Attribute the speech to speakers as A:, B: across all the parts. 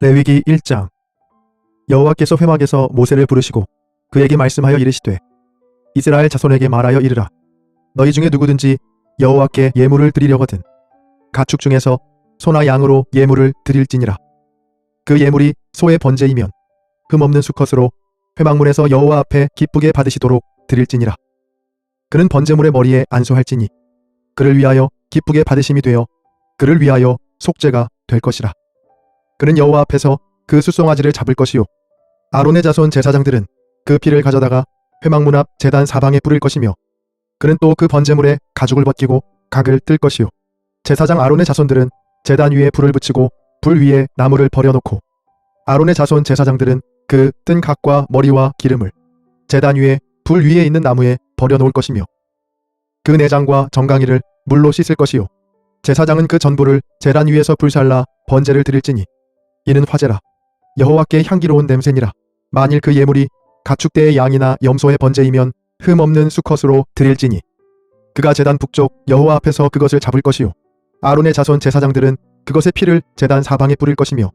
A: 레위기 1장. 여호와께서 회막에서 모세를 부르시고 그에게 말씀하여 이르시되 이스라엘 자손에게 말하여 이르라. 너희 중에 누구든지 여호와께 예물을 드리려거든 가축 중에서 소나 양으로 예물을 드릴지니라. 그 예물이 소의 번제이면 흠없는 수컷으로 회막문에서 여호와 앞에 기쁘게 받으시도록 드릴지니라. 그는 번제물의 머리에 안수할지니 그를 위하여 기쁘게 받으심이 되어 그를 위하여 속죄가 될 것이라. 그는 여호와 앞에서 그 숫송아지를 잡을 것이요 아론의 자손 제사장들은 그 피를 가져다가 회막문 앞 제단 사방에 뿌릴 것이며 그는 또 그 번제물에 가죽을 벗기고 각을 뜰 것이요 제사장 아론의 자손들은 제단 위에 불을 붙이고 불 위에 나무를 버려놓고 아론의 자손 제사장들은 그 뜬 각과 머리와 기름을 제단 위에 불 위에 있는 나무에 버려놓을 것이며 그 내장과 정강이를 물로 씻을 것이요 제사장은 그 전부를 제단 위에서 불살라 번제를 드릴지니 이는 화제라. 여호와께 향기로운 냄새니라. 만일 그 예물이 가축대의 양이나 염소의 번제이면 흠없는 수컷으로 드릴지니 그가 제단 북쪽 여호와 앞에서 그것을 잡을 것이요 아론의 자손 제사장들은 그것의 피를 제단 사방에 뿌릴 것이며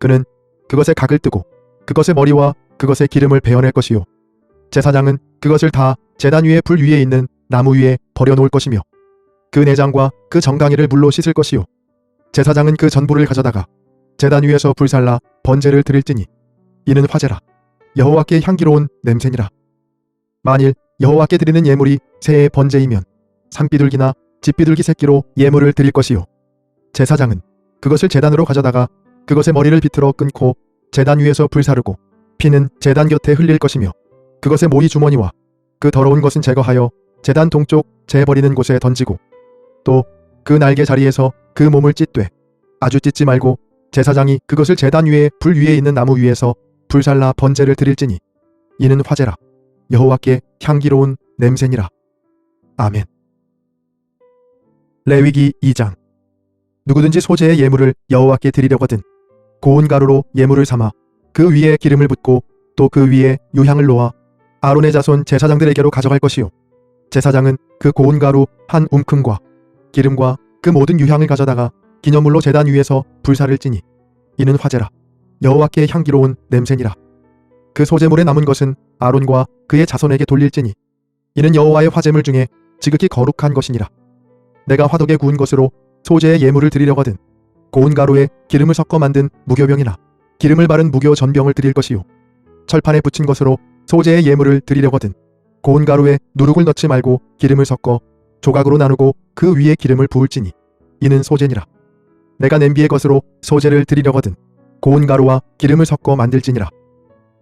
A: 그는 그것의 각을 뜨고 그것의 머리와 그것의 기름을 베어낼 것이요 제사장은 그것을 다 제단 위에 불 위에 있는 나무 위에 버려놓을 것이며 그 내장과 그 정강이를 물로 씻을 것이요 제사장은 그 전부를 가져다가 제단 위에서 불살라 번제를 드릴지니 이는 화제라. 여호와께 향기로운 냄새니라. 만일 여호와께 드리는 예물이 새의 번제이면 산비둘기나 집비둘기 새끼로 예물을 드릴 것이요 제사장은 그것을 제단으로 가져다가 그것의 머리를 비틀어 끊고 제단 위에서 불사르고 피는 제단 곁에 흘릴 것이며 그것의 모이 주머니와 그 더러운 것은 제거하여 제단 동쪽 재버리는 곳에 던지고 또 그 날개 자리에서 그 몸을 찢되 아주 찢지 말고 제사장이 그것을 제단 위에 불 위에 있는 나무 위에서 불살라 번제를 드릴지니 이는 화제라. 여호와께 향기로운 냄새니라. 아멘. 레위기 2장. 누구든지 소재의 예물을 여호와께 드리려거든 고운 가루로 예물을 삼아 그 위에 기름을 붓고 또 그 위에 유향을 놓아 아론의 자손 제사장들에게로 가져갈 것이요 제사장은 그 고운 가루 한 움큼과 기름과 그 모든 유향을 가져다가 기념물로 제단 위에서 불사를지니 이는 화제라. 여호와께 향기로운 냄새니라. 그 소제물에 남은 것은 아론과 그의 자손에게 돌릴지니 이는 여호와의 화제물 중에 지극히 거룩한 것이니라. 내가 화덕에 구운 것으로 소제의 예물을 드리려거든 고운 가루에 기름을 섞어 만든 무교병이나 기름을 바른 무교 전병을 드릴 것이요 철판에 붙인 것으로 소제의 예물을 드리려거든 고운 가루에 누룩을 넣지 말고 기름을 섞어 조각으로 나누고 그 위에 기름을 부을지니 이는 소제니라. 내가 냄비의 것으로 소제를 드리려거든 고운 가루와 기름을 섞어 만들지니라.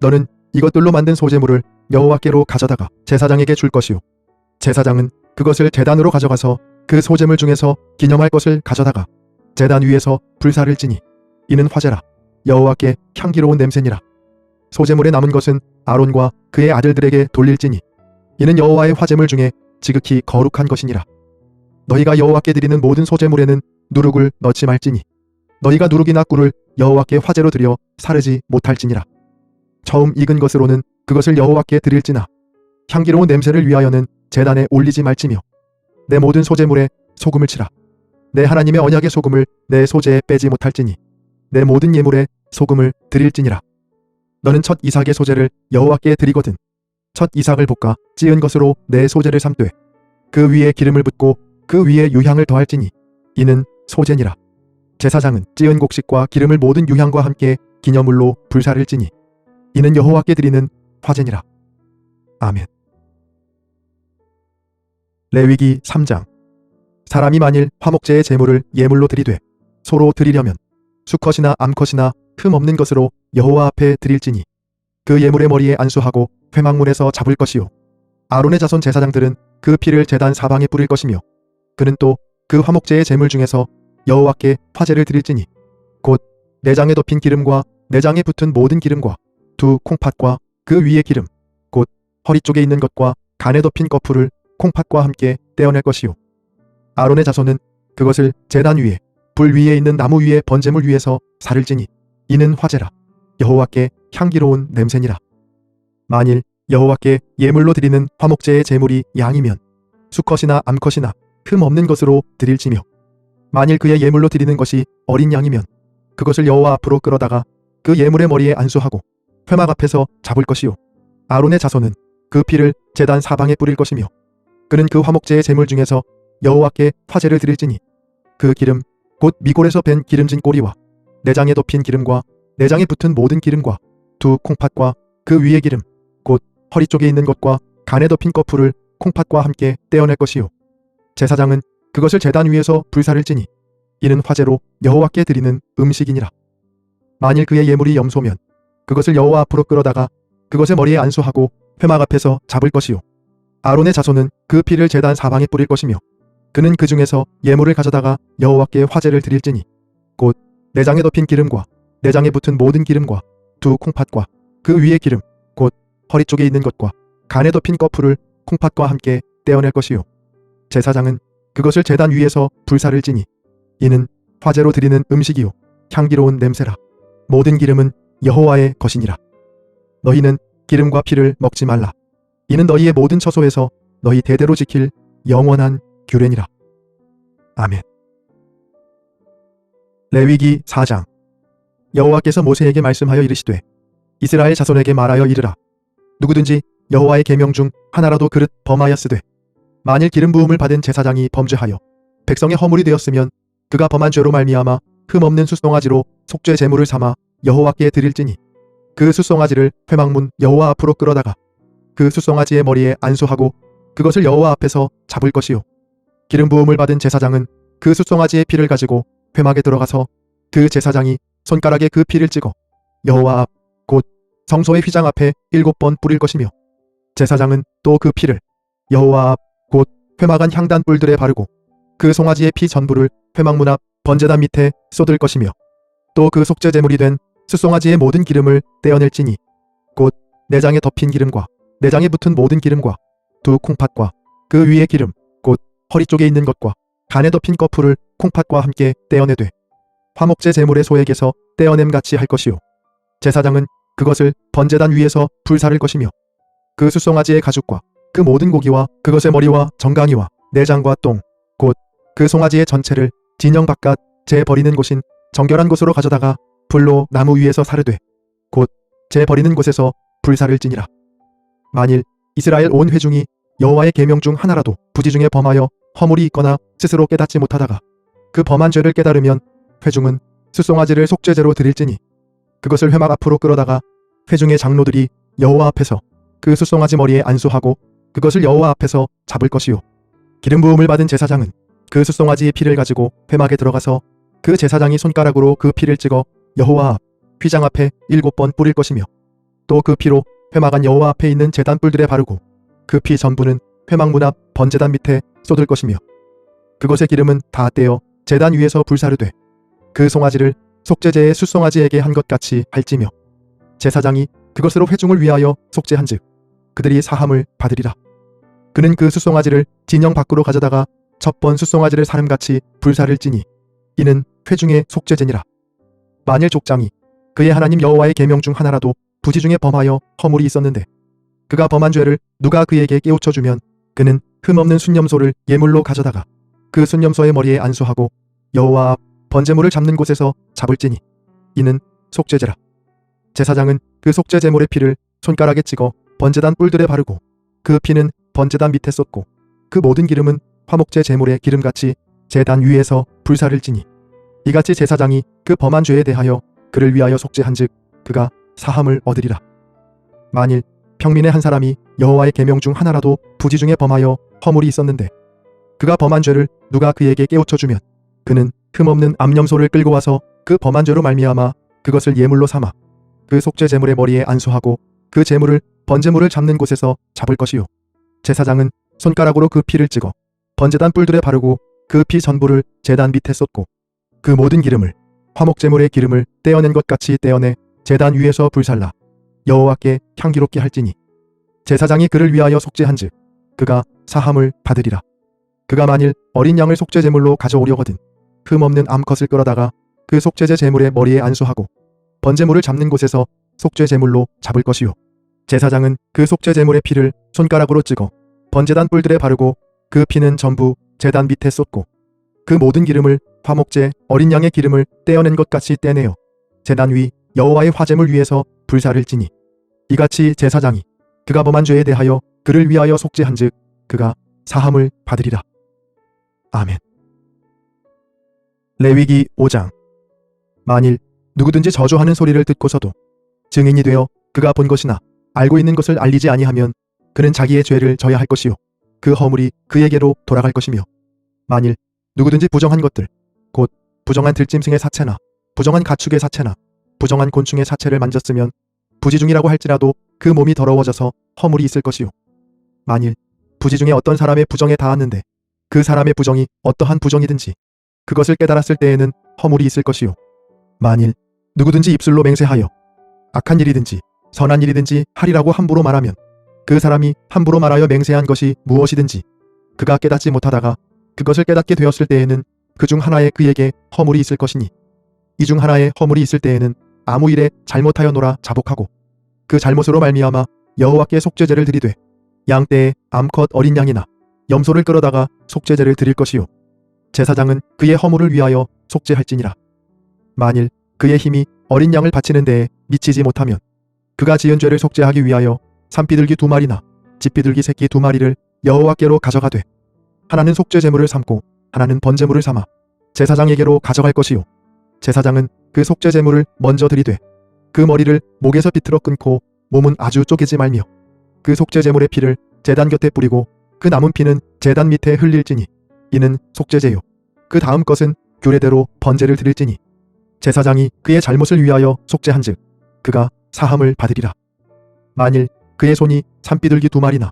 A: 너는 이것들로 만든 소제물을 여호와께로 가져다가 제사장에게 줄 것이요 제사장은 그것을 제단으로 가져가서 그 소제물 중에서 기념할 것을 가져다가 제단 위에서 불사를지니 이는 화제라. 여호와께 향기로운 냄새니라. 소제물에 남은 것은 아론과 그의 아들들에게 돌릴지니 이는 여호와의 화제물 중에 지극히 거룩한 것이니라. 너희가 여호와께 드리는 모든 소제물에는 누룩을 넣지 말지니 너희가 누룩이나 꿀을 여호와께 화제로 드려 사르지 못할지니라. 처음 익은 것으로는 그것을 여호와께 드릴지나 향기로운 냄새를 위하여는 제단에 올리지 말지며 내 모든 소제물에 소금을 치라. 내 하나님의 언약의 소금을 내 소제에 빼지 못할지니 내 모든 예물에 소금을 드릴지니라. 너는 첫 이삭의 소제를 여호와께 드리거든 첫 이삭을 볶아 찌은 것으로 내 소제를 삼되 그 위에 기름을 붓고 그 위에 유향을 더할지니 이는 소제니라. 제사장은 찌은 곡식과 기름을 모든 유향과 함께 기념물로 불사를지니 이는 여호와께 드리는 화제니라. 아멘. 레위기 3장. 사람이 만일 화목제의 제물을 예물로 드리되 소로 드리려면 수컷이나 암컷이나 흠없는 것으로 여호와 앞에 드릴지니 그 예물의 머리에 안수하고 회막문에서 잡을 것이요 아론의 자손 제사장들은 그 피를 제단 사방에 뿌릴 것이며 그는 또 그 화목제의 제물 중에서 여호와께 화제를 드릴지니 곧 내장에 덮인 기름과 내장에 붙은 모든 기름과 두 콩팥과 그 위에 기름 곧 허리 쪽에 있는 것과 간에 덮인 거풀을 콩팥과 함께 떼어낼 것이요 아론의 자손은 그것을 제단 위에 불 위에 있는 나무 위에 번제물 위에서 사를지니 이는 화제라. 여호와께 향기로운 냄새니라. 만일 여호와께 예물로 드리는 화목제의 제물이 양이면 수컷이나 암컷이나 흠없는 것으로 드릴지며 만일 그의 예물로 드리는 것이 어린 양이면 그것을 여호와 앞으로 끌어다가 그 예물의 머리에 안수하고 회막 앞에서 잡을 것이요 아론의 자손은 그 피를 제단 사방에 뿌릴 것이며 그는 그 화목제의 제물 중에서 여호와께 화제를 드릴지니 그 기름 곧 미골에서 밴 기름진 꼬리와 내장에 덮인 기름과 내장에 붙은 모든 기름과 두 콩팥과 그 위의 기름 곧 허리 쪽에 있는 것과 간에 덮인 거풀을 콩팥과 함께 떼어낼 것이요 제사장은 그것을 제단 위에서 불사를지니 이는 화제로 여호와께 드리는 음식이니라. 만일 그의 예물이 염소면 그것을 여호와 앞으로 끌어다가 그것의 머리에 안수하고 회막 앞에서 잡을 것이요 아론의 자손은 그 피를 제단 사방에 뿌릴 것이며 그는 그 중에서 예물을 가져다가 여호와께 화제를 드릴지니 곧 내장에 덮인 기름과 내장에 붙은 모든 기름과 두 콩팥과 그 위의 기름 곧 허리 쪽에 있는 것과 간에 덮인 거풀을 콩팥과 함께 떼어낼 것이요 제사장은 그것을 제단 위에서 불사를지니 이는 화제로 드리는 음식이요 향기로운 냄새라. 모든 기름은 여호와의 것이니라. 너희는 기름과 피를 먹지 말라. 이는 너희의 모든 처소에서 너희 대대로 지킬 영원한 규례니라. 아멘. 레위기 4장. 여호와께서 모세에게 말씀하여 이르시되 이스라엘 자손에게 말하여 이르라. 누구든지 여호와의 계명 중 하나라도 그릇 범하였으되 만일 기름 부음을 받은 제사장이 범죄하여 백성의 허물이 되었으면 그가 범한 죄로 말미암아 흠없는 숫송아지로 속죄 제물을 삼아 여호와께 드릴지니 그 숫송아지를 회막문 여호와 앞으로 끌어다가 그 숫송아지의 머리에 안수하고 그것을 여호와 앞에서 잡을 것이요 기름 부음을 받은 제사장은 그 숫송아지의 피를 가지고 회막에 들어가서 그 제사장이 손가락에 그 피를 찍어 여호와 앞 곧 성소의 휘장 앞에 7번 뿌릴 것이며 제사장은 또 그 피를 여호와 앞 곧 회막 안 향단 뿔들에 바르고 그 송아지의 피 전부를 회막문 앞 번제단 밑에 쏟을 것이며 또 그 속죄 제물이 된 숫송아지의 모든 기름을 떼어낼지니 곧 내장에 덮인 기름과 내장에 붙은 모든 기름과 두 콩팥과 그 위의 기름 곧 허리 쪽에 있는 것과 간에 덮인 거풀을 콩팥과 함께 떼어내되 화목제 제물의 소에게서 떼어냄같이 할 것이요 제사장은 그것을 번제단 위에서 불사를 것이며 그 숫송아지의 가죽과 그 모든 고기와 그것의 머리와 정강이와 내장과 똥 곧 그 송아지의 전체를 진영 바깥 재 버리는 곳인 정결한 곳으로 가져다가 불로 나무 위에서 사르되 곧 재 버리는 곳에서 불사를지니라. 만일 이스라엘 온 회중이 여호와의 계명 중 하나라도 부지 중에 범하여 허물이 있거나 스스로 깨닫지 못하다가 그 범한 죄를 깨달으면 회중은 숫송아지를 속죄제로 드릴지니 그것을 회막 앞으로 끌어다가 회중의 장로들이 여호와 앞에서 그 숫송아지 머리에 안수하고 그것을 여호와 앞에서 잡을 것이요 기름 부음을 받은 제사장은 그 숫송아지의 피를 가지고 회막에 들어가서 그 제사장이 손가락으로 그 피를 찍어 여호와 앞 휘장 앞에 7번 뿌릴 것이며 또 그 피로 회막 안 여호와 앞에 있는 제단 뿔들에 바르고 그 피 전부는 회막문 앞 번제단 밑에 쏟을 것이며 그것의 기름은 다 떼어 제단 위에서 불사르되 그 송아지를 속죄제의 숫송아지에게 한 것 같이 할지며 제사장이 그것으로 회중을 위하여 속죄한즉 그들이 사함을 받으리라. 그는 그 숫송아지를 진영 밖으로 가져다가 첫번 숫송아지를 사름같이 불사를지니 이는 회중의 속죄제니라. 만일 족장이 그의 하나님 여호와의 계명 중 하나라도 부지 중에 범하여 허물이 있었는데 그가 범한 죄를 누가 그에게 깨우쳐주면 그는 흠없는 순념소를 예물로 가져다가 그 순념소의 머리에 안수하고 여호와 앞 번제물을 잡는 곳에서 잡을지니 이는 속죄제라. 제사장은 그 속죄제물의 피를 손가락에 찍어 번제단 뿔들에 바르고 그 피는 번제단 밑에 쏟고 그 모든 기름은 화목제 제물의 기름같이 제단 위에서 불사를지니 이같이 제사장이 그 범한 죄에 대하여 그를 위하여 속죄한즉 그가 사함을 얻으리라. 만일 평민의 한 사람이 여호와의 계명 중 하나라도 부지 중에 범하여 허물이 있었는데 그가 범한 죄를 누가 그에게 깨우쳐주면 그는 흠없는 암염소를 끌고 와서 그 범한 죄로 말미암아 그것을 예물로 삼아 그 속죄 제물의 머리에 안수하고 그 제물을 번제물을 잡는 곳에서 잡을 것이요 제사장은 손가락으로 그 피를 찍어 번제단 뿔들에 바르고 그 피 전부를 제단 밑에 쏟고 그 모든 기름을 화목제물의 기름을 떼어낸 것 같이 떼어내 제단 위에서 불살라 여호와께 향기롭게 할지니 제사장이 그를 위하여 속죄한즉 그가 사함을 받으리라. 그가 만일 어린 양을 속죄제물로 가져오려거든 흠없는 암컷을 끌어다가 그 속죄제 제물의 머리에 안수하고 번제물을 잡는 곳에서 속죄제물로 잡을 것이요 제사장은 그 속죄제물의 피를 손가락으로 찍어 번제단 뿔들에 바르고 그 피는 전부 제단 밑에 쏟고 그 모든 기름을 화목제 어린 양의 기름을 떼어낸 것 같이 떼내어 제단 위 여호와의 화제물 위에서 불사를 지니 이같이 제사장이 그가 범한 죄에 대하여 그를 위하여 속죄한즉 그가 사함을 받으리라. 아멘. 레위기 5장. 만일 누구든지 저주하는 소리를 듣고서도 증인이 되어 그가 본 것이나 알고 있는 것을 알리지 아니하면 그는 자기의 죄를 져야 할 것이요 그 허물이 그에게로 돌아갈 것이며, 만일 누구든지 부정한 것들 곧 부정한 들짐승의 사체나 부정한 가축의 사체나 부정한 곤충의 사체를 만졌으면 부지중이라고 할지라도 그 몸이 더러워져서 허물이 있을 것이요, 만일 부지중에 어떤 사람의 부정에 닿았는데 그 사람의 부정이 어떠한 부정이든지 그것을 깨달았을 때에는 허물이 있을 것이요, 만일 누구든지 입술로 맹세하여 악한 일이든지 선한 일이든지 하리라고 함부로 말하면 그 사람이 함부로 말하여 맹세한 것이 무엇이든지 그가 깨닫지 못하다가 그것을 깨닫게 되었을 때에는 그 중 하나에 그에게 허물이 있을 것이니, 이 중 하나에 허물이 있을 때에는 아무 일에 잘못하여노라 자복하고 그 잘못으로 말미암아 여호와께 속죄제를 드리되 양떼에 암컷 어린 양이나 염소를 끌어다가 속죄제를 드릴 것이요 제사장은 그의 허물을 위하여 속죄할지니라. 만일 그의 힘이 어린 양을 바치는 데에 미치지 못하면 그가 지은 죄를 속죄하기 위하여 산비둘기 2마리나 집비둘기 새끼 2마리를 여호와께로 가져가되 하나는 속죄제물을 삼고 하나는 번제물을 삼아 제사장에게로 가져갈 것이요 제사장은 그 속죄제물을 먼저 드리되 그 머리를 목에서 비틀어 끊고 몸은 아주 쪼개지 말며 그 속죄제물의 피를 제단 곁에 뿌리고 그 남은 피는 제단 밑에 흘릴지니 이는 속죄제요 그 다음 것은 규례대로 번제를 드릴지니 제사장이 그의 잘못을 위하여 속죄한즉 그가 사함을 받으리라. 만일 그의 손이 산비둘기 2마리나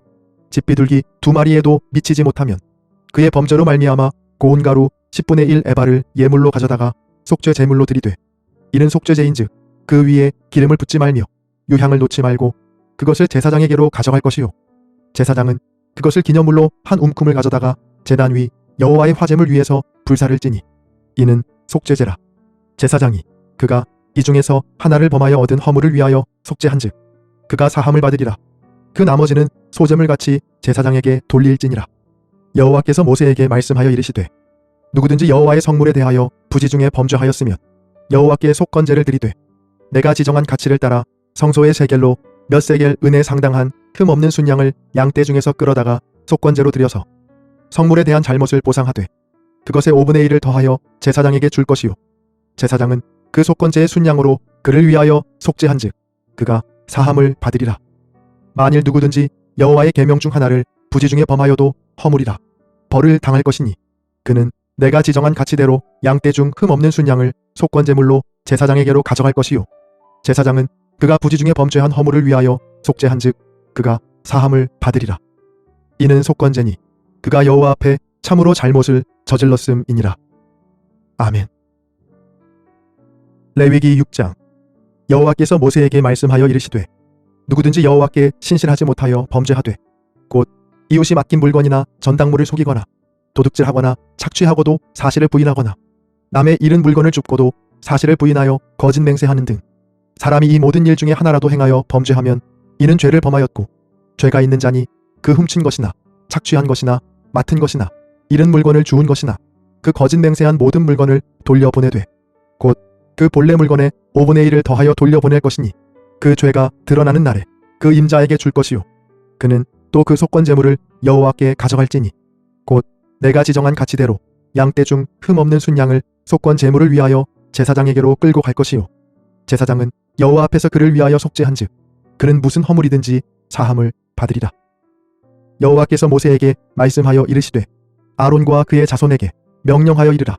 A: 집비둘기 2마리에도 미치지 못하면 그의 범죄로 말미암아 고운 가루 10분의 1 에바를 예물로 가져다가 속죄 제물로 드리되 이는 속죄제인즉 그 위에 기름을 붓지 말며 유향을 놓지 말고 그것을 제사장에게로 가져갈 것이요 제사장은 그것을 기념물로 한 움큼을 가져다가 제단 위 여호와의 화제물 위에서 불사를 지니 이는 속죄제라. 제사장이 그가 이 중에서 하나를 범하여 얻은 허물을 위하여 속죄한즉 그가 사함을 받으리라. 그 나머지는 소제물같이 제사장에게 돌릴지니라. 여호와께서 모세에게 말씀하여 이르시되 누구든지 여호와의 성물에 대하여 부지중에 범죄하였으면 여호와께 속건제를 드리되 내가 지정한 가치를 따라 성소의 세겔로 몇 세겔 은에 상당한 흠없는 순양을 양떼 중에서 끌어다가 속건제로 드려서 성물에 대한 잘못을 보상하되 그것의 5분의 1을 더하여 제사장에게 줄 것이요 제사장은 그 속건제의 순양으로 그를 위하여 속죄한즉 그가 사함을 받으리라. 만일 누구든지 여호와의 계명 중 하나를 부지중에 범하여도 허물이라 벌을 당할 것이니 그는 내가 지정한 가치대로 양떼 중 흠없는 순양을 속건제물로 제사장에게로 가져갈 것이요 제사장은 그가 부지중에 범죄한 허물을 위하여 속죄한즉 그가 사함을 받으리라. 이는 속건제니 그가 여호와 앞에 참으로 잘못을 저질렀음이니라. 아멘. 레위기 6장. 여호와께서 모세에게 말씀하여 이르시되 누구든지 여호와께 신실하지 못하여 범죄하되 곧 이웃이 맡긴 물건이나 전당물을 속이거나 도둑질하거나 착취하고도 사실을 부인하거나 남의 잃은 물건을 줍고도 사실을 부인하여 거짓 맹세하는 등 사람이 이 모든 일 중에 하나라도 행하여 범죄하면 이는 죄를 범하였고 죄가 있는 자니 그 훔친 것이나 착취한 것이나 맡은 것이나 잃은 물건을 주운 것이나 그 거짓 맹세한 모든 물건을 돌려보내되 곧 그 본래 물건의 5분의 1을 더하여 돌려보낼 것이니 그 죄가 드러나는 날에 그 임자에게 줄 것이요 그는 또 그 속건제물을 여호와께 가져갈지니 곧 내가 지정한 가치대로 양떼 중 흠없는 순양을 속건제물을 위하여 제사장에게로 끌고 갈 것이요 제사장은 여호와 앞에서 그를 위하여 속죄한즉 그는 무슨 허물이든지 사함을 받으리라. 여호와께서 모세에게 말씀하여 이르시되 아론과 그의 자손에게 명령하여 이르라.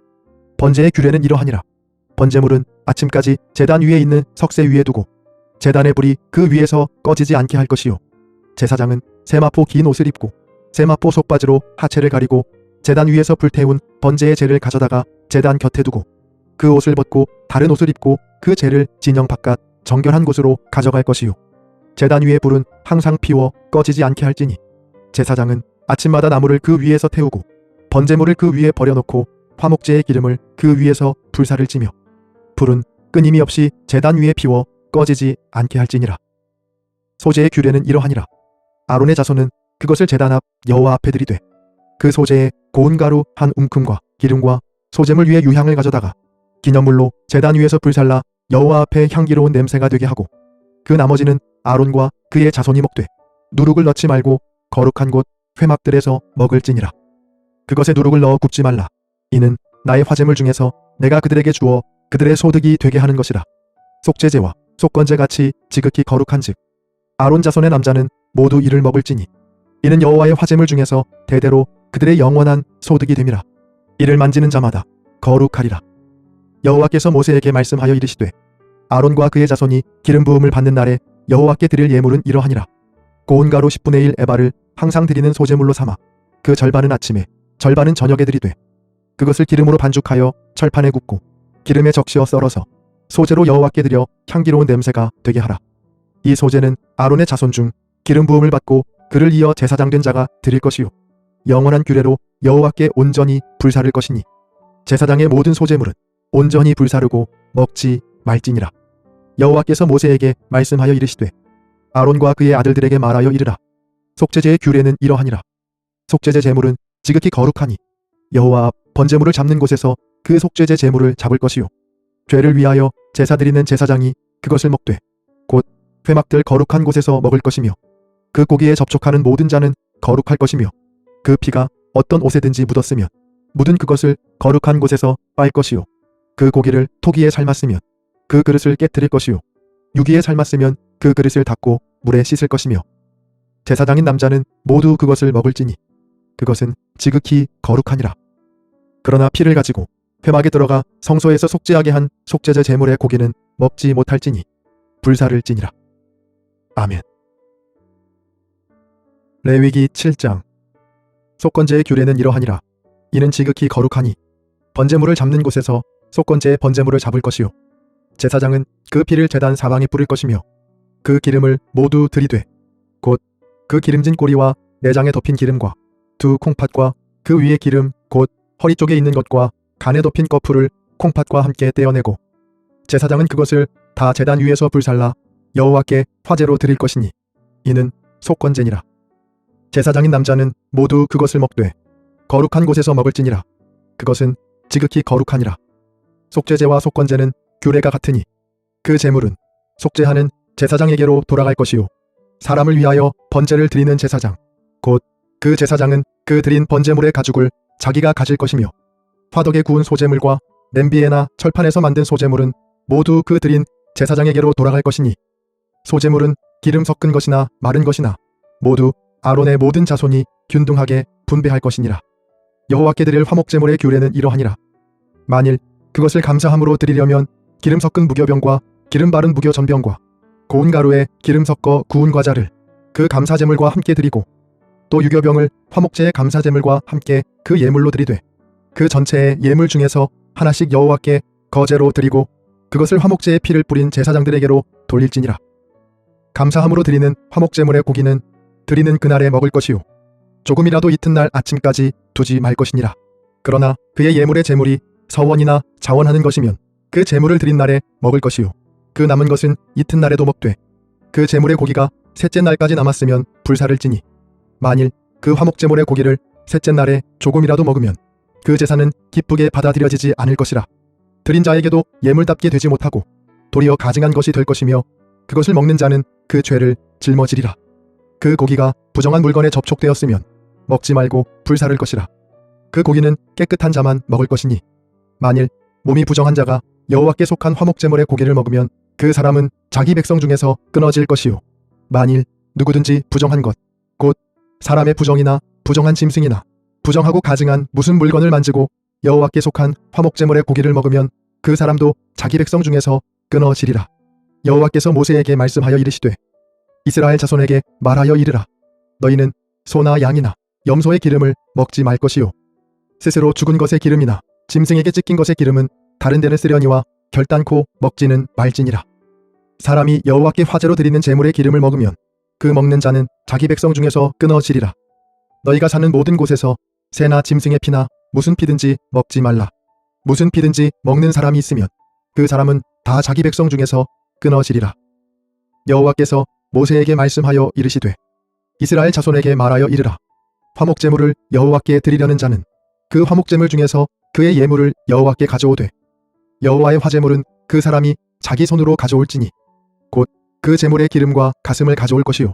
A: 번제의 규례는 이러하니라. 번제물은 아침까지 제단 위에 있는 석쇠 위에 두고 제단의 불이 그 위에서 꺼지지 않게 할 것이요 제사장은 세마포 긴 옷을 입고 세마포 속바지로 하체를 가리고 제단 위에서 불태운 번제의 재를 가져다가 제단 곁에 두고 그 옷을 벗고 다른 옷을 입고 그 재를 진영 바깥 정결한 곳으로 가져갈 것이요 제단 위의 불은 항상 피워 꺼지지 않게 할지니 제사장은 아침마다 나무를 그 위에서 태우고 번제물을 그 위에 버려놓고 화목제의 기름을 그 위에서 불사를 지며 불은 끊임이 없이 제단 위에 피워 꺼지지 않게 할지니라. 소제의 규례는 이러하니라. 아론의 자손은 그것을 제단 앞 여호와 앞에 드리되 그 소제에 고운 가루 한 움큼과 기름과 소제물 위에 유향을 가져다가 기념물로 제단 위에서 불살라 여호와 앞에 향기로운 냄새가 되게 하고 그 나머지는 아론과 그의 자손이 먹되 누룩을 넣지 말고 거룩한 곳 회막들에서 먹을지니라. 그것에 누룩을 넣어 굽지 말라. 이는 나의 화제물 중에서 내가 그들에게 주어 그들의 소득이 되게 하는 것이라. 속죄제와 속건제 같이 지극히 거룩한즉 아론 자손의 남자는 모두 이를 먹을지니 이는 여호와의 화제물 중에서 대대로 그들의 영원한 소득이 됨이라. 이를 만지는 자마다 거룩하리라. 여호와께서 모세에게 말씀하여 이르시되 아론과 그의 자손이 기름 부음을 받는 날에 여호와께 드릴 예물은 이러하니라. 고운 가루 10분의 1 에바를 항상 드리는 소제물로 삼아 그 절반은 아침에 절반은 저녁에 드리되 그것을 기름으로 반죽하여 철판에 굽고 기름에 적시어 썰어서 소제로 여호와께 드려 향기로운 냄새가 되게 하라. 이 소제는 아론의 자손 중 기름 부음을 받고 그를 이어 제사장 된 자가 드릴 것이요 영원한 규례로 여호와께 온전히 불사를 것이니 제사장의 모든 소제물은 온전히 불사르고 먹지 말지니라. 여호와께서 모세에게 말씀하여 이르시되 아론과 그의 아들들에게 말하여 이르라. 속죄제의 규례는 이러하니라. 속죄제 제물은 지극히 거룩하니 여호와 앞 번제물을 잡는 곳에서 그 속죄제 제물을 잡을 것이요 죄를 위하여 제사 드리는 제사장이 그것을 먹되 곧 회막들 거룩한 곳에서 먹을 것이며 그 고기에 접촉하는 모든 자는 거룩할 것이며 그 피가 어떤 옷에든지 묻었으면 묻은 그것을 거룩한 곳에서 빨 것이요 그 고기를 토기에 삶았으면 그 그릇을 깨뜨릴 것이요 유기에 삶았으면 그 그릇을 닦고 물에 씻을 것이며 제사장인 남자는 모두 그것을 먹을지니 그것은 지극히 거룩하니라. 그러나 피를 가지고 회막에 들어가 성소에서 속죄하게 한 속죄제 제물의 고기는 먹지 못할지니 불사를지니라. 아멘. 레위기 7장. 속건제의 규례는 이러하니라. 이는 지극히 거룩하니 번제물을 잡는 곳에서 속건제의 번제물을 잡을 것이요 제사장은 그 피를 제단 사방에 뿌릴 것이며 그 기름을 모두 들이되 곧 그 기름진 꼬리와 내장에 덮인 기름과 두 콩팥과 그 위에 기름 곧 허리 쪽에 있는 것과 간에 덮인 거풀을 콩팥과 함께 떼어내고 제사장은 그것을 다 제단 위에서 불살라 여호와께 화제로 드릴 것이니 이는 속건제니라. 제사장인 남자는 모두 그것을 먹되 거룩한 곳에서 먹을지니라. 그것은 지극히 거룩하니라. 속죄제와 속건제는 규례가 같으니 그 제물은 속죄하는 제사장에게로 돌아갈 것이요 사람을 위하여 번제를 드리는 제사장 곧 그 제사장은 그 드린 번제물의 가죽을 자기가 가질 것이며 화덕에 구운 소제물과 냄비에나 철판에서 만든 소제물은 모두 그 드린 제사장에게로 돌아갈 것이니 소제물은 기름 섞은 것이나 마른 것이나 모두 아론의 모든 자손이 균등하게 분배할 것이니라. 여호와께 드릴 화목제물의 규례는 이러하니라. 만일 그것을 감사함으로 드리려면 기름 섞은 무교병과 기름 바른 무교전병과 고운 가루에 기름 섞어 구운 과자를 그 감사제물과 함께 드리고 또 유교병을 화목제의 감사제물과 함께 그 예물로 드리되 그 전체의 예물 중에서 하나씩 여호와께 거제로 드리고 그것을 화목제의 피를 뿌린 제사장들에게로 돌릴지니라. 감사함으로 드리는 화목제물의 고기는 드리는 그날에 먹을 것이요 조금이라도 이튿날 아침까지 두지 말 것이니라. 그러나 그의 예물의 제물이 서원이나 자원하는 것이면 그 제물을 드린 날에 먹을 것이요 그 남은 것은 이튿날에도 먹되 그 제물의 고기가 셋째 날까지 남았으면 불사를지니 만일 그 화목제물의 고기를 셋째 날에 조금이라도 먹으면 그 제사는 기쁘게 받아들여지지 않을 것이라. 드린 자에게도 예물답게 되지 못하고 도리어 가증한 것이 될 것이며 그것을 먹는 자는 그 죄를 짊어지리라. 그 고기가 부정한 물건에 접촉되었으면 먹지 말고 불사를 것이라. 그 고기는 깨끗한 자만 먹을 것이니 만일 몸이 부정한 자가 여호와께 속한 화목제물의 고기를 먹으면 그 사람은 자기 백성 중에서 끊어질 것이요 만일 누구든지 부정한 것 곧 사람의 부정이나 부정한 짐승이나 부정하고 가증한 무슨 물건을 만지고 여호와께 속한 화목제물의 고기를 먹으면 그 사람도 자기 백성 중에서 끊어지리라. 여호와께서 모세에게 말씀하여 이르시되 이스라엘 자손에게 말하여 이르라. 너희는 소나 양이나 염소의 기름을 먹지 말 것이요 스스로 죽은 것의 기름이나 짐승에게 찢긴 것의 기름은 다른 데를 쓰려니와 결단코 먹지는 말지니라. 사람이 여호와께 화제로 드리는 제물의 기름을 먹으면 그 먹는 자는 자기 백성 중에서 끊어지리라. 너희가 사는 모든 곳에서 새나 짐승의 피나 무슨 피든지 먹지 말라. 무슨 피든지 먹는 사람이 있으면 그 사람은 다 자기 백성 중에서 끊어지리라. 여호와께서 모세에게 말씀하여 이르시되 이스라엘 자손에게 말하여 이르라. 화목제물을 여호와께 드리려는 자는 그 화목제물 중에서 그의 예물을 여호와께 가져오되 여호와의 화제물은 그 사람이 자기 손으로 가져올지니 곧 그 제물의 기름과 가슴을 가져올 것이요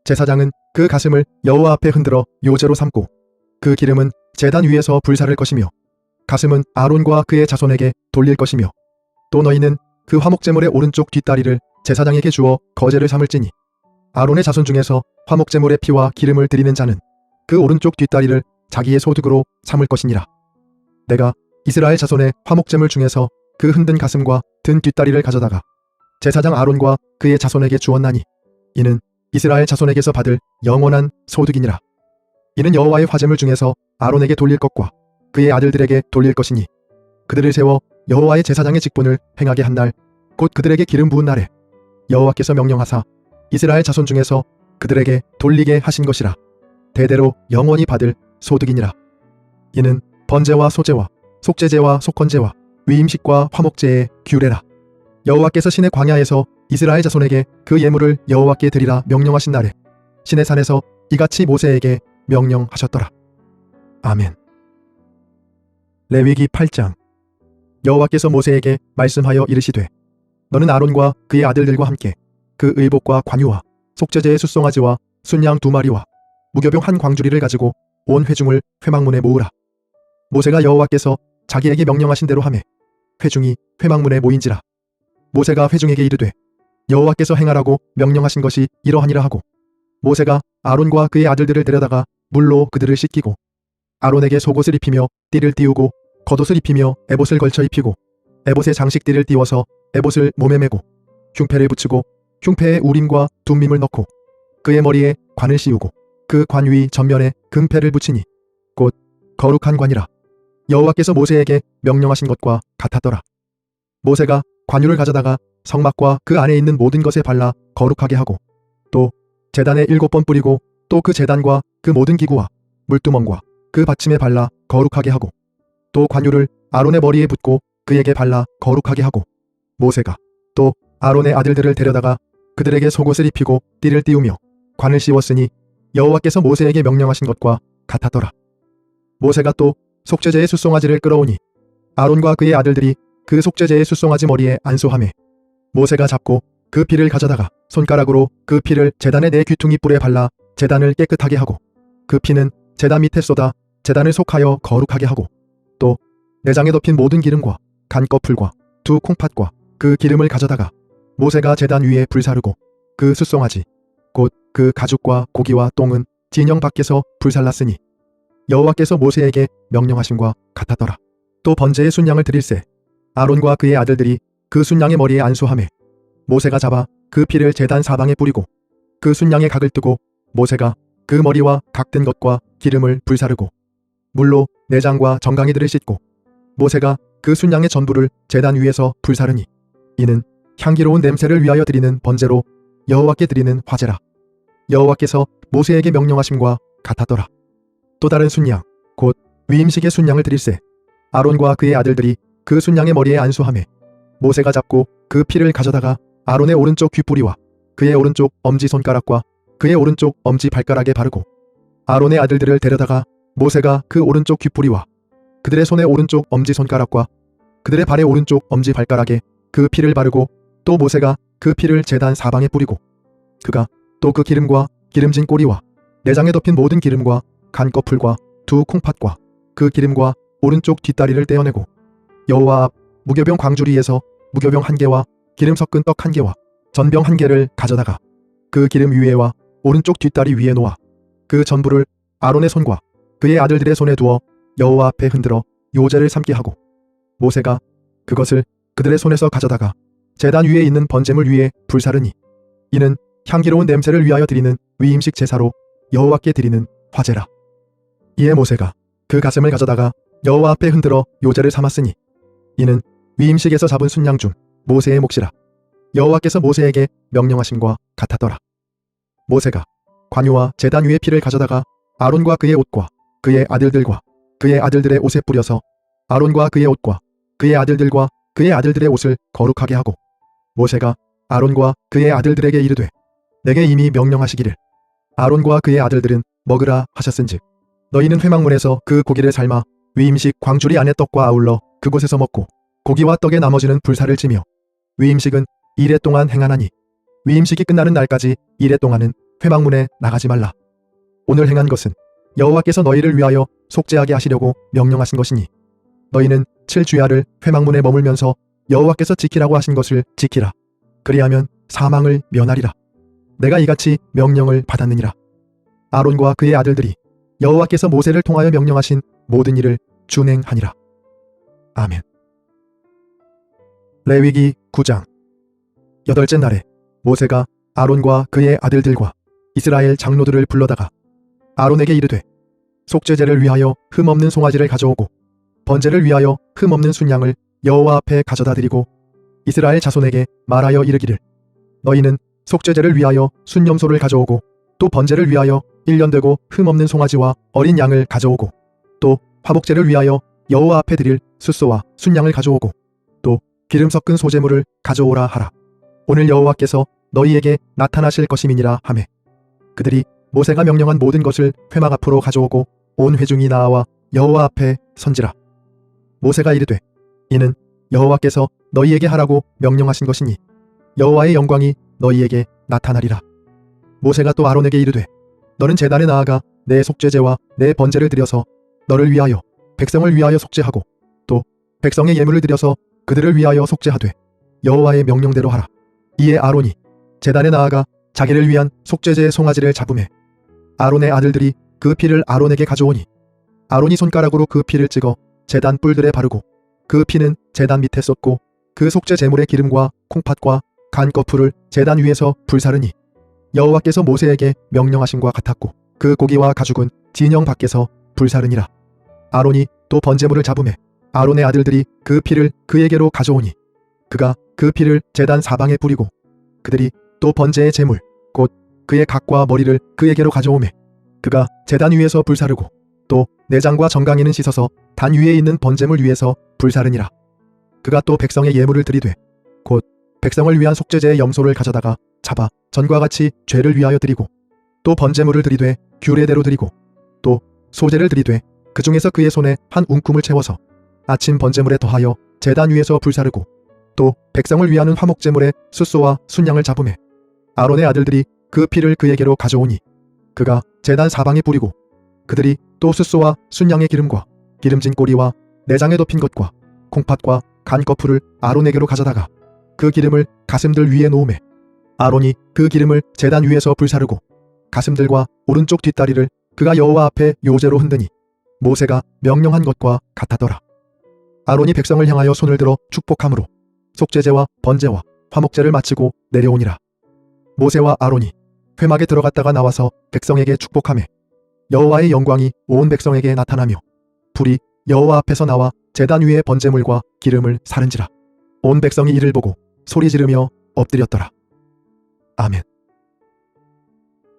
A: 제사장은 그 가슴을 여호와 앞에 흔들어 요제로 삼고 그 기름은 제단 위에서 불사를 것이며 가슴은 아론과 그의 자손에게 돌릴 것이며 또 너희는 그 화목제물의 오른쪽 뒷다리를 제사장에게 주어 거제를 삼을지니 아론의 자손 중에서 화목제물의 피와 기름을 드리는 자는 그 오른쪽 뒷다리를 자기의 소득으로 삼을 것이니라. 내가 이스라엘 자손의 화목제물 중에서 그 흔든 가슴과 든 뒷다리를 가져다가 제사장 아론과 그의 자손에게 주었나니 이는 이스라엘 자손에게서 받을 영원한 소득이니라. 이는 여호와의 화제물 중에서 아론에게 돌릴 것과 그의 아들들에게 돌릴 것이니 그들을 세워 여호와의 제사장의 직분을 행하게 한 날 곧 그들에게 기름 부은 날에 여호와께서 명령하사 이스라엘 자손 중에서 그들에게 돌리게 하신 것이라. 대대로 영원히 받을 소득이니라. 이는 번제와 소제와 속제제와 속건제와 위임식과 화목제의 규례라. 여호와께서 신의 광야에서 이스라엘 자손에게 그 예물을 여호와께 드리라 명령하신 날에 신의 산에서 이같이 모세에게 명령하셨더라. 아멘. 레위기 8장. 여호와께서 모세에게 말씀하여 이르시되 너는 아론과 그의 아들들과 함께 그 의복과 관유와 속죄제의 숫송아지와 순양 2마리와 무교병 한 광주리를 가지고 온 회중을 회막문에 모으라. 모세가 여호와께서 자기에게 명령하신 대로 하매 회중이 회막문에 모인지라. 모세가 회중에게 이르되 여호와께서 행하라고 명령하신 것이 이러하니라 하고 모세가 아론과 그의 아들들을 데려다가 물로 그들을 씻기고 아론에게 속옷을 입히며 띠를 띠우고 겉옷을 입히며 에봇을 걸쳐 입히고 에봇에 장식띠를 띠워서 에봇을 몸에 메고 흉패를 붙이고 흉패에 우림과 둠밈을 넣고 그의 머리에 관을 씌우고 그 관 위 전면에 금패를 붙이니 곧 거룩한 관이라. 여호와께서 모세에게 명령하신 것과 같았더라. 모세가 관유를 가져다가 성막과 그 안에 있는 모든 것에 발라 거룩하게 하고 또 제단에 7번 뿌리고 또 그 제단과 그 모든 기구와 물두멍과 그 받침에 발라 거룩하게 하고 또 관유를 아론의 머리에 붓고 그에게 발라 거룩하게 하고 모세가 또 아론의 아들들을 데려다가 그들에게 속옷을 입히고 띠를 띠우며 관을 씌웠으니 여호와께서 모세에게 명령하신 것과 같았더라. 모세가 또 속죄제의 숫송아지를 끌어오니 아론과 그의 아들들이 그 속죄제의 숫송아지 머리에 안수하매 모세가 잡고 그 피를 가져다가 손가락으로 그 피를 제단의 4귀퉁이 뿔에 발라 제단을 깨끗하게 하고 그 피는 제단 밑에 쏟아 제단을 속하여 거룩하게 하고 또 내장에 덮인 모든 기름과 간꺼풀과 2 콩팥과 그 기름을 가져다가 모세가 제단 위에 불사르고 그 숫송아지 곧 그 가죽과 고기와 똥은 진영 밖에서 불살랐으니 여호와께서 모세에게 명령하심과 같았더라. 또 번제의 순양을 드릴새 아론과 그의 아들들이 그 순양의 머리에 안수하매 모세가 잡아 그 피를 제단 사방에 뿌리고 그 순양의 각을 뜨고 모세가 그 머리와 각든 것과 기름을 불사르고 물로 내장과 정강이들을 씻고 모세가 그 순양의 전부를 제단 위에서 불사르니 이는 향기로운 냄새를 위하여 드리는 번제로 여호와께 드리는 화제라. 여호와께서 모세에게 명령하심과 같았더라. 또 다른 순양 곧 위임식의 순양을 드릴새 아론과 그의 아들들이 그 순양의 머리에 안수하매 모세가 잡고 그 피를 가져다가 아론의 오른쪽 귓뿌리와 그의 오른쪽 엄지손가락과 그의 오른쪽 엄지발가락에 바르고 아론의 아들들을 데려다가 모세가 그 오른쪽 귓뿌리와 그들의 손의 오른쪽 엄지손가락과 그들의 발의 오른쪽 엄지발가락에 그 피를 바르고 또 모세가 그 피를 제단 사방에 뿌리고 그가 또 그 기름과 기름진 꼬리와 내장에 덮인 모든 기름과 간꺼풀과 2 콩팥과 그 기름과 오른쪽 뒷다리를 떼어내고 여호와 앞 무교병 광주리에서 무교병 1개와 기름 섞은 떡 1개와 전병 1개를 가져다가 그 기름 위에와 오른쪽 뒷다리 위에 놓아 그 전부를 아론의 손과 그의 아들들의 손에 두어 여호와 앞에 흔들어 요제를 삼게 하고 모세가 그것을 그들의 손에서 가져다가 제단 위에 있는 번제물 위에 불사르니 이는 향기로운 냄새를 위하여 드리는 위임식 제사로 여호와께 드리는 화제라. 이에 모세가 그 가슴을 가져다가 여호와 앞에 흔들어 요제를 삼았으니 이는 위임식에서 잡은 순양 중 모세의 몫이라. 여호와께서 모세에게 명령하심과 같았더라. 모세가 관유와 제단 위의 피를 가져다가 아론과 그의 옷과 그의 아들들과 그의 아들들의 옷에 뿌려서 아론과 그의 옷과 그의 아들들과 그의 아들들의 옷을 거룩하게 하고 모세가 아론과 그의 아들들에게 이르되 내게 이미 명령하시기를 아론과 그의 아들들은 먹으라 하셨은즉 너희는 회막문에서 그 고기를 삶아 위임식 광주리 안의 떡과 아울러 그곳에서 먹고 고기와 떡의 나머지는 불사를 지며 위임식은 이레 동안 행하나니 위임식이 끝나는 날까지 이레 동안은 회막문에 나가지 말라. 오늘 행한 것은 여호와께서 너희를 위하여 속죄하게 하시려고 명령하신 것이니 너희는 7주야를 회막문에 머물면서 여호와께서 지키라고 하신 것을 지키라. 그리하면 사망을 면하리라. 내가 이같이 명령을 받았느니라. 아론과 그의 아들들이 여호와께서 모세를 통하여 명령하신 모든 일을 준행하니라. 아멘. 레위기 9장. 8째 날에 모세가 아론과 그의 아들들과 이스라엘 장로들을 불러다가 아론에게 이르되 속죄제를 위하여 흠없는 송아지를 가져오고 번제를 위하여 흠없는 순양을 여호와 앞에 가져다 드리고 이스라엘 자손에게 말하여 이르기를 너희는 속죄제를 위하여 순염소를 가져오고 또 번제를 위하여 1년 되고 흠없는 송아지와 어린 양을 가져오고 또 화목제를 위하여 여호와 앞에 드릴 숫소와 순양을 가져오고 또 기름 섞은 소제물을 가져오라 하라. 오늘 여호와께서 너희에게 나타나실 것임이니라 하매 그들이 모세가 명령한 모든 것을 회막 앞으로 가져오고 온 회중이 나와 여호와 앞에 선지라. 모세가 이르되 이는 여호와께서 너희에게 하라고 명령하신 것이니 여호와의 영광이 너희에게 나타나리라. 모세가 또 아론에게 이르되 너는 제단에 나아가 내 속죄제와 내 번제를 드려서 너를 위하여 백성을 위하여 속죄하고 또 백성의 예물을 드려서 그들을 위하여 속죄하되 여호와의 명령대로 하라. 이에 아론이 제단에 나아가 자기를 위한 속죄제의 송아지를 잡음에 아론의 아들들이 그 피를 아론에게 가져오니 아론이 손가락으로 그 피를 찍어 제단 뿔들에 바르고 그 피는 제단 밑에 쏟고 그 속죄 제물의 기름과 콩팥과 간 거풀을 제단 위에서 불사르니 여호와께서 모세에게 명령하심과 같았고 그 고기와 가죽은 진영 밖에서 불사르니라. 아론이 또 번제물을 잡음에 아론의 아들들이 그 피를 그에게로 가져오니 그가 그 피를 제단 사방에 뿌리고 그들이 또 번제의 제물 곧 그의 각과 머리를 그에게로 가져오매 그가 제단 위에서 불사르고 또 내장과 정강이는 씻어서 단 위에 있는 번제물 위에서 불사르니라. 그가 또 백성의 예물을 드리되 곧 백성을 위한 속죄제의 염소를 가져다가 잡아 전과 같이 죄를 위하여 드리고 또 번제물을 드리되 규례대로 드리고 또 소제를 드리되 그 중에서 그의 손에 한 웅큼을 채워서 아침 번제물에 더하여 제단 위에서 불사르고 또 백성을 위하는 화목제물에 숫소와 순양을 잡음에 아론의 아들들이 그 피를 그에게로 가져오니 그가 제단 사방에 뿌리고 그들이 또 숫소와 순양의 기름과 기름진 꼬리와 내장에 덮인 것과 콩팥과 간 거풀을 아론에게로 가져다가 그 기름을 가슴들 위에 놓으매 아론이 그 기름을 제단 위에서 불사르고 가슴들과 오른쪽 뒷다리를 그가 여호와 앞에 요제로 흔드니 모세가 명령한 것과 같았더라. 아론이 백성을 향하여 손을 들어 축복함으로 속죄제와 번제와 화목제를 마치고 내려오니라. 모세와 아론이 회막에 들어갔다가 나와서 백성에게 축복하매 여호와의 영광이 온 백성에게 나타나며 불이 여호와 앞에서 나와 제단 위에 번제물과 기름을 사른지라. 온 백성이 이를 보고 소리 지르며 엎드렸더라. 아멘.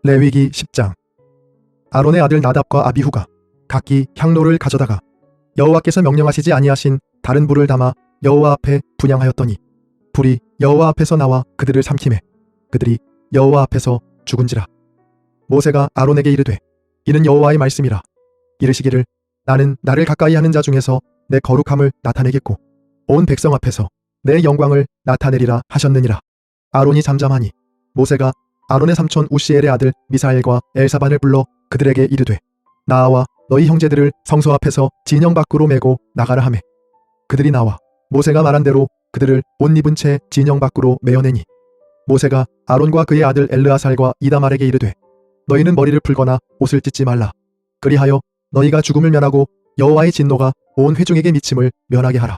A: 레위기 10장. 아론의 아들 나답과 아비후가 각기 향로를 가져다가 여호와께서 명령하시지 아니하신 다른 불을 담아 여호와 앞에 분향하였더니 불이 여호와 앞에서 나와 그들을 삼키매 그들이 여호와 앞에서 죽은지라. 모세가 아론에게 이르되 이는 여호와의 말씀이라. 이르시기를 나는 나를 가까이 하는 자 중에서 내 거룩함을 나타내겠고 온 백성 앞에서 내 영광을 나타내리라 하셨느니라. 아론이 잠잠하니 모세가 아론의 삼촌 우시엘의 아들 미사엘과 엘사반을 불러 그들에게 이르되 나와 너희 형제들을 성소 앞에서 진영 밖으로 메고 나가라 하매 그들이 나와 모세가 말한 대로 그들을 옷 입은 채 진영 밖으로 메어내니 모세가 아론과 그의 아들 엘르아살과 이다말에게 이르되 너희는 머리를 풀거나 옷을 찢지 말라. 그리하여 너희가 죽음을 면하고 여호와의 진노가 온 회중에게 미침을 면하게 하라.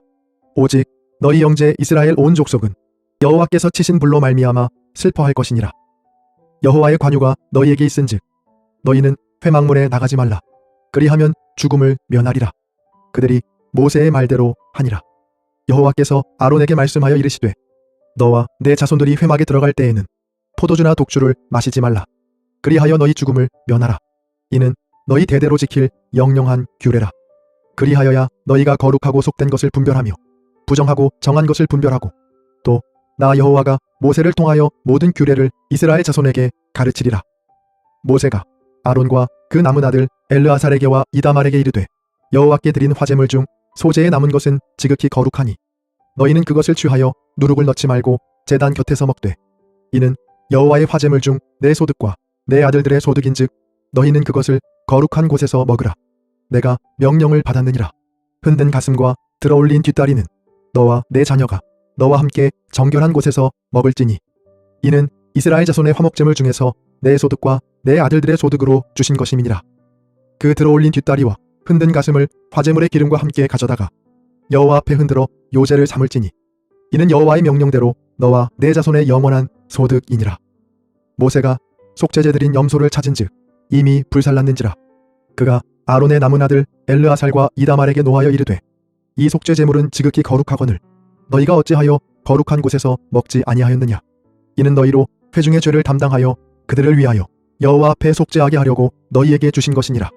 A: 오직 너희 형제 이스라엘 온 족속은 여호와께서 치신 불로 말미암아 슬퍼할 것이니라. 여호와의 관유가 너희에게 있은즉 너희는 회막문에 나가지 말라. 그리하면 죽음을 면하리라. 그들이 모세의 말대로 하니라. 여호와께서 아론에게 말씀하여 이르시되 너와 내 자손들이 회막에 들어갈 때에는 포도주나 독주를 마시지 말라. 그리하여 너희 죽음을 면하라. 이는 너희 대대로 지킬 영영한 규례라. 그리하여야 너희가 거룩하고 속된 것을 분별하며 부정하고 정한 것을 분별하고 또 나 여호와가 모세를 통하여 모든 규례를 이스라엘 자손에게 가르치리라. 모세가 아론과 그 남은 아들 엘르아살에게와 이다말에게 이르되 여호와께 드린 화제물 중 소재에 남은 것은 지극히 거룩하니 너희는 그것을 취하여 누룩을 넣지 말고 제단 곁에서 먹되 이는 여호와의 화제물 중 내 소득과 내 아들들의 소득인즉 너희는 그것을 거룩한 곳에서 먹으라. 내가 명령을 받았느니라. 흔든 가슴과 들어올린 뒷다리는 너와 내 자녀가 너와 함께 정결한 곳에서 먹을지니 이는 이스라엘 자손의 화목제물 중에서 내 소득과 내 아들들의 소득으로 주신 것임이니라. 그 들어올린 뒷다리와 흔든 가슴을 화제물의 기름과 함께 가져다가 여호와 앞에 흔들어 요제를 삼을지니 이는 여호와의 명령대로 너와 내 자손의 영원한 소득이니라. 모세가 속죄제드린 염소를 찾은즉 이미 불살랐는지라. 그가 아론의 남은 아들 엘르아살과 이다말에게 노하여 이르되 이 속죄제물은 지극히 거룩하거늘 너희가 어찌하여 거룩한 곳에서 먹지 아니하였느냐. 이는 너희로 회중의 죄를 담당하여 그들을 위하여 여호와 앞에 속죄하게 하려고 너희에게 주신 것이니라.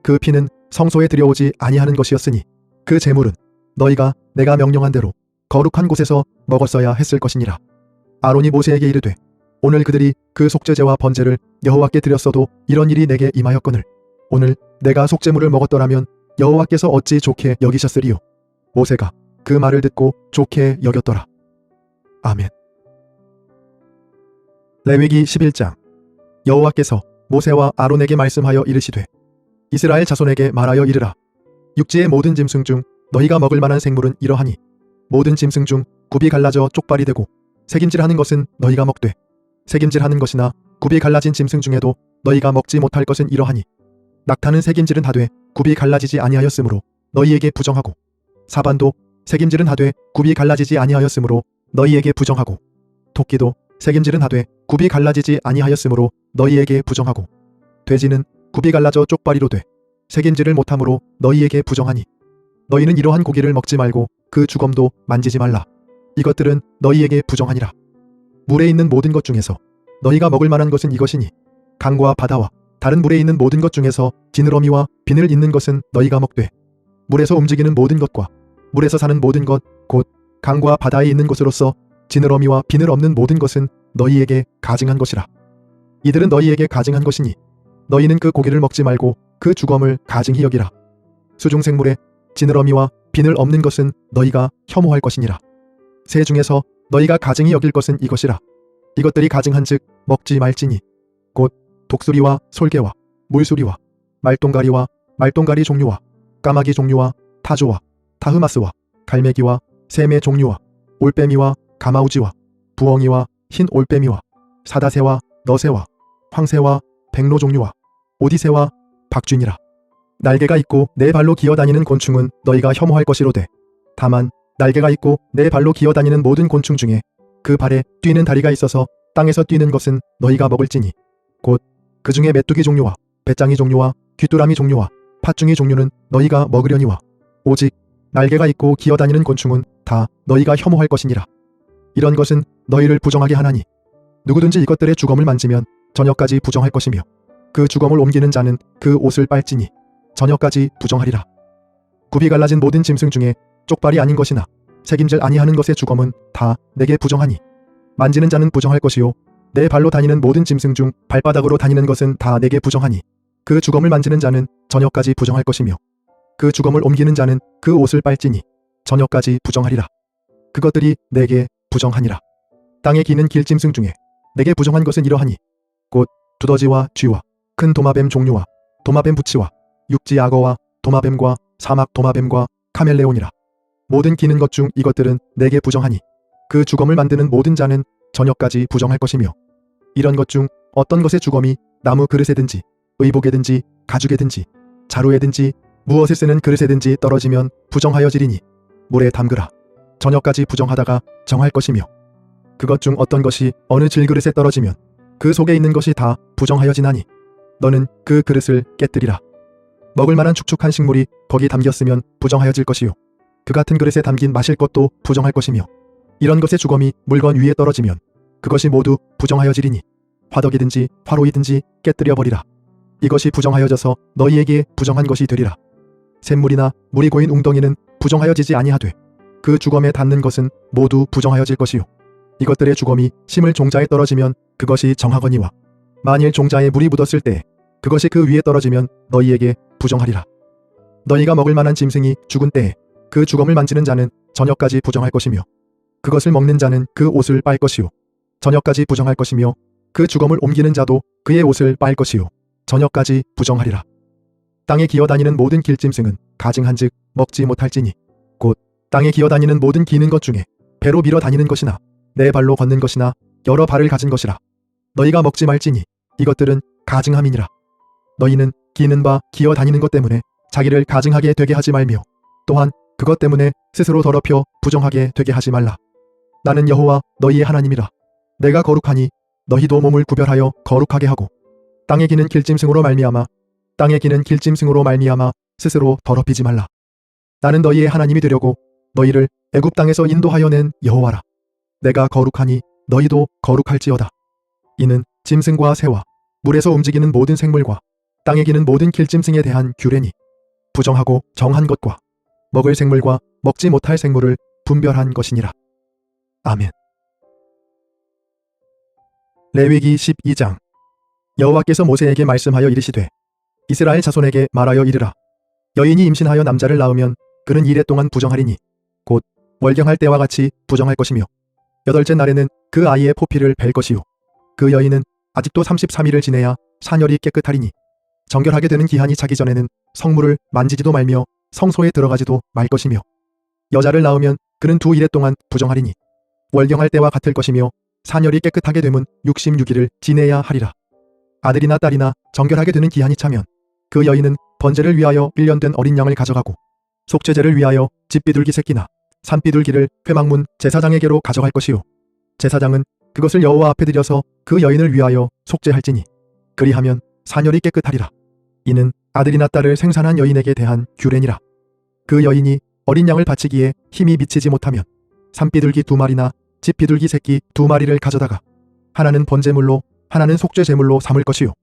A: 그 피는 성소에 들여오지 아니하는 것이었으니 그 제물은 너희가 내가 명령한 대로 거룩한 곳에서 먹었어야 했을 것이니라. 아론이 모세에게 이르되 오늘 그들이 그 속죄제와 번제를 여호와께 드렸어도 이런 일이 내게 임하였거늘 오늘 내가 속죄물을 먹었더라면 여호와께서 어찌 좋게 여기셨으리요. 모세가 그 말을 듣고 좋게 여겼더라. 아멘. 레위기 11장. 여호와께서 모세와 아론에게 말씀하여 이르시되 이스라엘 자손에게 말하여 이르라. 육지의 모든 짐승 중 너희가 먹을 만한 생물은 이러하니 모든 짐승 중 굽이 갈라져 쪽발이 되고 새김질하는 것은 너희가 먹되 새김질하는 것이나 굽이 갈라진 짐승 중에도 너희가 먹지 못할 것은 이러하니 낙타는 새김질은 하되 굽이 갈라지지 아니하였으므로 너희에게 부정하고 사반도 새김질은 하되 굽이 갈라지지 아니하였으므로 너희에게 부정하고 토끼도 새김질은 하되 굽이 갈라지지 아니하였으므로 너희에게 부정하고 돼지는 굽이 갈라져 쪽발이로 돼 새김질을 못함으로 너희에게 부정하니 너희는 이러한 고기를 먹지 말고 그 주검도 만지지 말라. 이것들은 너희에게 부정하니라. 물에 있는 모든 것 중에서 너희가 먹을 만한 것은 이것이니 강과 바다와 다른 물에 있는 모든 것 중에서 지느러미와 비늘 있는 것은 너희가 먹되 물에서 움직이는 모든 것과 물에서 사는 모든 것 곧 강과 바다에 있는 것으로서 지느러미와 비늘 없는 모든 것은 너희에게 가증한 것이라. 이들은 너희에게 가증한 것이니 너희는 그 고기를 먹지 말고 그 주검을 가증히 여기라. 수중생물에 지느러미와 비늘 없는 것은 너희가 혐오할 것이니라. 새 중에서 너희가 가증히 여길 것은 이것이라. 이것들이 가증한즉 먹지 말지니 곧 독수리와 솔개와 물수리와 말똥가리와 말똥가리 종류와 까마귀 종류와 타조와 타흐마스와 갈매기와 샘의 종류와 올빼미와 가마우지와 부엉이와 흰 올빼미와 사다새와 너새와 황새와 백로 종류와 오디새와 박쥐니라. 날개가 있고 네 발로 기어다니는 곤충은 너희가 혐오할 것이로되 다만 날개가 있고 네 발로 기어다니는 모든 곤충 중에 그 발에 뛰는 다리가 있어서 땅에서 뛰는 것은 너희가 먹을지니 곧 그 중에 메뚜기 종류와 배짱이 종류와 귀뚜라미 종류와 팥중이 종류는 너희가 먹으려니와 오직 날개가 있고 기어다니는 곤충은 다 너희가 혐오할 것이니라. 이런 것은 너희를 부정하게 하나니 누구든지 이것들의 주검을 만지면 저녁까지 부정할 것이며 그 주검을 옮기는 자는 그 옷을 빨지니 저녁까지 부정하리라. 굽이 갈라진 모든 짐승 중에 쪽발이 아닌 것이나 새김질 아니하는 것의 주검은 다 내게 부정하니 만지는 자는 부정할 것이요 내 발로 다니는 모든 짐승 중 발바닥으로 다니는 것은 다 내게 부정하니 그 주검을 만지는 자는 저녁까지 부정할 것이며 그 주검을 옮기는 자는 그 옷을 빨지니 저녁까지 부정하리라. 그것들이 내게 부정하니라. 땅에 기는 길짐승 중에 내게 부정한 것은 이러하니 곧 두더지와 쥐와 큰 도마뱀 종류와 도마뱀 부치와 육지 악어와 도마뱀과 사막 도마뱀과 카멜레온이라. 모든 기는 것 중 이것들은 내게 부정하니 그 주검을 만드는 모든 자는 저녁까지 부정할 것이며 이런 것 중 어떤 것의 주검이 나무 그릇에든지 의복에든지 가죽에든지 자루에든지 무엇을 쓰는 그릇에든지 떨어지면 부정하여지리니 물에 담그라. 저녁까지 부정하다가 정할 것이며 그것 중 어떤 것이 어느 질그릇에 떨어지면 그 속에 있는 것이 다 부정하여지나니 너는 그 그릇을 깨뜨리라. 먹을 만한 축축한 식물이 거기 담겼으면 부정하여질 것이요 그 같은 그릇에 담긴 마실 것도 부정할 것이며 이런 것의 주검이 물건 위에 떨어지면 그것이 모두 부정하여지리니 화덕이든지 화로이든지 깨뜨려 버리라. 이것이 부정하여져서 너희에게 부정한 것이 되리라. 샘물이나 물이 고인 웅덩이는 부정하여지지 아니하되 그 주검에 닿는 것은 모두 부정하여질 것이요 이것들의 주검이 심을 종자에 떨어지면 그것이 정하거니와 만일 종자에 물이 묻었을 때 그것이 그 위에 떨어지면 너희에게 부정하리라. 너희가 먹을 만한 짐승이 죽은 때에 그 주검을 만지는 자는 저녁까지 부정할 것이며 그것을 먹는 자는 그 옷을 빨 것이요 저녁까지 부정할 것이며 그 주검을 옮기는 자도 그의 옷을 빨 것이요 저녁까지 부정하리라. 땅에 기어다니는 모든 길짐승은 가증한즉 먹지 못할지니 곧 땅에 기어다니는 모든 기는 것 중에 배로 밀어 다니는 것이나 네 발로 걷는 것이나 여러 발을 가진 것이라. 너희가 먹지 말지니 이것들은 가증함이니라. 너희는 기는 바 기어 다니는 것 때문에 자기를 가증하게 되게 하지 말며 또한 그것 때문에 스스로 더럽혀 부정하게 되게 하지 말라. 나는 여호와 너희의 하나님이라. 내가 거룩하니 너희도 몸을 구별하여 거룩하게 하고 땅에 기는 길짐승으로 말미암아 스스로 더럽히지 말라. 나는 너희의 하나님이 되려고 너희를 애굽 땅에서 인도하여 낸 여호와라. 내가 거룩하니 너희도 거룩할지어다. 이는 짐승과 새와 물에서 움직이는 모든 생물과 땅에 기는 모든 길짐승에 대한 규례니 부정하고 정한 것과 먹을 생물과 먹지 못할 생물을 분별한 것이니라. 아멘. 레위기 12장. 여호와께서 모세에게 말씀하여 이르시되 이스라엘 자손에게 말하여 이르라. 여인이 임신하여 남자를 낳으면 그는 이레 동안 부정하리니 곧 월경할 때와 같이 부정할 것이며 여덟째 날에는 그 아이의 포피를 벨 것이요 그 여인은 아직도 33일을 지내야 사녀리 깨끗하리니 정결하게 되는 기한이 차기 전에는 성물을 만지지도 말며 성소에 들어가지도 말 것이며 여자를 낳으면 그는 2일에 동안 부정하리니 월경할 때와 같을 것이며 사녀리 깨끗하게 되면 66일을 지내야 하리라. 아들이나 딸이나 정결하게 되는 기한이 차면 그 여인은 번제를 위하여 1년 된 어린 양을 가져가고 속죄제를 위하여 집비둘기 새끼나 산비둘기를 회막문 제사장에게로 가져갈 것이요 제사장은 그것을 여호와 앞에 드려서 그 여인을 위하여 속죄할지니 그리하면 사녀리 깨끗하리라. 이는 아들이나 딸을 생산한 여인에게 대한 규례니라. 그 여인이 어린 양을 바치기에 힘이 미치지 못하면 산비둘기 2마리나 집비둘기 새끼 2마리를 가져다가 하나는 번제물로 하나는 속죄제물로 삼을 것이요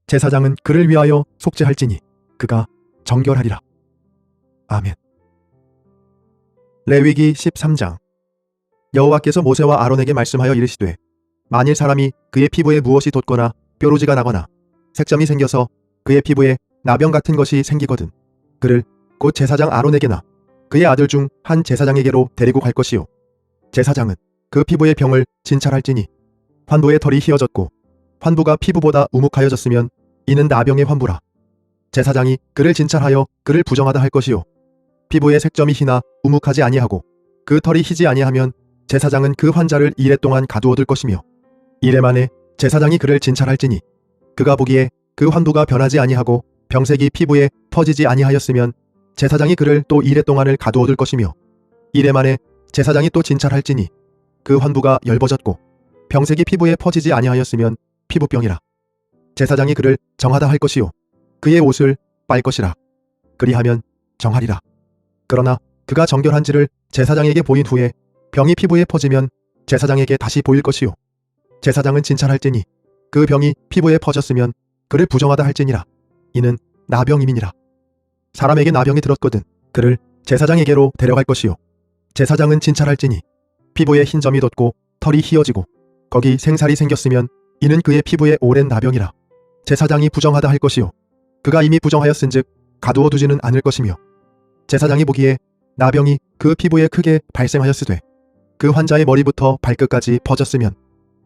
A: 제사장은 그를 위하여 속죄할지니 그가 정결하리라. 아멘. 레위기 13장. 여호와께서 모세와 아론에게 말씀하여 이르시되 만일 사람이 그의 피부에 무엇이 돋거나 뾰루지가 나거나 색점이 생겨서 그의 피부에 나병 같은 것이 생기거든 그를 곧 제사장 아론에게나 그의 아들 중 한 제사장에게로 데리고 갈 것이요 제사장은 그 피부의 병을 진찰할지니 환부의 털이 휘어졌고 환부가 피부보다 우묵하여졌으면 이는 나병의 환부라. 제사장이 그를 진찰하여 그를 부정하다 할 것이요 피부의 색점이 희나 우묵하지 아니하고 그 털이 희지 아니하면 제사장은 그 환자를 이레 동안 가두어둘 것이며 이레 만에 제사장이 그를 진찰할지니 그가 보기에 그 환부가 변하지 아니하고 병색이 피부에 퍼지지 아니하였으면 제사장이 그를 또 이레 동안을 가두어둘 것이며 이레 만에 제사장이 또 진찰할지니 그 환부가 엷어졌고 병색이 피부에 퍼지지 아니하였으면 피부병이라. 제사장이 그를 정하다 할 것이요 그의 옷을 빨 것이라. 그리하면 정하리라. 그러나 그가 정결한지를 제사장에게 보인 후에 병이 피부에 퍼지면 제사장에게 다시 보일 것이요 제사장은 진찰할지니 그 병이 피부에 퍼졌으면 그를 부정하다 할지니라. 이는 나병임이니라. 사람에게 나병이 들었거든 그를 제사장에게로 데려갈 것이요 제사장은 진찰할지니 피부에 흰 점이 돋고 털이 휘어지고 거기 생살이 생겼으면 이는 그의 피부에 오랜 나병이라. 제사장이 부정하다 할 것이요 그가 이미 부정하였은즉 가두어 두지는 않을 것이며 제사장이 보기에 나병이 그 피부에 크게 발생하였으되 그 환자의 머리부터 발끝까지 퍼졌으면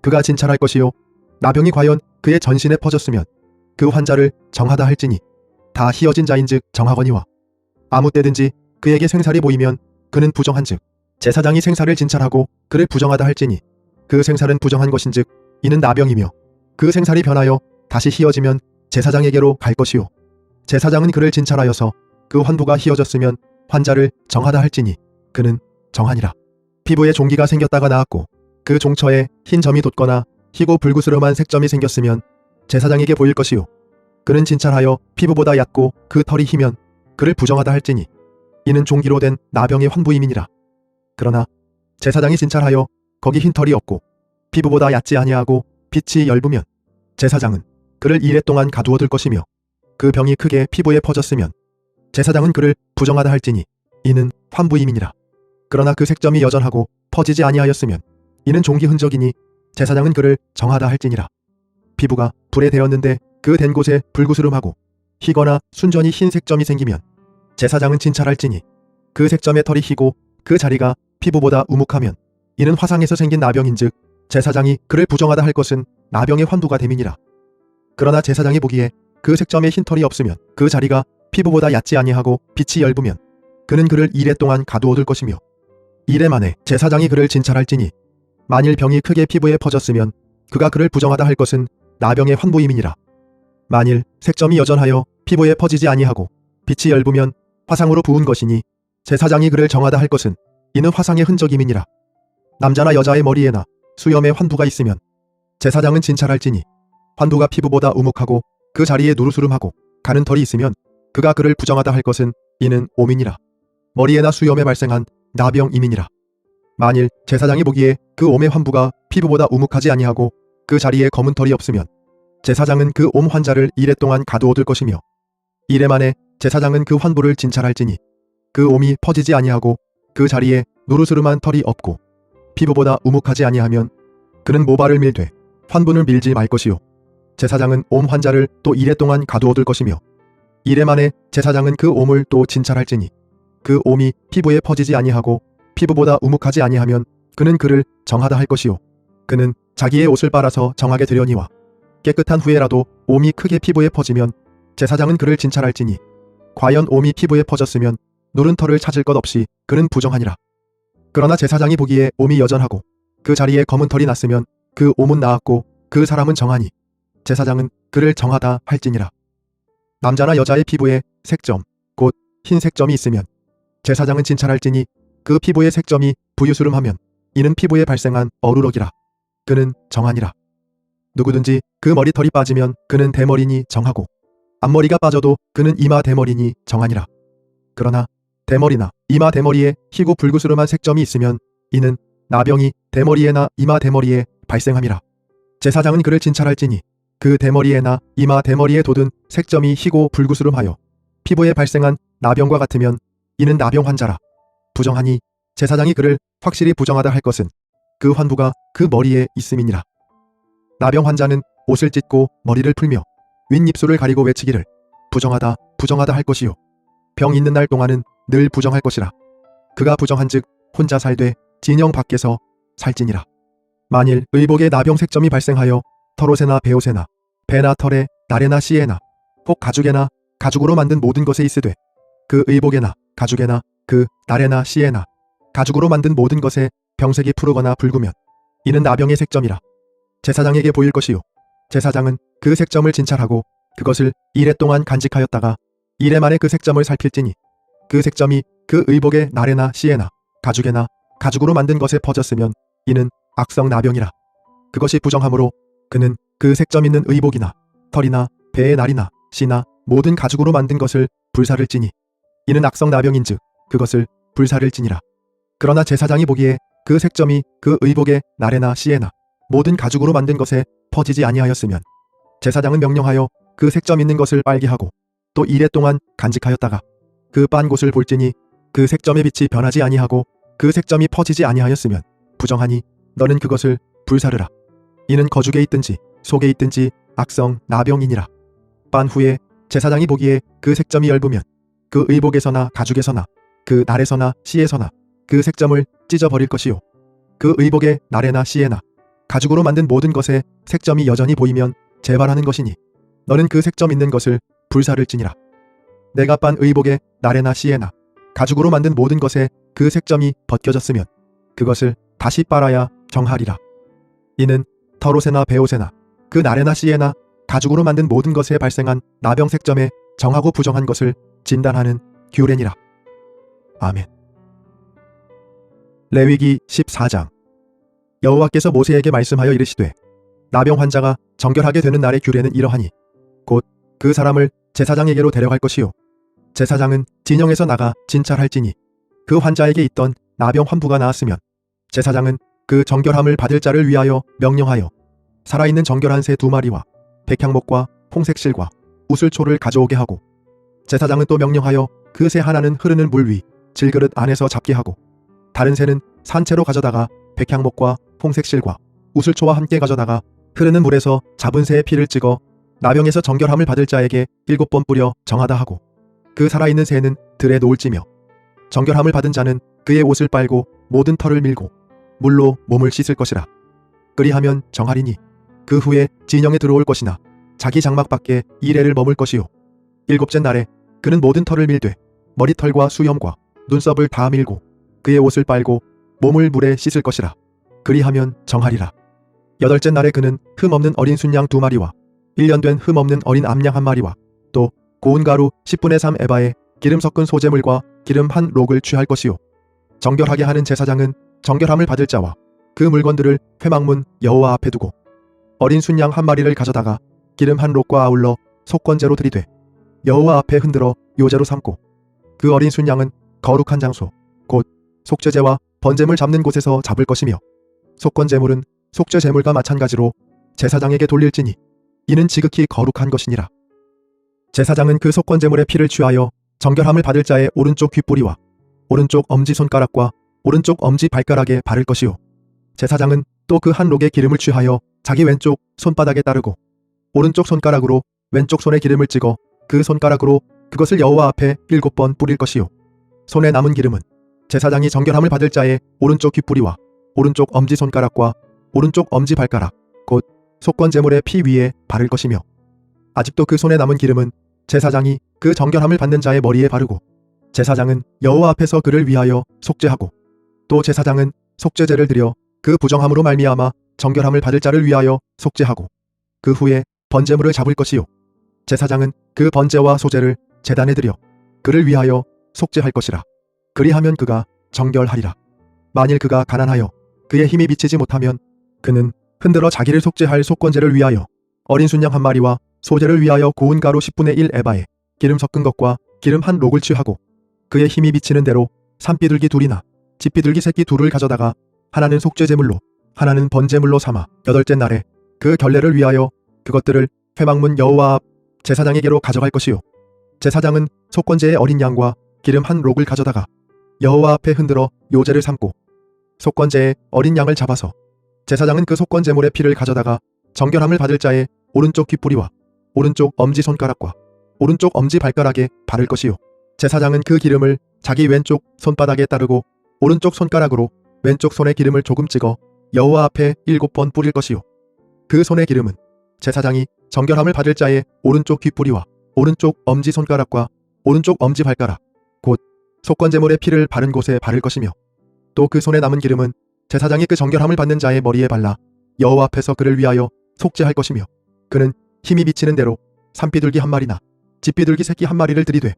A: 그가 진찰할 것이요 나병이 과연 그의 전신에 퍼졌으면 그 환자를 정하다 할지니 다 휘어진 자인즉 정하거니와 아무 때든지 그에게 생살이 보이면 그는 부정한즉 제사장이 생살을 진찰하고 그를 부정하다 할지니 그 생살은 부정한 것인즉 이는 나병이며 그 생살이 변하여 다시 휘어지면 제사장에게로 갈 것이요 제사장은 그를 진찰하여서 그 환부가 휘어졌으면 환자를 정하다 할지니 그는 정하니라. 피부에 종기가 생겼다가 나았고 그 종처에 흰 점이 돋거나 희고 불구스름한 색점이 생겼으면 제사장에게 보일 것이요 그는 진찰하여 피부보다 얕고 그 털이 희면 그를 부정하다 할지니 이는 종기로 된 나병의 환부임이니라. 그러나 제사장이 진찰하여 거기 흰 털이 없고 피부보다 얕지 아니하고 빛이 엷으면 제사장은 그를 이레 동안 가두어둘 것이며 그 병이 크게 피부에 퍼졌으면 제사장은 그를 부정하다 할지니 이는 환부임이니라. 그러나 그 색점이 여전하고 퍼지지 아니하였으면 이는 종기 흔적이니 제사장은 그를 정하다 할지니라. 피부가 불에 데었는데 그 된 곳에 불구스름하고 희거나 순전히 흰 색점이 생기면 제사장은 진찰할지니 그 색점의 털이 희고 그 자리가 피부보다 우묵하면 이는 화상에서 생긴 나병인즉 제사장이 그를 부정하다 할 것은 나병의 환부가 됨이니라. 그러나 제사장이 보기에 그 색점에 흰 털이 없으면 그 자리가 피부보다 얕지 아니하고 빛이 엷으면 그는 그를 이래 동안 가두어둘 것이며 이래 만에 제사장이 그를 진찰할지니 만일 병이 크게 피부에 퍼졌으면 그가 그를 부정하다 할 것은 나병의 환부임이니라. 만일 색점이 여전하여 피부에 퍼지지 아니하고 빛이 엷으면 화상으로 부은 것이니 제사장이 그를 정하다 할 것은 이는 화상의 흔적임이니라. 남자나 여자의 머리에나 수염에 환부가 있으면 제사장은 진찰할지니 환부가 피부보다 우묵하고 그 자리에 누르스름하고 가는 털이 있으면 그가 그를 부정하다 할 것은 이는 오민이라. 머리에나 수염에 발생한 나병임이니라. 만일 제사장이 보기에 그 옴의 환부가 피부보다 우묵하지 아니하고 그 자리에 검은 털이 없으면 제사장은 그 옴 환자를 이래 동안 가두어둘 것이며 이래 만에 제사장은 그 환부를 진찰할지니 그 옴이 퍼지지 아니하고 그 자리에 누르스름한 털이 없고 피부보다 우묵하지 아니하면 그는 모발을 밀되 환부를 밀지 말 것이요 제사장은 옴 환자를 또 이래 동안 가두어둘 것이며 이래 만에 제사장은 그 옴을 또 진찰할지니 그 옴이 피부에 퍼지지 아니하고 피부보다 우묵하지 아니하면 그는 그를 정하다 할 것이요 그는 자기의 옷을 빨아서 정하게 되려니와 깨끗한 후에라도 옴이 크게 피부에 퍼지면 제사장은 그를 진찰할지니 과연 옴이 피부에 퍼졌으면 누른 털을 찾을 것 없이 그는 부정하니라. 그러나 제사장이 보기에 옴이 여전하고 그 자리에 검은 털이 났으면 그 옴은 나았고 그 사람은 정하니 제사장은 그를 정하다 할지니라. 남자나 여자의 피부에 색점 곧 흰 색점이 있으면 제사장은 진찰할지니 그 피부의 색점이 부유스름하면 이는 피부에 발생한 어루럭이라. 그는 정하니라. 누구든지 그 머리털이 빠지면 그는 대머리니 정하고 앞머리가 빠져도 그는 이마 대머리니 정하니라. 그러나 대머리나 이마 대머리에 희고 불구스름한 색점이 있으면 이는 나병이 대머리에나 이마 대머리에 발생함이라. 제사장은 그를 진찰할지니 그 대머리에나 이마 대머리에 돋은 색점이 희고 불구스름하여 피부에 발생한 나병과 같으면 이는 나병 환자라. 부정하니 제사장이 그를 확실히 부정하다 할 것은 그 환부가 그 머리에 있음이니라. 나병 환자는 옷을 찢고 머리를 풀며 윗입술을 가리고 외치기를 부정하다 부정하다 할 것이요 병 있는 날 동안은 늘 부정할 것이라. 그가 부정한즉 혼자 살되 진영 밖에서 살지니라. 만일 의복에 나병 색점이 발생하여 털옷에나 베옷에나 배나 털에 나래나 씨에나 혹 가죽에나 가죽으로 만든 모든 것에 있으되 그 의복에나 가죽에나 그 나래나 씨에나 가죽으로 만든 모든 것에 병색이 푸르거나 붉으면 이는 나병의 색점이라. 제사장에게 보일 것이요 제사장은 그 색점을 진찰하고 그것을 이래 동안 간직하였다가 이래 만에 그 색점을 살필지니 그 색점이 그 의복의 나래나 씨에나 가죽에나 가죽으로 만든 것에 퍼졌으면 이는 악성 나병이라. 그것이 부정하므로 그는 그 색점 있는 의복이나 털이나 배의 날이나 씨나 모든 가죽으로 만든 것을 불사를지니 이는 악성 나병인즉 그것을 불사를지니라. 그러나 제사장이 보기에 그 색점이 그 의복의 나래나 씨에나 모든 가죽으로 만든 것에 퍼지지 아니하였으면 제사장은 명령하여 그 색점 있는 것을 빨게 하고 또 이래 동안 간직하였다가 그 빤 곳을 볼지니 그 색점의 빛이 변하지 아니하고 그 색점이 퍼지지 아니하였으면 부정하니 너는 그것을 불사르라. 이는 거죽에 있든지 속에 있든지 악성 나병이니라. 빤 후에 제사장이 보기에 그 색점이 엷으면 그 의복에서나 가죽에서나 그 날에서나 씨에서나 그 색점을 찢어버릴 것이요 그 의복의 날에나 씨에나 가죽으로 만든 모든 것에 색점이 여전히 보이면 재발하는 것이니 너는 그 색점 있는 것을 불사를지니라. 내가 빤 의복의 날에나 씨에나 가죽으로 만든 모든 것에 그 색점이 벗겨졌으면 그것을 다시 빨아야 정하리라. 이는 털옷에나 베옷에나 그 날에나 씨에나 가죽으로 만든 모든 것에 발생한 나병 색점에 정하고 부정한 것을 진단하는 규례니라. 아멘. 레위기 14장. 여호와께서 모세에게 말씀하여 이르시되 나병 환자가 정결하게 되는 날의 규례는 이러하니 곧 그 사람을 제사장에게로 데려갈 것이요 제사장은 진영에서 나가 진찰할지니 그 환자에게 있던 나병 환부가 나았으면 제사장은 그 정결함을 받을 자를 위하여 명령하여 살아있는 정결한 새 2마리와 백향목과 홍색실과 우슬초를 가져오게 하고 제사장은 또 명령하여 그 새 하나는 흐르는 물 위 질그릇 안에서 잡게 하고 다른 새는 산채로 가져다가 백향목과 홍색실과 우슬초와 함께 가져다가 흐르는 물에서 잡은 새의 피를 찍어 나병에서 정결함을 받을 자에게 7번 뿌려 정하다 하고 그 살아있는 새는 들에 놓을지며 정결함을 받은 자는 그의 옷을 빨고 모든 털을 밀고 물로 몸을 씻을 것이라. 그리하면 정하리니 그 후에 진영에 들어올 것이나 자기 장막 밖에 이레를 머물 것이요. 일곱째 날에 그는 모든 털을 밀되 머리털과 수염과 눈썹을 다 밀고 그의 옷을 빨고 몸을 물에 씻을 것이라. 그리하면 정하리라. 여덟째 날에 그는 흠없는 어린 순양 2마리와 1년 된 흠없는 어린 암양 1마리와 또 고운 가루 10분의 3 에바에 기름 섞은 소재물과 기름 1록을 취할 것이요. 정결하게 하는 제사장은 정결함을 받을 자와 그 물건들을 회막문 여호와 앞에 두고 어린 순양 1마리를 가져다가 기름 1록과 아울러 속건제로 드리되 여호와 앞에 흔들어 요제로 삼고 그 어린 순양은 거룩한 장소 곧 속죄제와 번제물 잡는 곳에서 잡을 것이며 속건제물은 속죄제물과 마찬가지로 제사장에게 돌릴지니 이는 지극히 거룩한 것이니라. 제사장은 그 속건제물의 피를 취하여 정결함을 받을 자의 오른쪽 귓뿌리와 오른쪽 엄지손가락과 오른쪽 엄지발가락에 바를 것이요. 제사장은 또 그 1록의 기름을 취하여 자기 왼쪽 손바닥에 따르고 오른쪽 손가락으로 왼쪽 손에 기름을 찍어 그 손가락으로 그것을 여호와 앞에 7번 뿌릴 것이요. 손에 남은 기름은 제사장이 정결함을 받을 자의 오른쪽 귓뿌리와 오른쪽 엄지손가락과 오른쪽 엄지발가락 곧 속건제물의 피 위에 바를 것이며 아직도 그 손에 남은 기름은 제사장이 그 정결함을 받는 자의 머리에 바르고 제사장은 여호와 앞에서 그를 위하여 속죄하고 또 제사장은 속죄제를 드려 그 부정함으로 말미암아 정결함을 받을 자를 위하여 속죄하고 그 후에 번제물을 잡을 것이요. 제사장은 그 번제와 소제를 제단에 드려 그를 위하여 속죄할 것이라. 그리하면 그가 정결하리라. 만일 그가 가난하여 그의 힘이 미치지 못하면 그는 흔들어 자기를 속죄할 속건제를 위하여 어린 순양 1마리와 소제를 위하여 고운 가루 10분의 1 에바에 기름 섞은 것과 기름 1록을 취하고 그의 힘이 미치는 대로 산비둘기 2이나 집비둘기 새끼 2를 가져다가 하나는 속죄제물로 하나는 번제물로 삼아 여덟째 날에 그 결례를 위하여 그것들을 회막문 여호와 앞 제사장에게로 가져갈 것이요. 제사장은 속건제의 어린 양과 기름 1록을 가져다가 여호와 앞에 흔들어 요제를 삼고 속건제의 어린 양을 잡아서 제사장은 그 속건제물의 피를 가져다가 정결함을 받을 자의 오른쪽 귓뿌리와 오른쪽 엄지손가락과 오른쪽 엄지발가락에 바를 것이요. 제사장은 그 기름을 자기 왼쪽 손바닥에 따르고 오른쪽 손가락으로 왼쪽 손에 기름을 조금 찍어 여호와 앞에 7번 뿌릴 것이요. 그 손의 기름은 제사장이 정결함을 받을 자의 오른쪽 귓뿌리와 오른쪽 엄지손가락과 오른쪽 엄지발가락 곧 속건제물의 피를 바른 곳에 바를 것이며 또 그 손에 남은 기름은 제사장이 그 정결함을 받는 자의 머리에 발라 여호와 앞에서 그를 위하여 속죄할 것이며 그는 힘이 미치는 대로 산비둘기 1마리나 집비둘기 새끼 1마리를 들이되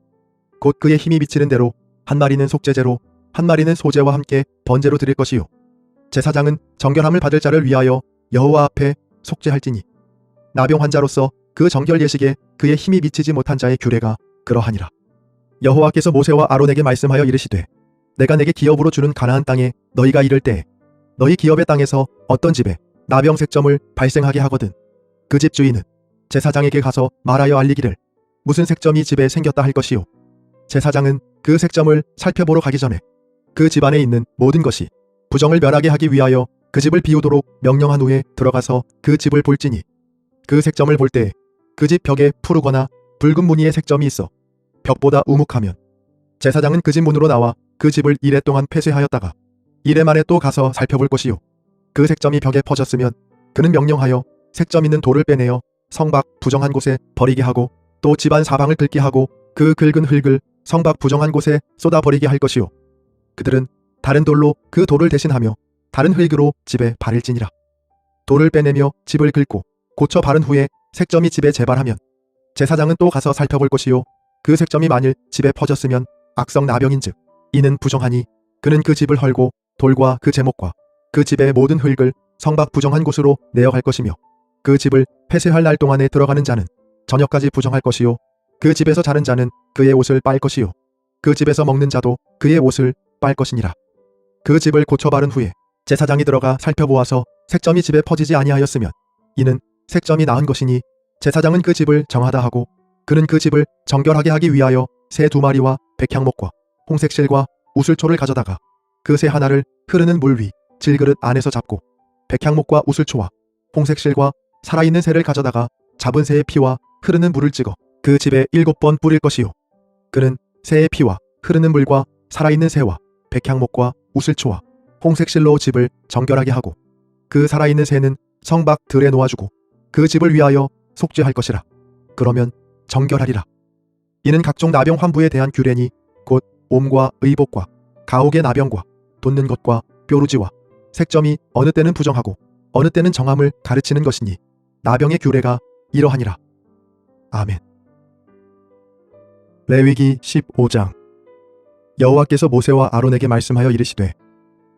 A: 곧 그의 힘이 미치는 대로 1마리는 속죄제로 1마리는 소제와 함께 번제로 드릴 것이요. 제사장은 정결함을 받을 자를 위하여 여호와 앞에 속죄할지니 나병 환자로서 그 정결 예식에 그의 힘이 미치지 못한 자의 규례가 그러하니라. 여호와께서 모세와 아론에게 말씀하여 이르시되 내가 내게 기업으로 주는 가나안 땅에 너희가 이를 때에 너희 기업의 땅에서 어떤 집에 나병 색점을 발생하게 하거든 그 집 주인은 제사장에게 가서 말하여 알리기를 무슨 색점이 집에 생겼다 할 것이요. 제사장은 그 색점을 살펴보러 가기 전에 그 집안에 있는 모든 것이 부정을 면하게 하기 위하여 그 집을 비우도록 명령한 후에 들어가서 그 집을 볼지니 그 색점을 볼 때 그 집 벽에 푸르거나 붉은 무늬의 색점이 있어 벽보다 우묵하면 제사장은 그 집 문으로 나와 그 집을 이레 동안 폐쇄하였다가 이레 만에 또 가서 살펴볼 것이요. 그 색점이 벽에 퍼졌으면 그는 명령하여 색점 있는 돌을 빼내어 성밖 부정한 곳에 버리게 하고 또 집안 사방을 긁게 하고 그 긁은 흙을 성밖 부정한 곳에 쏟아버리게 할 것이요. 그들은 다른 돌로 그 돌을 대신하며 다른 흙으로 집에 바를지니라. 돌을 빼내며 집을 긁고 고쳐 바른 후에 색점이 집에 재발하면 제사장은 또 가서 살펴볼 것이요. 그 색점이 만일 집에 퍼졌으면 악성 나병인즉 이는 부정하니 그는 그 집을 헐고 돌과 그 제목과 그 집의 모든 흙을 성밖 부정한 곳으로 내어갈 것이며 그 집을 폐쇄할 날 동안에 들어가는 자는 저녁까지 부정할 것이요. 그 집에서 자는 자는 그의 옷을 빨 것이요. 그 집에서 먹는 자도 그의 옷을 빨 것이니라. 그 집을 고쳐 바른 후에 제사장이 들어가 살펴보아서 색점이 집에 퍼지지 아니하였으면 이는 색점이 나은 것이니 제사장은 그 집을 정하다 하고 그는 그 집을 정결하게 하기 위하여 새 2마리와 백향목과 홍색실과 우슬초를 가져다가 그 새 하나를 흐르는 물 위 질그릇 안에서 잡고 백향목과 우슬초와 홍색실과 살아있는 새를 가져다가 잡은 새의 피와 흐르는 물을 찍어 그 집에 7번 뿌릴 것이요. 그는 새의 피와 흐르는 물과 살아있는 새와 백향목과 우슬초와 홍색실로 집을 정결하게 하고 그 살아있는 새는 성밖 들에 놓아주고 그 집을 위하여 속죄할 것이라. 그러면 정결하리라. 이는 각종 나병 환부에 대한 규례니 곧 옴과 의복과 가옥의 나병과 돋는 것과 뾰루지와 색점이 어느 때는 부정하고 어느 때는 정함을 가르치는 것이니 나병의 규례가 이러하니라. 아멘. 레위기 15장. 여호와께서 모세와 아론에게 말씀하여 이르시되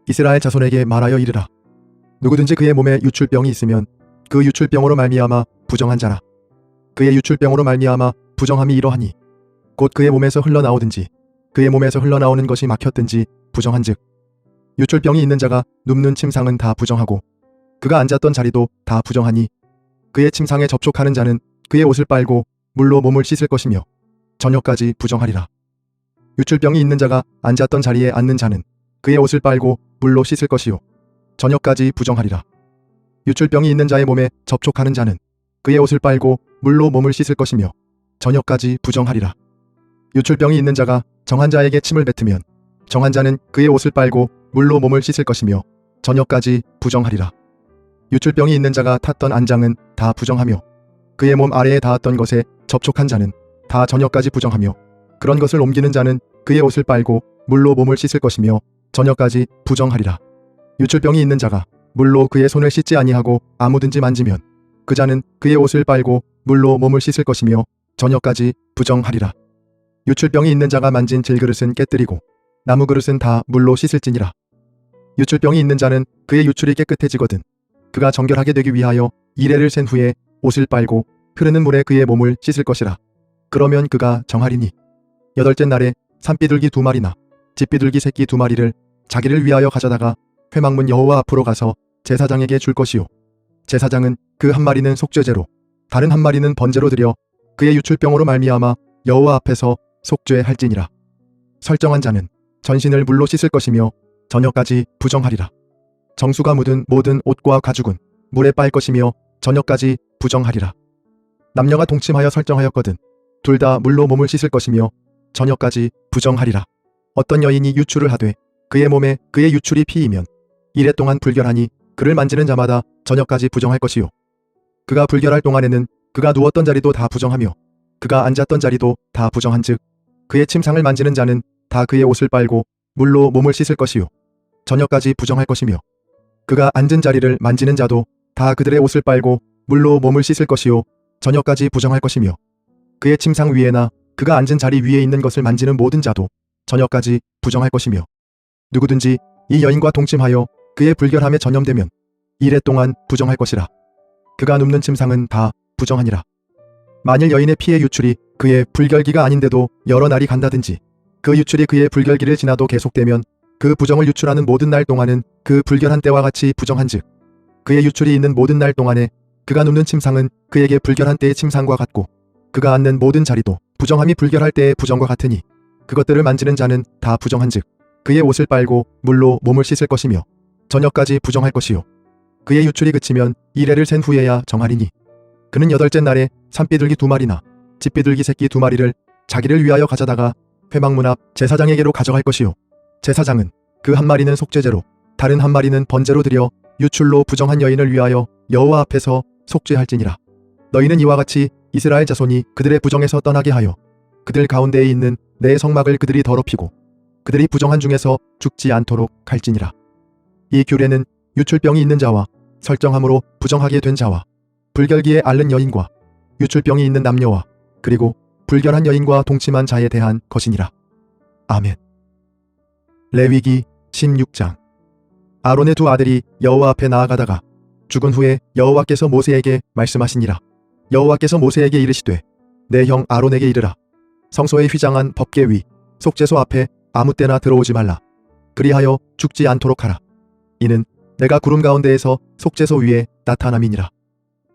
A: 이스라엘 자손에게 말하여 이르라. 누구든지 그의 몸에 유출병이 있으면 그 유출병으로 말미암아 부정한 자라. 그의 유출병으로 말미암아 부정함이 이러하니 곧 그의 몸에서 흘러나오든지 그의 몸에서 흘러나오는 것이 막혔든지 부정한즉 유출병이 있는 자가 눕는 침상은 다 부정하고 그가 앉았던 자리도 다 부정하니 그의 침상에 접촉하는 자는 그의 옷을 빨고 물로 몸을 씻을 것이며 저녁까지 부정하리라. 유출병이 있는 자가 앉았던 자리에 앉는 자는 그의 옷을 빨고 물로 씻을 것이요 저녁까지 부정하리라. 유출병이 있는 자의 몸에 접촉하는 자는 그의 옷을 빨고 물로 몸을 씻을 것이며 저녁까지 부정하리라. 유출병이 있는 자가 정한 자에게 침을 뱉으면 정한 자는 그의 옷을 빨고 물로 몸을 씻을 것이며 저녁까지 부정하리라. 유출병이 있는 자가 탔던 안장은 다 부정하며 그의 몸 아래에 닿았던 것에 접촉한 자는 다 저녁까지 부정하며 그런 것을 옮기는 자는 그의 옷을 빨고 물로 몸을 씻을 것이며 저녁까지 부정하리라. 유출병이 있는 자가 물로 그의 손을 씻지 아니하고 아무든지 만지면 그 자는 그의 옷을 빨고 물로 몸을 씻을 것이며 저녁까지 부정하리라. 유출병이 있는 자가 만진 질그릇은 깨뜨리고 나무 그릇은 다 물로 씻을지니라. 유출병이 있는 자는 그의 유출이 깨끗해지거든 그가 정결하게 되기 위하여 이레를 센 후에 옷을 빨고 흐르는 물에 그의 몸을 씻을 것이라. 그러면 그가 정하리니 여덟째 날에 산비둘기 2마리나 집비둘기 새끼 2마리를 자기를 위하여 가져다가 회막문 여호와 앞으로 가서 제사장에게 줄 것이요 제사장은 그 한 마리는 속죄제로 다른 한 마리는 번제로 드려 그의 유출병으로 말미암아 여호와 앞에서 속죄할지니라. 설정한 자는 전신을 물로 씻을 것이며 저녁까지 부정하리라. 정수가 묻은 모든 옷과 가죽은 물에 빨 것이며 저녁까지 부정하리라. 남녀가 동침하여 설정하였거든 둘 다 물로 몸을 씻을 것이며 저녁까지 부정하리라. 어떤 여인이 유출을 하되 그의 몸에 그의 유출이 피이면 이래 동안 불결하니 그를 만지는 자마다 저녁까지 부정할 것이요 그가 불결할 동안에는 그가 누웠던 자리도 다 부정하며 그가 앉았던 자리도 다 부정한즉 그의 침상을 만지는 자는 다 그의 옷을 빨고 물로 몸을 씻을 것이요 저녁까지 부정할 것이며 그가 앉은 자리를 만지는 자도 다 그들의 옷을 빨고 물로 몸을 씻을 것이요 저녁까지 부정할 것이며 그의 침상 위에나 그가 앉은 자리 위에 있는 것을 만지는 모든 자도 저녁까지 부정할 것이며 누구든지 이 여인과 동침하여 그의 불결함에 전염되면 이래 동안 부정할 것이라. 그가 눕는 침상은 다 부정하니라. 만일 여인의 피의 유출이 그의 불결기가 아닌데도 여러 날이 간다든지 그 유출이 그의 불결기를 지나도 계속되면 그 부정을 유출하는 모든 날 동안은 그 불결한 때와 같이 부정한즉 그의 유출이 있는 모든 날 동안에 그가 눕는 침상은 그에게 불결한 때의 침상과 같고 그가 앉는 모든 자리도 부정함이 불결할 때의 부정과 같으니 그것들을 만지는 자는 다 부정한즉 그의 옷을 빨고 물로 몸을 씻을 것이며 저녁까지 부정할 것이요 그의 유출이 그치면 이레를 센 후에야 정하리니 그는 여덟째 날에 산비둘기 2마리나 집비둘기 새끼 2마리를 자기를 위하여 가져다가 회막문 앞 제사장에게로 가져갈 것이요 제사장은 그 한 마리는 속죄제로 다른 한 마리는 번제로 드려 유출로 부정한 여인을 위하여 여호와 앞에서 속죄할지니라. 너희는 이와 같이 이스라엘 자손이 그들의 부정에서 떠나게 하여 그들 가운데에 있는 내 성막을 그들이 더럽히고 그들이 부정한 중에서 죽지 않도록 할지니라. 이 규례는 유출병이 있는 자와 설정함으로 부정하게 된 자와 불결기에 앓는 여인과 유출병이 있는 남녀와 그리고 불결한 여인과 동침한 자에 대한 것이니라. 아멘. 레위기 16장. 아론의 2 아들이 여호와 앞에 나아가다가 죽은 후에 여호와께서 모세에게 말씀하시니라. 여호와께서 모세에게 이르시되 내 형 아론에게 이르라. 성소의 휘장한 법궤 위 속죄소 앞에 아무 때나 들어오지 말라. 그리하여 죽지 않도록 하라. 이는 내가 구름 가운데에서 속죄소 위에 나타남이니라.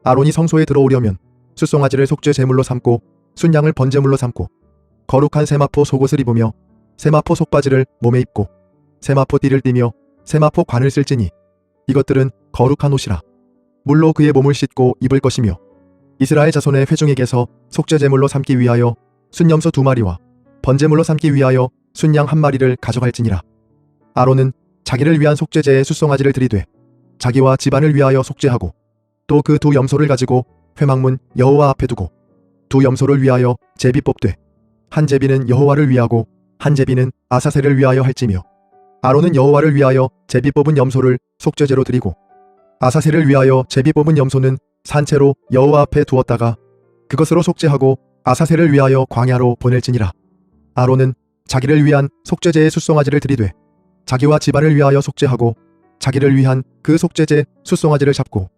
A: 아론이 성소에 들어오려면 숫송아지를 속죄 제물로 삼고 순양을 번제물로 삼고 거룩한 세마포 속옷을 입으며 세마포 속바지를 몸에 입고 세마포 띠를 띠며 세마포 관을 쓸지니 이것들은 거룩한 옷이라. 물로 그의 몸을 씻고 입을 것이며 이스라엘 자손의 회중에게서 속죄 제물로 삼기 위하여 순염소 2마리와 번제물로 삼기 위하여 순양 한 마리를 가져갈지니라. 아론은 자기를 위한 속죄제의 숫송아지를 들이되 자기와 집안을 위하여 속죄하고 또 그 두 염소를 가지고 회막문 여호와 앞에 두고 두 염소를 위하여 제비 뽑되 한 제비는 여호와를 위하고 한 제비는 아사셀을 위하여 할지며 아론은 여호와를 위하여 제비 뽑은 염소를 속죄제로 드리고 아사셀을 위하여 제비 뽑은 염소는 산채로 여호와 앞에 두었다가 그것으로 속죄하고 아사셀을 위하여 광야로 보낼지니라. 아론은 자기를 위한 속죄제의 숫송아지를 드리되 자기와 집안을 위하여 속죄하고 자기를 위한 그 속죄제 숫송아지를 잡고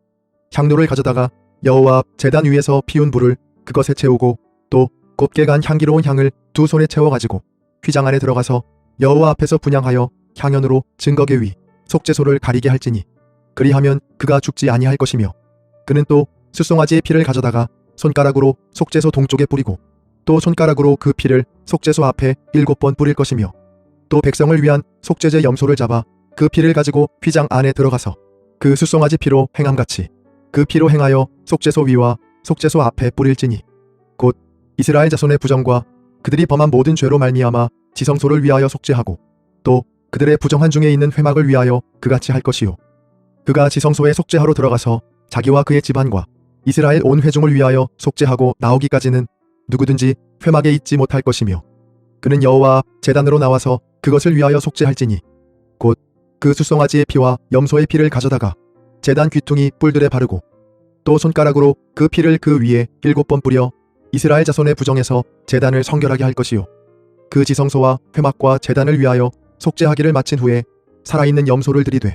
A: 향로를 가져다가 여호와 앞 제단 위에서 피운 불을 그것에 채우고 또 곱게 간 향기로운 향을 두 손에 채워가지고 휘장 안에 들어가서 여호와 앞에서 분향하여 향연으로 증거계 위 속죄소를 가리게 할지니 그리하면 그가 죽지 아니할 것이며 그는 또 숫송아지의 피를 가져다가 손가락으로 속죄소 동쪽에 뿌리고 또 손가락으로 그 피를 속죄소 앞에 7번 뿌릴 것이며 또 백성을 위한 속죄제 염소를 잡아 그 피를 가지고 휘장 안에 들어가서 그 숫송아지 피로 행함같이 그 피로 행하여 속죄소 위와 속죄소 앞에 뿌릴지니 곧 이스라엘 자손의 부정과 그들이 범한 모든 죄로 말미암아 지성소를 위하여 속죄하고 또 그들의 부정한 중에 있는 회막을 위하여 그같이 할 것이요 그가 지성소에 속죄하러 들어가서 자기와 그의 집안과 이스라엘 온 회중을 위하여 속죄하고 나오기까지는 누구든지 회막에 있지 못할 것이며 그는 여호와 제단으로 나와서 그것을 위하여 속죄할지니 곧 그 숫송아지의 피와 염소의 피를 가져다가 제단 귀퉁이 뿔들에 바르고 또 손가락으로 그 피를 그 위에 7번 뿌려 이스라엘 자손의 부정에서 제단을 성결하게 할 것이요 그 지성소와 회막과 제단을 위하여 속죄하기를 마친 후에 살아있는 염소를 들이되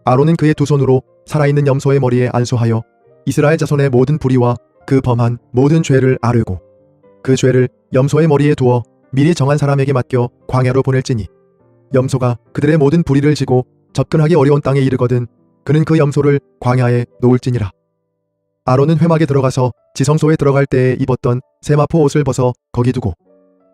A: 아론은 그의 두 손으로 살아있는 염소의 머리에 안수하여 이스라엘 자손의 모든 불의와 그 범한 모든 죄를 아뢰고 그 죄를 염소의 머리에 두어 미리 정한 사람에게 맡겨 광야로 보낼지니 염소가 그들의 모든 불의를 지고 접근하기 어려운 땅에 이르거든 그는 그 염소를 광야에 놓을지니라. 아론은 회막에 들어가서 지성소에 들어갈 때에 입었던 세마포 옷을 벗어 거기 두고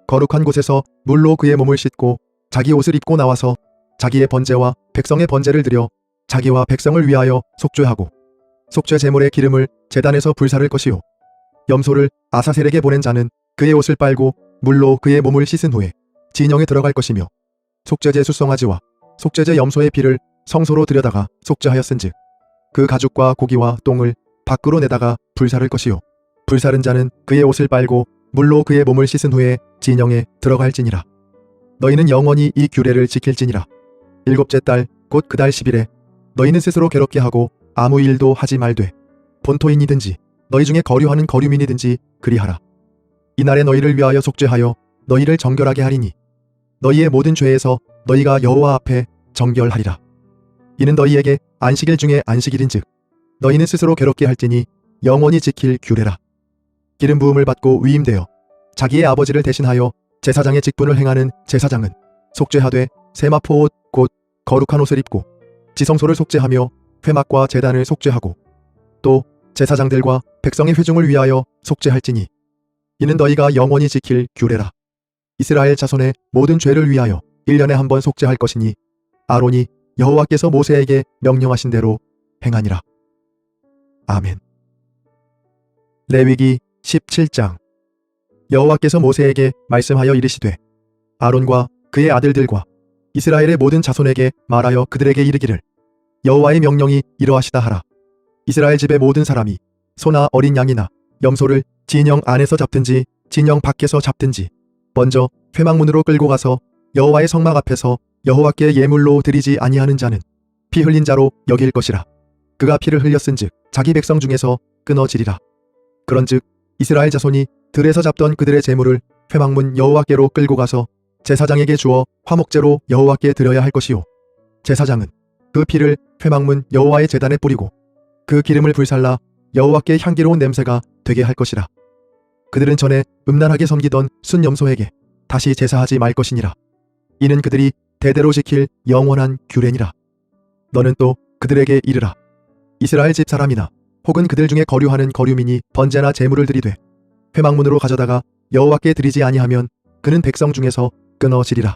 A: 거룩한 곳에서 물로 그의 몸을 씻고 자기 옷을 입고 나와서 자기의 번제와 백성의 번제를 드려 자기와 백성을 위하여 속죄하고 속죄 제물의 기름을 제단에서 불사를 것이요 염소를 아사셀에게 보낸 자는 그의 옷을 빨고 물로 그의 몸을 씻은 후에 진영에 들어갈 것이며 속죄제 숫송아지와 속죄제 염소의 피를 성소로 들여다가 속죄하였은즉 그 가죽과 고기와 똥을 밖으로 내다가 불사를 것이요 불사른 자는 그의 옷을 빨고 물로 그의 몸을 씻은 후에 진영에 들어갈지니라. 너희는 영원히 이 규례를 지킬지니라. 7째 달 곧 그 달 10일에 너희는 스스로 괴롭게 하고 아무 일도 하지 말되 본토인이든지 너희 중에 거류하는 거류민이든지 그리하라. 이날에 너희를 위하여 속죄하여 너희를 정결하게 하리니 너희의 모든 죄에서 너희가 여호와 앞에 정결하리라. 이는 너희에게 안식일 중에 안식일인즉 너희는 스스로 괴롭게 할지니 영원히 지킬 규례라. 기름 부음을 받고 위임되어 자기의 아버지를 대신하여 제사장의 직분을 행하는 제사장은 속죄하되 세마포 옷 곧 거룩한 옷을 입고 지성소를 속죄하며 회막과 제단을 속죄하고 또 제사장들과 백성의 회중을 위하여 속죄할지니 이는 너희가 영원히 지킬 규례라. 이스라엘 자손의 모든 죄를 위하여 1년에 한 번 속죄할 것이니 아론이 여호와께서 모세에게 명령하신 대로 행하니라. 아멘. 레위기 17장. 여호와께서 모세에게 말씀하여 이르시되 아론과 그의 아들들과 이스라엘의 모든 자손에게 말하여 그들에게 이르기를 여호와의 명령이 이러하시다 하라. 이스라엘 집의 모든 사람이 소나 어린 양이나 염소를 진영 안에서 잡든지 진영 밖에서 잡든지 먼저 회막문으로 끌고 가서 여호와의 성막 앞에서 여호와께 예물로 드리지 아니하는 자는 피 흘린 자로 여길 것이라. 그가 피를 흘렸은즉 자기 백성 중에서 끊어지리라. 그런즉 이스라엘 자손이 들에서 잡던 그들의 제물을 회막문 여호와께로 끌고 가서 제사장에게 주어 화목제로 여호와께 드려야 할 것이요 제사장은 그 피를 회막문 여호와의 제단에 뿌리고 그 기름을 불살라 여호와께 향기로운 냄새가 되게 할 것이라. 그들은 전에 음란하게 섬기던 순염소에게 다시 제사하지 말 것이니라. 이는 그들이 대대로 지킬 영원한 규례니라. 너는 또 그들에게 이르라. 이스라엘 집 사람이나 혹은 그들 중에 거류하는 거류민이 번제나 제물을 드리되 회막문으로 가져다가 여호와께 드리지 아니하면 그는 백성 중에서 끊어지리라.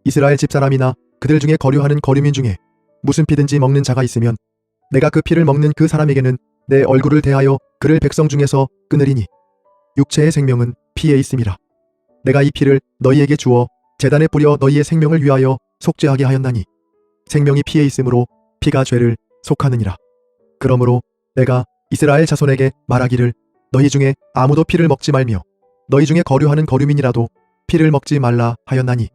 A: 이스라엘 집 사람이나 그들 중에 거류하는 거류민 중에 무슨 피든지 먹는 자가 있으면 내가 그 피를 먹는 그 사람에게는 내 얼굴을 대하여 그를 백성 중에서 끊으리니 육체의 생명은 피에 있음이라. 내가 이 피를 너희에게 주어 제단에 뿌려 너희의 생명을 위하여 속죄하게 하였나니 생명이 피에 있으므로 피가 죄를 속하느니라. 그러므로 내가 이스라엘 자손에게 말하기를 너희 중에 아무도 피를 먹지 말며 너희 중에 거류하는 거류민이라도 피를 먹지 말라 하였나니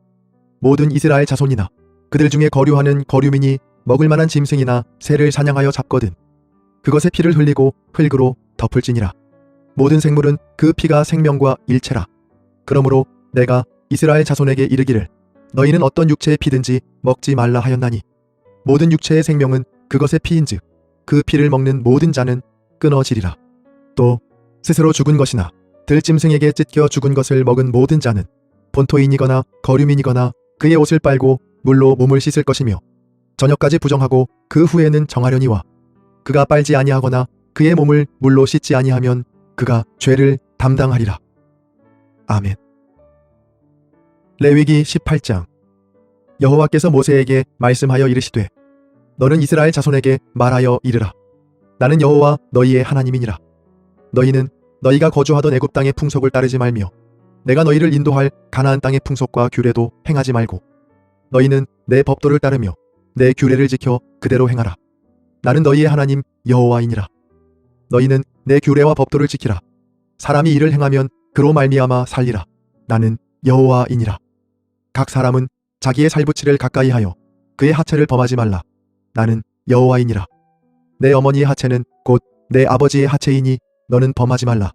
A: 모든 이스라엘 자손이나 그들 중에 거류하는 거류민이 먹을 만한 짐승이나 새를 사냥하여 잡거든 그것의 피를 흘리고 흙으로 덮을지니라. 모든 생물은 그 피가 생명과 일체라. 그러므로 내가 이스라엘 자손에게 이르기를 너희는 어떤 육체의 피든지 먹지 말라 하였나니 모든 육체의 생명은 그것의 피인즉 그 피를 먹는 모든 자는 끊어지리라. 또 스스로 죽은 것이나 들짐승에게 찢겨 죽은 것을 먹은 모든 자는 본토인이거나 거류민이거나 그의 옷을 빨고 물로 몸을 씻을 것이며 저녁까지 부정하고 그 후에는 정하려니와 그가 빨지 아니하거나 그의 몸을 물로 씻지 아니하면 그가 죄를 담당하리라. 아멘. 레위기 18장. 여호와께서 모세에게 말씀하여 이르시되 너는 이스라엘 자손에게 말하여 이르라. 나는 여호와 너희의 하나님이니라. 너희는 너희가 거주하던 애굽 땅의 풍속을 따르지 말며 내가 너희를 인도할 가나안 땅의 풍속과 규례도 행하지 말고 너희는 내 법도를 따르며 내 규례를 지켜 그대로 행하라. 나는 너희의 하나님 여호와이니라. 너희는 내 규례와 법도를 지키라. 사람이 이를 행하면 그로 말미암아 살리라. 나는 여호와이니라. 각 사람은 자기의 살부치를 가까이 하여 그의 하체를 범하지 말라. 나는 여호와이니라. 내 어머니의 하체는 곧 내 아버지의 하체이니 너는 범하지 말라.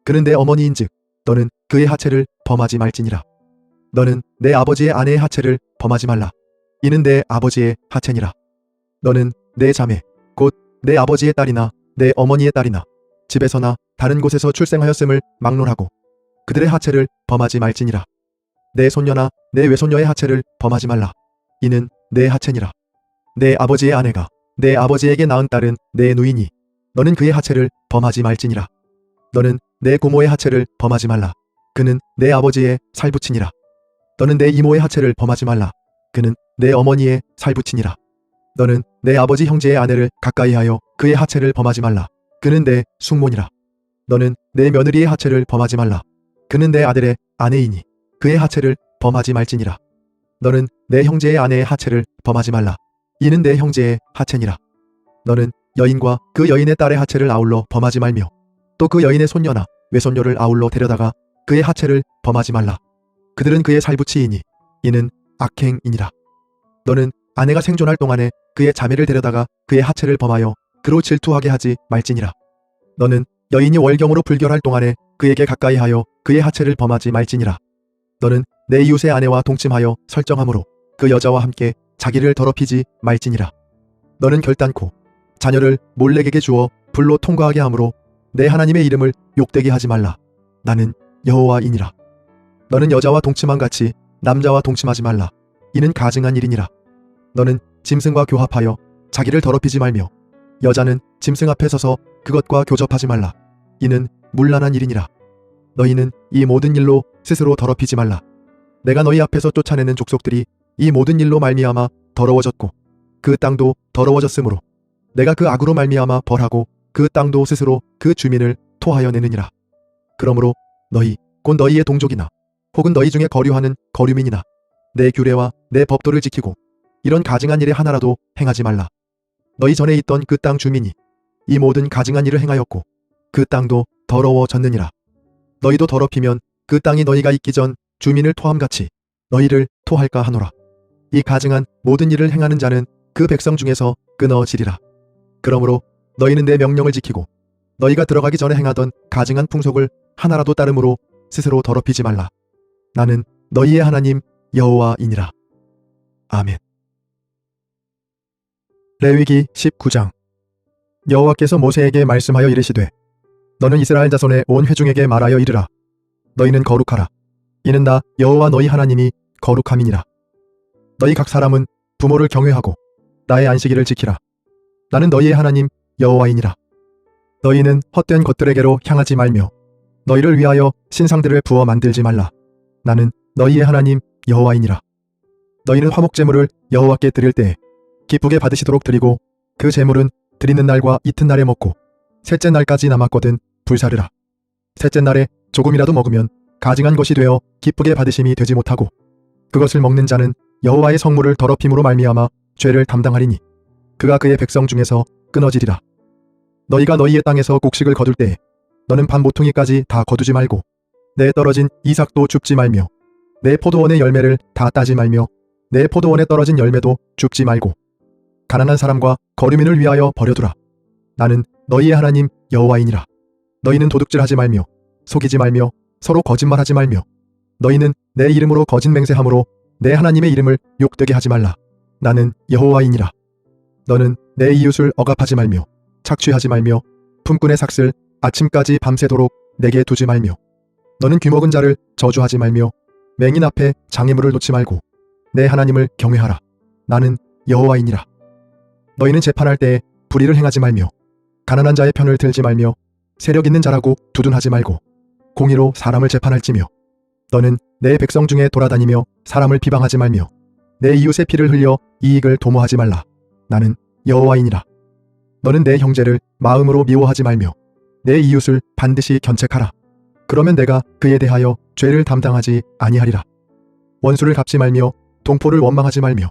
A: 그는 내 어머니인즉 너는 그의 하체를 범하지 말지니라. 너는 내 아버지의 아내의 하체를 범하지 말라. 이는 내 아버지의 하체니라. 너는 내 자매 곧 내 아버지의 딸이나 내 어머니의 딸이나 집에서나 다른 곳에서 출생하였음을 막론하고 그들의 하체를 범하지 말지니라. 내 손녀나 내 외손녀의 하체를 범하지 말라. 이는 내 하체니라. 내 아버지의 아내가 내 아버지에게 낳은 딸은 내 누이니 너는 그의 하체를 범하지 말지니라. 너는 내 고모의 하체를 범하지 말라. 그는 내 아버지의 살부친이라. 너는 내 이모의 하체를 범하지 말라. 그는 내 어머니의 살부친이라. 너는 내 아버지 형제의 아내를 가까이 하여 그의 하체를 범하지 말라. 그는 내 숙모니라. 너는 내 며느리의 하체를 범하지 말라. 그는 내 아들의 아내이니 그의 하체를 범하지 말지니라. 너는 내 형제의 아내의 하체를 범하지 말라. 이는 내 형제의 하체니라. 너는 여인과 그 여인의 딸의 하체를 아울러 범하지 말며 또 그 여인의 손녀나 외손녀를 아울러 데려다가 그의 하체를 범하지 말라. 그들은 그의 살부치이니 이는 악행이니라. 너는 아내가 생존할 동안에 그의 자매를 데려다가 그의 하체를 범하여 그로 질투하게 하지 말지니라. 너는 여인이 월경으로 불결할 동안에 그에게 가까이 하여 그의 하체를 범하지 말지니라. 너는 내 이웃의 아내와 동침하여 설정함으로 그 여자와 함께 자기를 더럽히지 말지니라. 너는 결단코 자녀를 몰렉에게 주어 불로 통과하게 하므로 내 하나님의 이름을 욕되게 하지 말라. 나는 여호와이니라. 너는 여자와 동침한 같이 남자와 동침하지 말라. 이는 가증한 일이니라. 너는 짐승과 교합하여 자기를 더럽히지 말며 여자는 짐승 앞에 서서 그것과 교접하지 말라. 이는 문란한 일이니라. 너희는 이 모든 일로 스스로 더럽히지 말라. 내가 너희 앞에서 쫓아내는 족속들이 이 모든 일로 말미암아 더러워졌고 그 땅도 더러워졌으므로 내가 그 악으로 말미암아 벌하고 그 땅도 스스로 그 주민을 토하여 내느니라. 그러므로 너희 곧 너희의 동족이나 혹은 너희 중에 거류하는 거류민이나 내 규례와 내 법도를 지키고 이런 가증한 일에 하나라도 행하지 말라. 너희 전에 있던 그 땅 주민이 이 모든 가증한 일을 행하였고 그 땅도 더러워졌느니라. 너희도 더럽히면 그 땅이 너희가 있기 전 주민을 토함같이 너희를 토할까 하노라. 이 가증한 모든 일을 행하는 자는 그 백성 중에서 끊어지리라. 그러므로 너희는 내 명령을 지키고 너희가 들어가기 전에 행하던 가증한 풍속을 하나라도 따름으로 스스로 더럽히지 말라. 나는 너희의 하나님 여호와이니라. 아멘. 레위기 19장. 여호와께서 모세에게 말씀하여 이르시되 너는 이스라엘 자손의 온 회중에게 말하여 이르라. 너희는 거룩하라. 이는 나 여호와 너희 하나님이 거룩함이니라. 너희 각 사람은 부모를 경외하고 나의 안식일을 지키라. 나는 너희의 하나님 여호와이니라. 너희는 헛된 것들에게로 향하지 말며 너희를 위하여 신상들을 부어 만들지 말라. 나는 너희의 하나님 여호와이니라. 너희는 화목제물을 여호와께 드릴 때에 기쁘게 받으시도록 드리고 그 제물은 드리는 날과 이튿날에 먹고 셋째 날까지 남았거든 불사르라. 셋째 날에 조금이라도 먹으면 가증한 것이 되어 기쁘게 받으심이 되지 못하고 그것을 먹는 자는 여호와의 성물을 더럽힘으로 말미암아 죄를 담당하리니 그가 그의 백성 중에서 끊어지리라. 너희가 너희의 땅에서 곡식을 거둘 때에 너는 반 모퉁이까지 다 거두지 말고 내 떨어진 이삭도 줍지 말며 내 포도원의 열매를 다 따지 말며 내 포도원에 떨어진 열매도 줍지 말고 가난한 사람과 거류민을 위하여 버려두라. 나는 너희의 하나님 여호와이니라. 너희는 도둑질하지 말며 속이지 말며 서로 거짓말하지 말며 너희는 내 이름으로 거짓 맹세함으로 내 하나님의 이름을 욕되게 하지 말라. 나는 여호와이니라. 너는 내 이웃을 억압하지 말며 착취하지 말며 품꾼의 삭슬 아침까지 밤새도록 내게 두지 말며 너는 귀먹은 자를 저주하지 말며 맹인 앞에 장애물을 놓지 말고 내 하나님을 경외하라. 나는 여호와이니라. 너희는 재판할 때에 불의를 행하지 말며 가난한 자의 편을 들지 말며 세력 있는 자라고 두둔하지 말고 공의로 사람을 재판할지며 너는 내 백성 중에 돌아다니며 사람을 비방하지 말며 내 이웃의 피를 흘려 이익을 도모하지 말라. 나는 여호와이니라. 너는 내 형제를 마음으로 미워하지 말며 내 이웃을 반드시 견책하라. 그러면 내가 그에 대하여 죄를 담당하지 아니하리라. 원수를 갚지 말며 동포를 원망하지 말며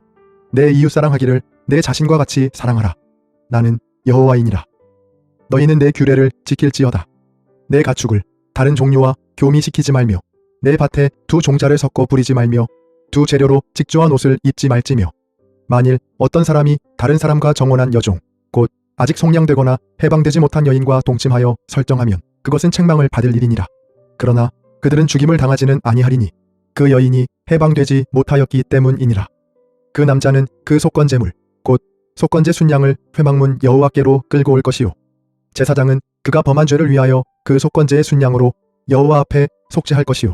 A: 내 이웃 사랑하기를 내 자신과 같이 사랑하라. 나는 여호와이니라. 너희는 내 규례를 지킬지어다. 내 가축을 다른 종류와 교미시키지 말며 내 밭에 두 종자를 섞어 부리지 말며 두 재료로 직조한 옷을 입지 말지며 만일 어떤 사람이 다른 사람과 정혼한 여종 곧 아직 속량되거나 해방되지 못한 여인과 동침하여 설정하면 그것은 책망을 받을 일이니라. 그러나 그들은 죽임을 당하지는 아니하리니 그 여인이 해방되지 못하였기 때문이니라. 그 남자는 그 속건제물 곧 속건제 순양을 회막문 여호와께로 끌고 올 것이요 제사장은 그가 범한 죄를 위하여 그 속건제의 순양으로 여호와 앞에 속죄할 것이요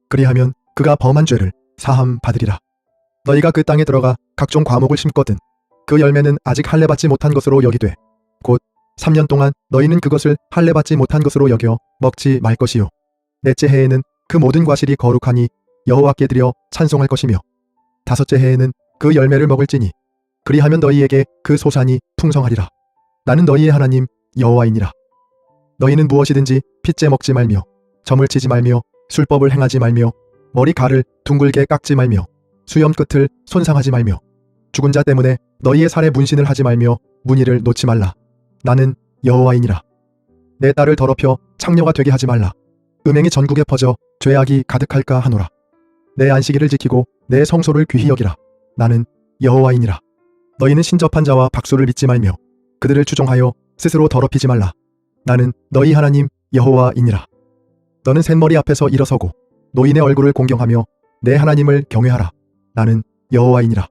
A: 그리하면 그가 범한 죄를 사함 받으리라. 너희가 그 땅에 들어가 각종 과목을 심거든 그 열매는 아직 할례받지 못한 것으로 여기되 곧 3년 동안 너희는 그것을 할례받지 못한 것으로 여겨 먹지 말 것이요 넷째 해에는 그 모든 과실이 거룩하니 여호와께 드려 찬송할 것이며 다섯째 해에는 그 열매를 먹을지니 그리하면 너희에게 그 소산이 풍성하리라. 나는 너희의 하나님 여호와이니라. 너희는 무엇이든지 핏째 먹지 말며 점을 치지 말며 술법을 행하지 말며 머리칼을 둥글게 깎지 말며 수염 끝을 손상하지 말며 죽은 자 때문에 너희의 살에 문신을 하지 말며 무늬를 놓지 말라. 나는 여호와이니라. 내 딸을 더럽혀 창녀가 되게 하지 말라. 음행이 전국에 퍼져 죄악이 가득할까 하노라. 내 안식일을 지키고 내 성소를 귀히 여기라. 나는 여호와이니라. 너희는 신접한 자와 박수를 믿지 말며 그들을 추종하여 스스로 더럽히지 말라. 나는 너희 하나님 여호와이니라. 너는 셋머리 앞에서 일어서고 노인의 얼굴을 공경하며 내 하나님을 경외하라. 나는 여호와이니라.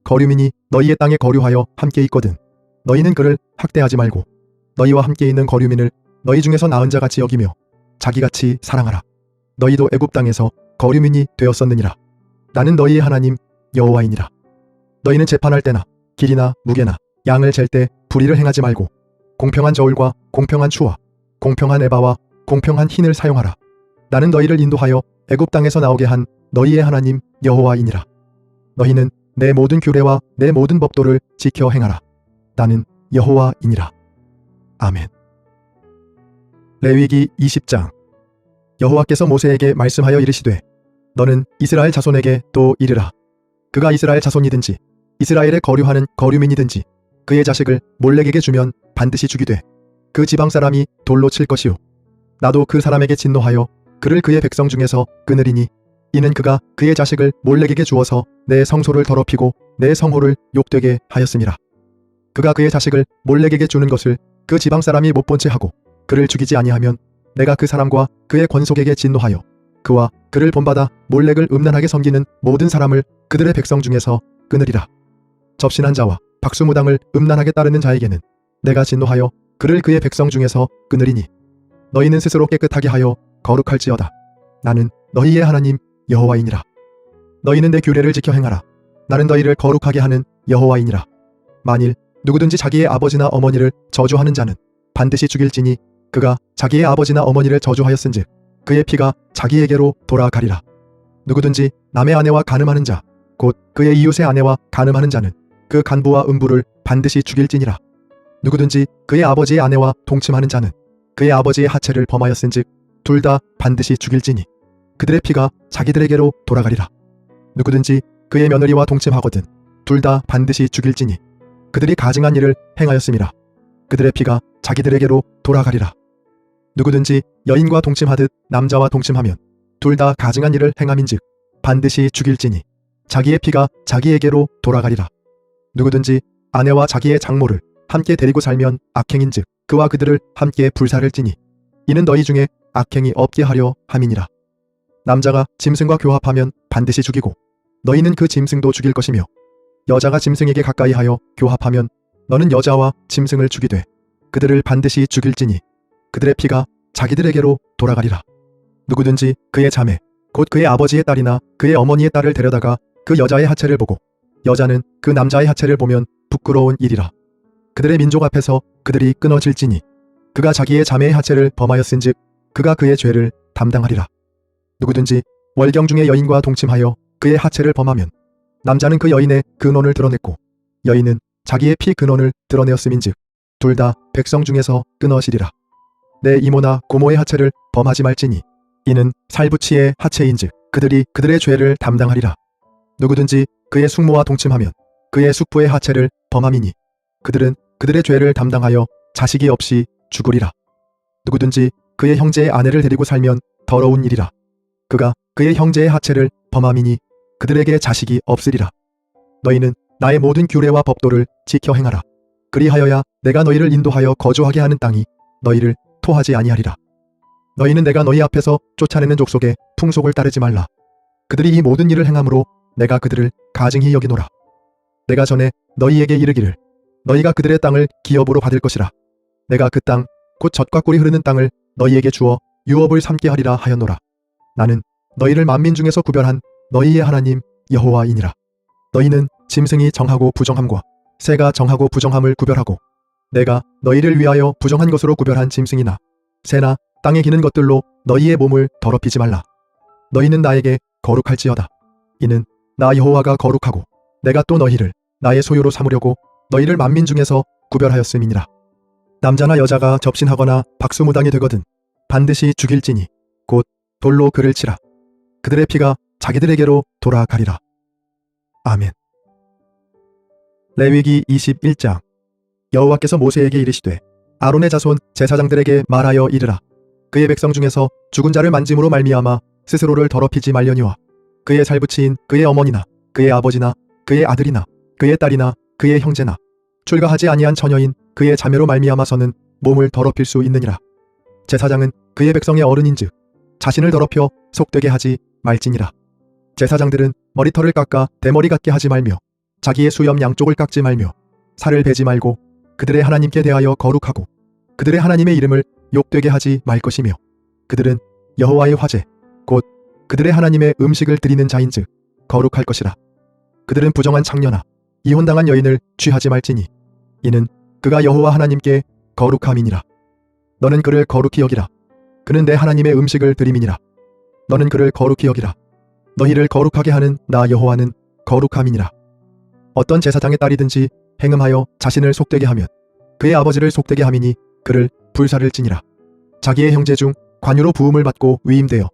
A: 거류민이 너희의 땅에 거류하여 함께 있거든 너희는 그를 학대하지 말고 너희와 함께 있는 거류민을 너희 중에서 나은 자같이 여기며 자기같이 사랑하라. 너희도 애굽 땅에서 거류민이 되었었느니라. 나는 너희의 하나님 여호와이니라. 너희는 재판할 때나 길이나 무게나 양을 잴 때 불의를 행하지 말고 공평한 저울과 공평한 추와 공평한 에바와 공평한 흰을 사용하라. 나는 너희를 인도하여 애굽 땅에서 나오게 한 너희의 하나님 여호와이니라. 너희는 내 모든 규례와 내 모든 법도를 지켜 행하라. 나는 여호와이니라. 아멘. 레위기 20장. 여호와께서 모세에게 말씀하여 이르시되 너는 이스라엘 자손에게 또 이르라. 그가 이스라엘 자손이든지 이스라엘에 거류하는 거류민이든지 그의 자식을 몰렉에게 주면 반드시 죽이되 그 지방 사람이 돌로 칠 것이요 나도 그 사람에게 진노하여 그를 그의 백성 중에서 끊으리니 이는 그가 그의 자식을 몰렉에게 주어서 내 성소를 더럽히고 내 성호를 욕되게 하였음이라. 그가 그의 자식을 몰렉에게 주는 것을 그 지방 사람이 못 본 채 하고 그를 죽이지 아니하면 내가 그 사람과 그의 권속에게 진노하여 그와 그를 본받아 몰렉을 음란하게 섬기는 모든 사람을 그들의 백성 중에서 끊으리라. 접신한 자와 박수무당을 음란하게 따르는 자에게는 내가 진노하여 그를 그의 백성 중에서 끊으리니 너희는 스스로 깨끗하게 하여 거룩할지어다. 나는 너희의 하나님 여호와이니라. 너희는 내 규례를 지켜 행하라. 나는 너희를 거룩하게 하는 여호와이니라. 만일 누구든지 자기의 아버지나 어머니를 저주하는 자는 반드시 죽일지니 그가 자기의 아버지나 어머니를 저주하였은즉 그의 피가 자기에게로 돌아가리라. 누구든지 남의 아내와 간음하는 자 곧 그의 이웃의 아내와 간음하는 자는 그 간부와 음부를 반드시 죽일지니라. 누구든지 그의 아버지의 아내와 동침하는 자는 그의 아버지의 하체를 범하였은즉 둘 다 반드시 죽일지니 그들의 피가 자기들에게로 돌아가리라. 누구든지 그의 며느리와 동침하거든 둘 다 반드시 죽일지니 그들이 가증한 일을 행하였음이라. 그들의 피가 자기들에게로 돌아가리라. 누구든지 여인과 동침하듯 남자와 동침하면 둘 다 가증한 일을 행함인즉 반드시 죽일지니 자기의 피가 자기에게로 돌아가리라. 누구든지 아내와 자기의 장모를 함께 데리고 살면 악행인즉 그와 그들을 함께 불살을지니 이는 너희 중에 악행이 없게 하려 함이니라. 남자가 짐승과 교합하면 반드시 죽이고 너희는 그 짐승도 죽일 것이며 여자가 짐승에게 가까이하여 교합하면 너는 여자와 짐승을 죽이되 그들을 반드시 죽일지니 그들의 피가 자기들에게로 돌아가리라. 누구든지 그의 자매 곧 그의 아버지의 딸이나 그의 어머니의 딸을 데려다가 그 여자의 하체를 보고 여자는 그 남자의 하체를 보면 부끄러운 일이라. 그들의 민족 앞에서 그들이 끊어질지니 그가 자기의 자매의 하체를 범하였은즉 그가 그의 죄를 담당하리라. 누구든지 월경 중에 여인과 동침하여 그의 하체를 범하면 남자는 그 여인의 근원을 드러냈고 여인은 자기의 피 근원을 드러내었음인즉 둘 다 백성 중에서 끊어지리라. 내 이모나 고모의 하체를 범하지 말지니 이는 살부치의 하체인즉 그들이 그들의 죄를 담당하리라. 누구든지 그의 숙모와 동침하면 그의 숙부의 하체를 범함이니 그들은 그들의 죄를 담당하여 자식이 없이 죽으리라. 누구든지 그의 형제의 아내를 데리고 살면 더러운 일이라. 그가 그의 형제의 하체를 범함이니 그들에게 자식이 없으리라. 너희는 나의 모든 규례와 법도를 지켜 행하라. 그리하여야 내가 너희를 인도하여 거주하게 하는 땅이 너희를 토하지 아니하리라. 너희는 내가 너희 앞에서 쫓아내는 족속의 풍속을 따르지 말라. 그들이 이 모든 일을 행함으로 내가 그들을 가증히 여기노라. 내가 전에 너희에게 이르기를 너희가 그들의 땅을 기업으로 받을 것이라. 내가 그 땅 곧 젖과 꿀이 흐르는 땅을 너희에게 주어 유업을 삼게 하리라 하였노라. 나는 너희를 만민 중에서 구별한 너희의 하나님 여호와이니라. 너희는 짐승이 정하고 부정함과 새가 정하고 부정함을 구별하고 내가 너희를 위하여 부정한 것으로 구별한 짐승이나 새나 땅에 기는 것들로 너희의 몸을 더럽히지 말라. 너희는 나에게 거룩할지어다. 이는 나 여호와가 거룩하고 내가 또 너희를 나의 소유로 삼으려고 너희를 만민 중에서 구별하였음이니라. 남자나 여자가 접신하거나 박수무당이 되거든 반드시 죽일지니 곧 돌로 그를 치라. 그들의 피가 자기들에게로 돌아가리라. 아멘. 레위기 21장. 여호와께서 모세에게 이르시되 아론의 자손 제사장들에게 말하여 이르라. 그의 백성 중에서 죽은 자를 만짐으로 말미암아 스스로를 더럽히지 말려니와 그의 살부치인 그의 어머니나 그의 아버지나 그의 아들이나 그의 딸이나 그의 형제나 출가하지 아니한 처녀인 그의 자매로 말미암아서는 몸을 더럽힐 수 있느니라. 제사장은 그의 백성의 어른인즉 자신을 더럽혀 속되게 하지 말지니라. 제사장들은 머리털을 깎아 대머리 같게 하지 말며 자기의 수염 양쪽을 깎지 말며 살을 베지 말고 그들의 하나님께 대하여 거룩하고 그들의 하나님의 이름을 욕되게 하지 말 것이며 그들은 여호와의 화제 곧 그들의 하나님의 음식을 드리는 자인즉 거룩할 것이라. 그들은 부정한 창녀나 이혼당한 여인을 취하지 말지니 이는 그가 여호와 하나님께 거룩함이니라. 너는 그를 거룩히 여기라. 그는 내 하나님의 음식을 드림이니라. 너는 그를 거룩히 여기라. 너희를 거룩하게 하는 나 여호와는 거룩함이니라. 어떤 제사장의 딸이든지 행음하여 자신을 속되게 하면 그의 아버지를 속되게 함이니 그를 불살을지니라. 자기의 형제 중 관유로 부음을 받고 위임되어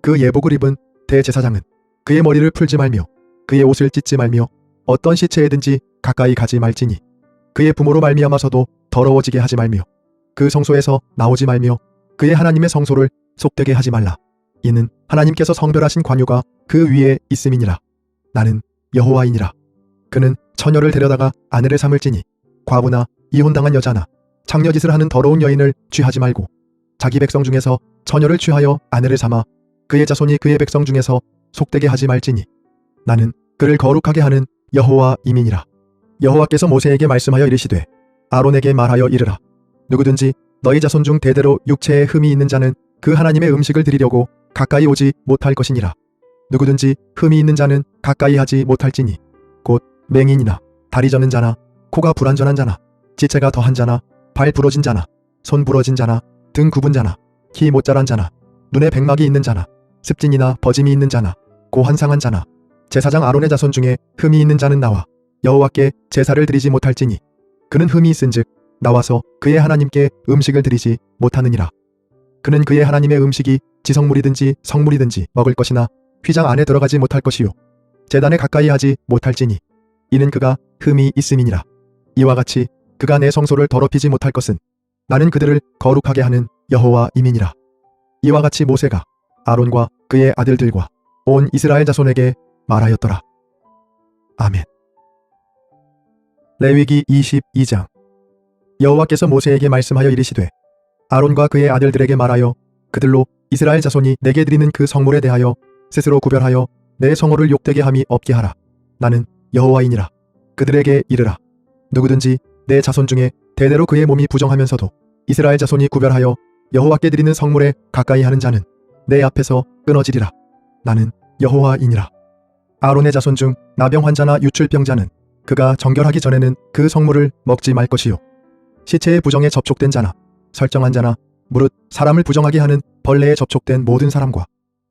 A: 그 예복을 입은 대제사장은 그의 머리를 풀지 말며 그의 옷을 찢지 말며 어떤 시체에든지 가까이 가지 말지니 그의 부모로 말미암아서도 더러워지게 하지 말며 그 성소에서 나오지 말며 그의 하나님의 성소를 속되게 하지 말라. 이는 하나님께서 성별하신 관유가 그 위에 있음이니라. 나는 여호와이니라. 그는 처녀를 데려다가 아내를 삼을지니 과부나 이혼당한 여자나 창녀짓을 하는 더러운 여인을 취하지 말고 자기 백성 중에서 처녀를 취하여 아내를 삼아 그의 자손이 그의 백성 중에서 속되게 하지 말지니 나는 그를 거룩하게 하는 여호와임이니라. 여호와께서 모세에게 말씀하여 이르시되 아론에게 말하여 이르라. 누구든지 너희 자손 중 대대로 육체에 흠이 있는 자는 그 하나님의 음식을 드리려고 가까이 오지 못할 것이니라. 누구든지 흠이 있는 자는 가까이 하지 못할지니 곧 맹인이나 다리 저는 자나 코가 불완전한 자나 지체가 더한 자나 발 부러진 자나 손 부러진 자나 등 굽은 자나 키 못 자란 자나 눈에 백막이 있는 자나 습진이나 버짐이 있는 자나 고환상한 자나 제사장 아론의 자손 중에 흠이 있는 자는 나와 여호와께 제사를 드리지 못할지니 그는 흠이 있은즉 나와서 그의 하나님께 음식을 드리지 못하느니라. 그는 그의 하나님의 음식이 지성물이든지 성물이든지 먹을 것이나 휘장 안에 들어가지 못할 것이요 제단에 가까이 하지 못할지니 이는 그가 흠이 있음이니라. 이와 같이 그가 내 성소를 더럽히지 못할 것은 나는 그들을 거룩하게 하는 여호와임이니라. 이와 같이 모세가 아론과 그의 아들들과 온 이스라엘 자손에게 말하였더라. 아멘. 레위기 22장. 여호와께서 모세에게 말씀하여 이르시되 아론과 그의 아들들에게 말하여 그들로 이스라엘 자손이 내게 드리는 그 성물에 대하여 스스로 구별하여 내 성호를 욕되게 함이 없게 하라. 나는 여호와이니라. 그들에게 이르라. 누구든지 내 자손 중에 대대로 그의 몸이 부정하면서도 이스라엘 자손이 구별하여 여호와께 드리는 성물에 가까이 하는 자는 내 앞에서 끊어지리라. 나는 여호와이니라. 아론의 자손 중 나병 환자나 유출병자는 그가 정결하기 전에는 그 성물을 먹지 말 것이요. 시체의 부정에 접촉된 자나 설정한 자나 무릇 사람을 부정하게 하는 벌레에 접촉된 모든 사람과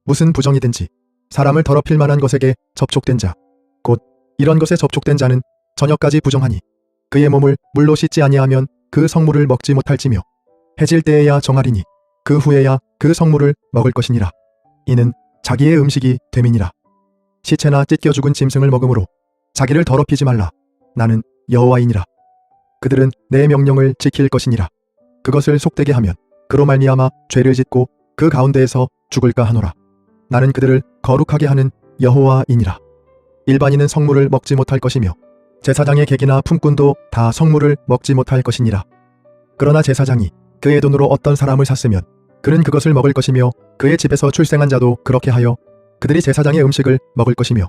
A: 무슨 부정이든지 사람을 더럽힐 만한 것에게 접촉된 자 곧 이런 것에 접촉된 자는 저녁까지 부정하니 그의 몸을 물로 씻지 아니하면 그 성물을 먹지 못할지며 해질 때에야 정하리니 그 후에야 그 성물을 먹을 것이니라. 이는 자기의 음식이 됨이니라. 시체나 찢겨 죽은 짐승을 먹음으로 자기를 더럽히지 말라. 나는 여호와이니라. 그들은 내 명령을 지킬 것이니라. 그것을 속되게 하면 그로 말미암아 죄를 짓고 그 가운데에서 죽을까 하노라. 나는 그들을 거룩하게 하는 여호와이니라. 일반인은 성물을 먹지 못할 것이며 제사장의 객이나 품꾼도 다 성물을 먹지 못할 것이니라. 그러나 제사장이 그의 돈으로 어떤 사람을 샀으면 그는 그것을 먹을 것이며 그의 집에서 출생한 자도 그렇게 하여 그들이 제사장의 음식을 먹을 것이며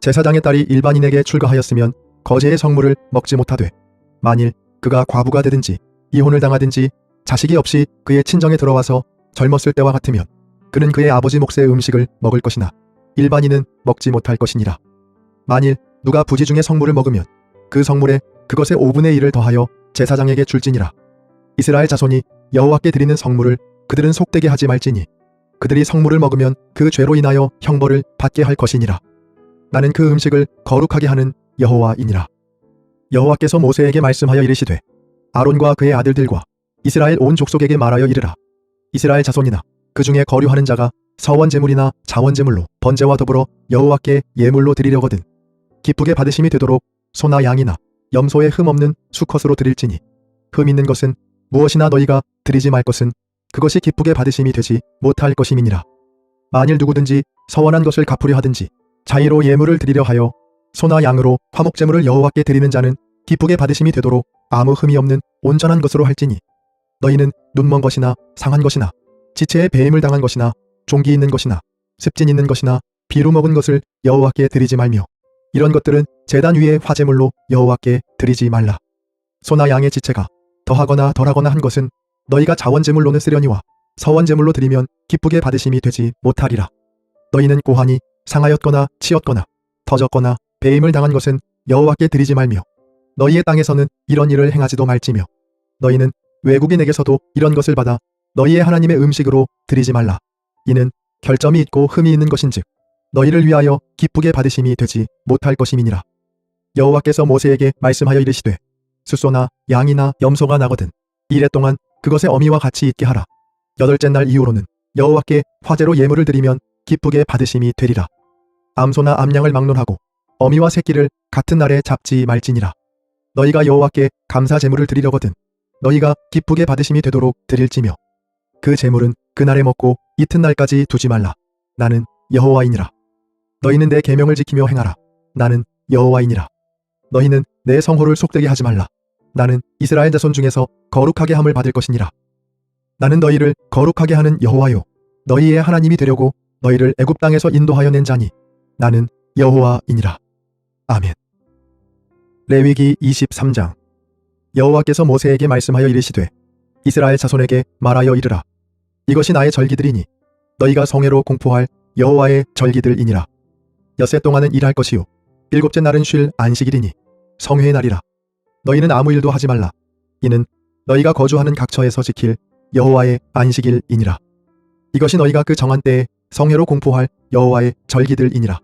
A: 제사장의 딸이 일반인에게 출가하였으면 거제의 성물을 먹지 못하되 만일 그가 과부가 되든지 이혼을 당하든지 자식이 없이 그의 친정에 들어와서 젊었을 때와 같으면 그는 그의 아버지 몫의 음식을 먹을 것이나 일반인은 먹지 못할 것이니라. 만일 누가 부지 중에 성물을 먹으면 그 성물에 그것의 5분의 1을 더하여 제사장에게 줄지니라. 이스라엘 자손이 여호와께 드리는 성물을 그들은 속되게 하지 말지니 그들이 성물을 먹으면 그 죄로 인하여 형벌을 받게 할 것이니라. 나는 그 음식을 거룩하게 하는 여호와이니라. 여호와께서 모세에게 말씀하여 이르시되 아론과 그의 아들들과 이스라엘 온 족속에게 말하여 이르라. 이스라엘 자손이나 그 중에 거류하는 자가 서원제물이나 자원제물로 번제와 더불어 여호와께 예물로 드리려거든 기쁘게 받으심이 되도록 소나 양이나 염소의 흠 없는 수컷으로 드릴지니 흠 있는 것은 무엇이나 너희가 드리지 말 것은 그것이 기쁘게 받으심이 되지 못할 것임이니라. 만일 누구든지 서원한 것을 갚으려 하든지 자의로 예물을 드리려 하여 소나 양으로 화목제물을 여호와께 드리는 자는 기쁘게 받으심이 되도록 아무 흠이 없는 온전한 것으로 할지니 너희는 눈먼 것이나 상한 것이나 지체에 배임을 당한 것이나 종기 있는 것이나 습진 있는 것이나 비루 먹은 것을 여호와께 드리지 말며 이런 것들은 제단 위에 화제물로 여호와께 드리지 말라. 소나 양의 지체가 더하거나 덜하거나 한 것은 너희가 자원제물로는 쓰려니와 서원제물로 드리면 기쁘게 받으심이 되지 못하리라. 너희는 고환이 상하였거나 치였거나 터졌거나 배임을 당한 것은 여호와께 드리지 말며 너희의 땅에서는 이런 일을 행하지도 말지며 너희는 외국인에게서도 이런 것을 받아 너희의 하나님의 음식으로 드리지 말라. 이는 결점이 있고 흠이 있는 것인즉 너희를 위하여 기쁘게 받으심이 되지 못할 것임이니라. 여호와께서 모세에게 말씀하여 이르시되 숫소나 양이나 염소가 나거든 이래 동안 그것의 어미와 같이 있게 하라. 8째 날 이후로는 여호와께 화제로 예물을 드리면 기쁘게 받으심이 되리라. 암소나 암양을 막론하고 어미와 새끼를 같은 날에 잡지 말지니라. 너희가 여호와께 감사 제물을 드리려거든 너희가 기쁘게 받으심이 되도록 드릴지며 그 제물은 그날에 먹고 이튿날까지 두지 말라. 나는 여호와이니라. 너희는 내 계명을 지키며 행하라. 나는 여호와이니라. 너희는 내 성호를 속되게 하지 말라. 나는 이스라엘 자손 중에서 거룩하게 함을 받을 것이니라. 나는 너희를 거룩하게 하는 여호와요 너희의 하나님이 되려고 너희를 애굽 땅에서 인도하여 낸 자니 나는 여호와이니라. 아멘. 레위기 23장. 여호와께서 모세에게 말씀하여 이르시되 이스라엘 자손에게 말하여 이르라. 이것이 나의 절기들이니 너희가 성회로 공포할 여호와의 절기들이니라. 엿새 동안은 일할 것이요 7째 날은 쉴 안식일이니 성회의 날이라. 너희는 아무 일도 하지 말라. 이는 너희가 거주하는 각처에서 지킬 여호와의 안식일이니라. 이것이 너희가 그 정한 때에 성회로 공포할 여호와의 절기들이니라.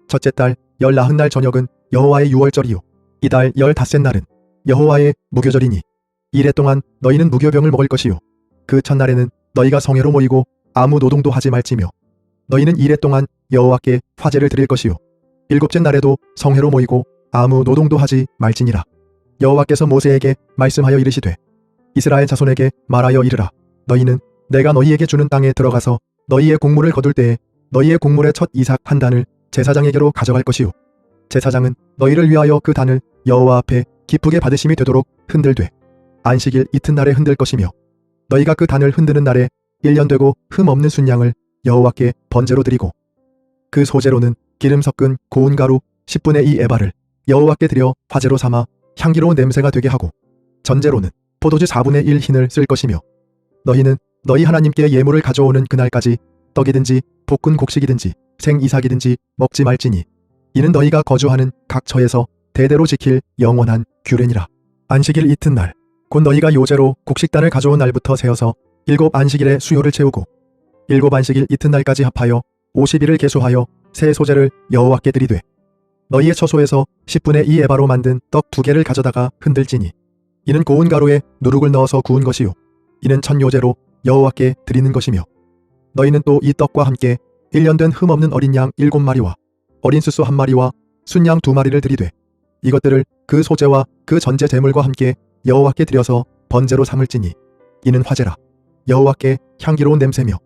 A: 첫째 달 14날 저녁은 여호와의 유월절이요 이달 15날은 여호와의 무교절이니 이래 동안 너희는 무교병을 먹을 것이요 그 첫날에는 너희가 성회로 모이고 아무 노동도 하지 말지며 너희는 이래 동안 여호와께 화제를 드릴 것이요 일곱째 날에도 성회로 모이고 아무 노동도 하지 말지니라. 여호와께서 모세에게 말씀하여 이르시되 이스라엘 자손에게 말하여 이르라. 너희는 내가 너희에게 주는 땅에 들어가서 너희의 곡물을 거둘 때에 너희의 곡물의 첫 이삭 한 단을 제사장에게로 가져갈 것이요 제사장은 너희를 위하여 그 단을 여호와 앞에 기쁘게 받으심이 되도록 흔들되 안식일 이튿날에 흔들 것이며 너희가 그 단을 흔드는 날에 1년 되고 흠 없는 순양을 여호와께 번제로 드리고 그 소제로는 기름 섞은 고운 가루 10분의 2 에바를 여호와께 드려 화제로 삼아 향기로운 냄새가 되게 하고 전제로는 포도주 4분의 1 흰을 쓸 것이며 너희는 너희 하나님께 예물을 가져오는 그날까지 떡이든지 볶은 곡식이든지 생 이삭이든지 먹지 말지니 이는 너희가 거주하는 각 처에서 대대로 지킬 영원한 규례니라. 안식일 이튿날 곧 너희가 요제로 곡식단을 가져온 날부터 세어서 7 안식일의 수요를 채우고 7 안식일 이튿날까지 합하여 50일을 계수하여 새 소제를 여호와께 드리되 너희의 처소에서 10분의 2 에바로 만든 떡 2개를 가져다가 흔들지니 이는 고운 가루에 누룩을 넣어서 구운 것이요 이는 첫 요제로 여호와께 드리는 것이며 너희는 또 이 떡과 함께 1년 된 흠 없는 어린 양 7마리와 어린 수수 1마리와 순양 2마리를 드리되 이것들을 그 소제와 그 전제 제물과 함께 여호와께 드려서 번제로 삼을지니 이는 화제라. 여호와께 향기로운 냄새며